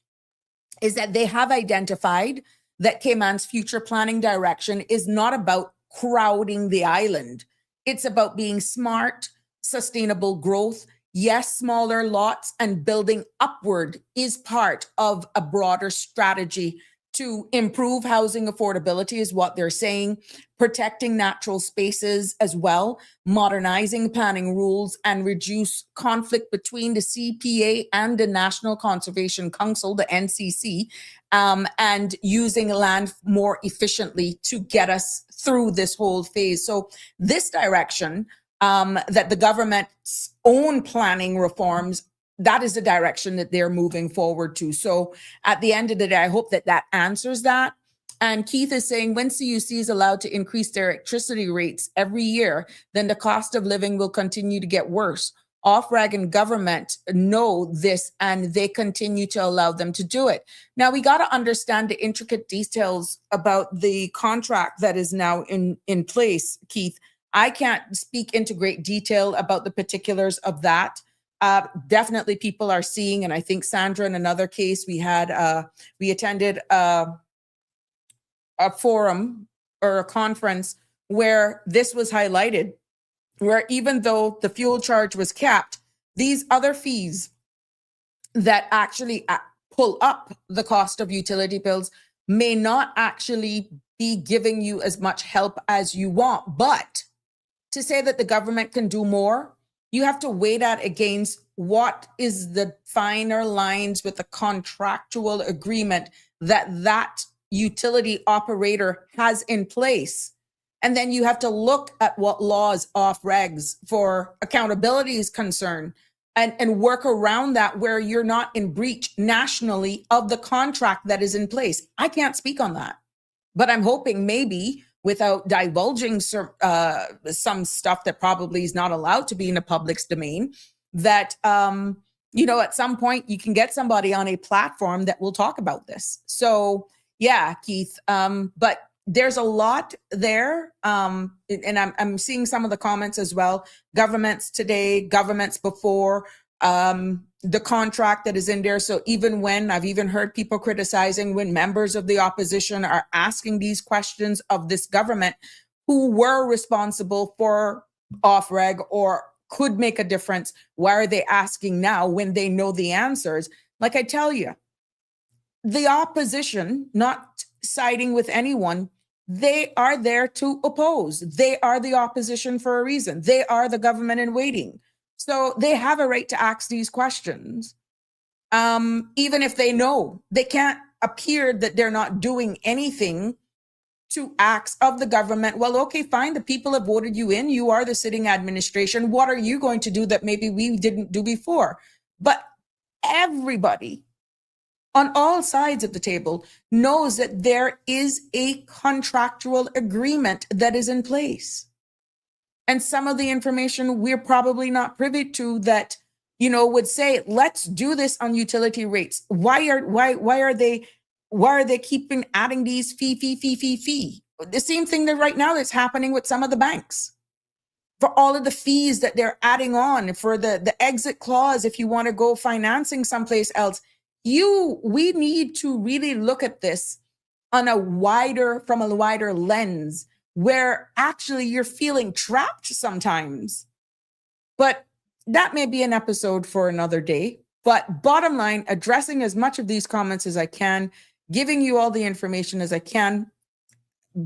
that they have identified that Cayman's future planning direction is not about crowding the island. It's about being smart, sustainable growth. Yes, smaller lots and building upward is part of a broader strategy to improve housing affordability is what they're saying, protecting natural spaces as well, modernizing planning rules, and reduce conflict between the CPA and the National Conservation Council, the NCC, and using land more efficiently to get us through this whole phase. So this direction that the government's own planning reforms, that is the direction that they're moving forward to. So at the end of the day, I hope that that answers that. And Keith is saying when CUC is allowed to increase their electricity rates every year, then the cost of living will continue to get worse. Off-reg and government know this and they continue to allow them to do it. Now we got to understand the intricate details about the contract that is now in place, Keith. I can't speak into great detail about the particulars of that. Definitely people are seeing, and I think Sandra, in another case, we attended a forum or a conference where this was highlighted, where even though the fuel charge was capped, these other fees that actually pull up the cost of utility bills may not actually be giving you as much help as you want. But to say that the government can do more, you have to weigh that against what is the finer lines with the contractual agreement that utility operator has in place. And then you have to look at what laws off regs for accountability is concerned and work around that where you're not in breach nationally of the contract that is in place. I can't speak on that, but I'm hoping maybe without divulging some stuff that probably is not allowed to be in the public's domain, that, at some point you can get somebody on a platform that will talk about this. So yeah, Keith, but there's a lot there. And I'm seeing some of the comments as well. Governments today, governments before, the contract that is in there. So even when I've even heard people criticizing when members of the opposition are asking these questions of this government who were responsible for off-reg or could make a difference, why are they asking now when they know the answers? Like I tell you, the opposition, not siding with anyone, they are there to oppose. They are the opposition for a reason. They are the government in waiting. So they have a right to ask these questions. Even if they know, they can't appear that they're not doing anything to acts of the government. Well, okay, fine. The people have voted you in. You are the sitting administration. What are you going to do that maybe we didn't do before? But everybody on all sides of the table knows that there is a contractual agreement that is in place. And some of the information we're probably not privy to that, would say, let's do this on utility rates. Why are they keeping adding these fee? The same thing that right now that's happening with some of the banks. For all of the fees that they're adding on, for the exit clause, if you want to go financing someplace else, we need to really look at this from a wider lens where actually you're feeling trapped sometimes. But that may be an episode for another day. But bottom line, addressing as much of these comments as I can, giving you all the information as I can,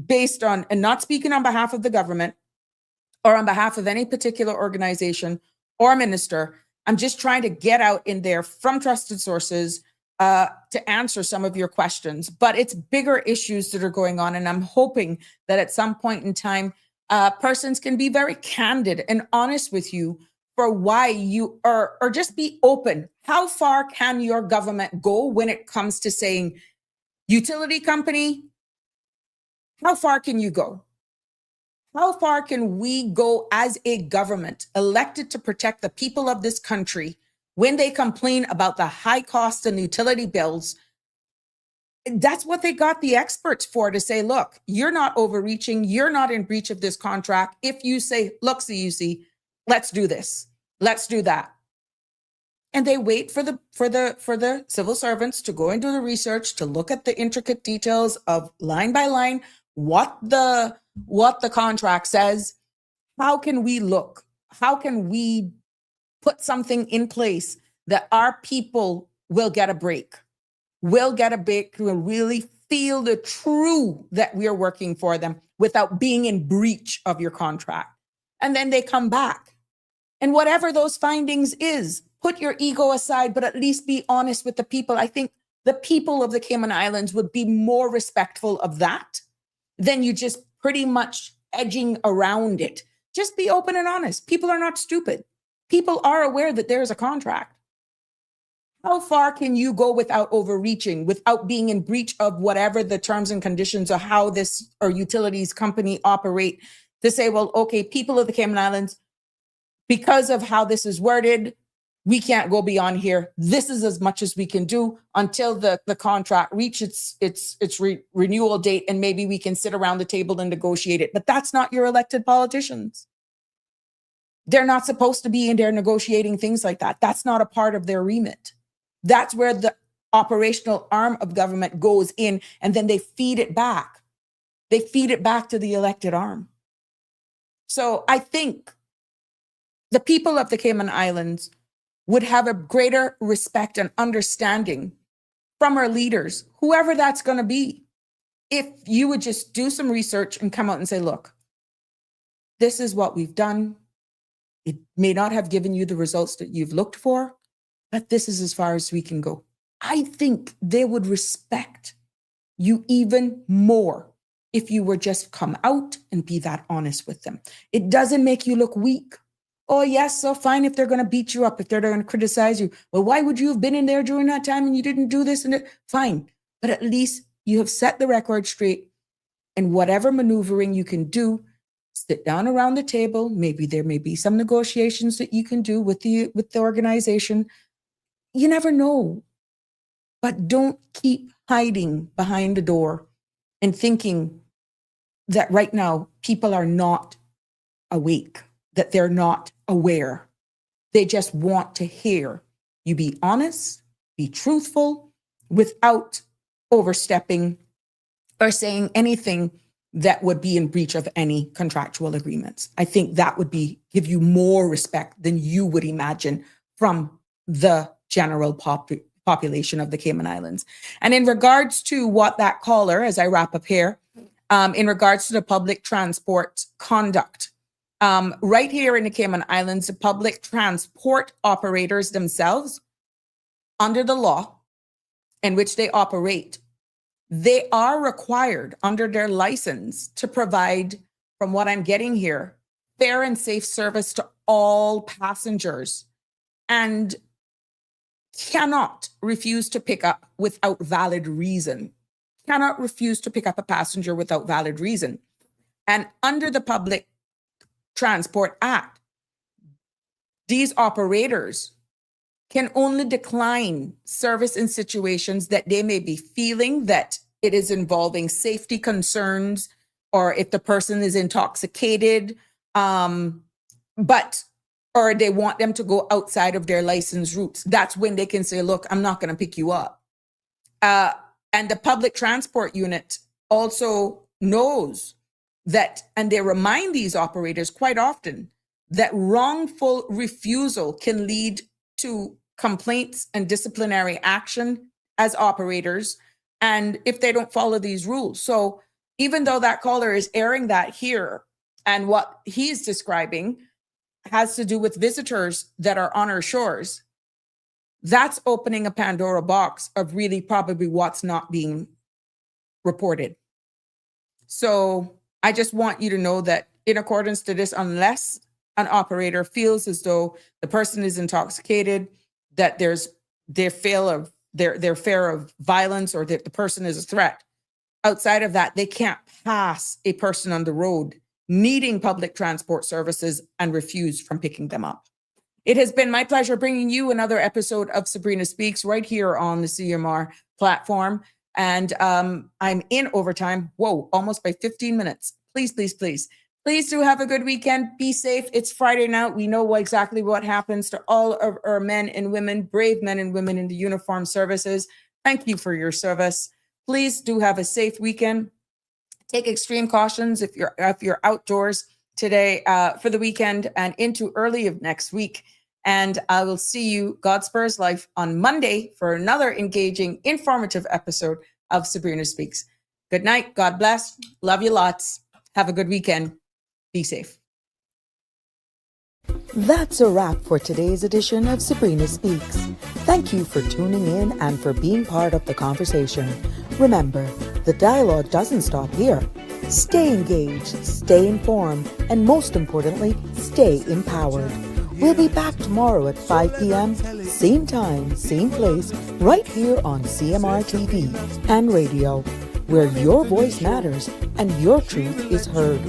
based on, and not speaking on behalf of the government or on behalf of any particular organization or minister. I'm just trying to get out in there from trusted sources to answer some of your questions. But it's bigger issues that are going on. And I'm hoping that at some point in time, persons can be very candid and honest with you for why you are, or just be open. How far can your government go when it comes to saying, utility company, how far can you go? How far can we go as a government elected to protect the people of this country when they complain about the high cost and utility bills? That's what they got the experts for, to say, look, you're not overreaching. You're not in breach of this contract. If you say, look, CUC, let's do this. Let's do that. And they wait for the civil servants to go and do the research, to look at the intricate details of line by line, what the contract says. How can we look? How can we put something in place that our people will get a break, will really feel the true that we are working for them without being in breach of your contract? And then they come back. And whatever those findings is, put your ego aside, but at least be honest with the people. I think the people of the Cayman Islands would be more respectful of that than you just pretty much edging around it. Just be open and honest. People are not stupid. People are aware that there is a contract. How far can you go without overreaching, without being in breach of whatever the terms and conditions of how this or utilities company operate, to say, well, okay, people of the Cayman Islands, because of how this is worded, we can't go beyond here. This is as much as we can do until the contract reaches its renewal date, and maybe we can sit around the table and negotiate it. But that's not your elected politicians. They're not supposed to be in there negotiating things like that. That's not a part of their remit. That's where the operational arm of government goes in, and then they feed it back. They feed it back to the elected arm. So I think the people of the Cayman Islands would have a greater respect and understanding from our leaders, whoever that's going to be, if you would just do some research and come out and say, look, this is what we've done. It may not have given you the results that you've looked for, but this is as far as we can go. I think they would respect you even more if you were just come out and be that honest with them. It doesn't make you look weak. Oh, yes, so fine if they're going to beat you up, if they're going to criticize you. Well, why would you have been in there during that time and you didn't do this and that? Fine. But at least you have set the record straight, and whatever maneuvering you can do, sit down around the table. Maybe there may be some negotiations that you can do with the organization. You never know. But don't keep hiding behind the door and thinking that right now people are not awake, that they're not aware. They just want to hear you be honest, be truthful, without overstepping or saying anything that would be in breach of any contractual agreements. I think that would give you more respect than you would imagine from the general population of the Cayman Islands. And in regards to what that caller, as I wrap up here, in regards to the public transport conduct, right here in the Cayman Islands, the public transport operators themselves, under the law in which they operate, they are required under their license to provide, from what I'm getting here, fair and safe service to all passengers, and cannot refuse to pick up without valid reason. Cannot refuse to pick up a passenger without valid reason. And under the Public Transport Act, these operators can only decline service in situations that they may be feeling that it is involving safety concerns, or if the person is intoxicated, or they want them to go outside of their license routes. That's when they can say, look, I'm not going to pick you up. And the public transport unit also knows that, and they remind these operators quite often, that wrongful refusal can lead to complaints and disciplinary action as operators, and if they don't follow these rules. So even though that caller is airing that here, and what he's describing has to do with visitors that are on our shores, that's opening a Pandora box of really probably what's not being reported. So I just want you to know that in accordance to this, unless an operator feels as though the person is intoxicated, that there's their fear of violence, or that the person is a threat, outside of that, they can't pass a person on the road needing public transport services and refuse from picking them up. It has been my pleasure bringing you another episode of Sabrina Speaks right here on the CMR platform. And I'm in overtime. Whoa, almost by 15 minutes. Please, please, please. Please do have a good weekend. Be safe. It's Friday now. We know exactly what happens to all of our men and women, brave men and women in the uniformed services. Thank you for your service. Please do have a safe weekend. Take extreme cautions if you're outdoors today for the weekend and into early of next week. And I will see you, God Spurs Life, on Monday for another engaging, informative episode of Sabrina Speaks. Good night. God bless. Love you lots. Have a good weekend. Be safe. That's a wrap for today's edition of Sabrina Speaks. Thank you for tuning in and for being part of the conversation. Remember, the dialogue doesn't stop here. Stay engaged, stay informed, and most importantly, stay empowered. We'll be back tomorrow at 5 p.m., same time, same place, right here on CMR TV and radio, where your voice matters and your truth is heard.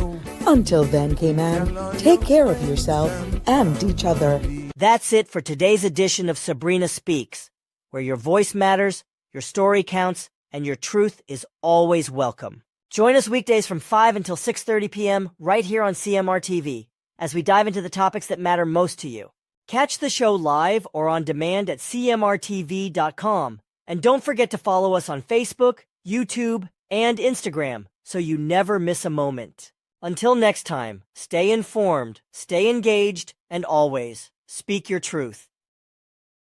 Until then, Cayman, take care of yourself and each other. That's it for today's edition of Sabrina Speaks, where your voice matters, your story counts, and your truth is always welcome. Join us weekdays from 5 until 6:30 p.m. right here on CMR TV as we dive into the topics that matter most to you. Catch the show live or on demand at cmrtv.com. And don't forget to follow us on Facebook, YouTube, and Instagram so you never miss a moment. Until next time, stay informed, stay engaged, and always speak your truth.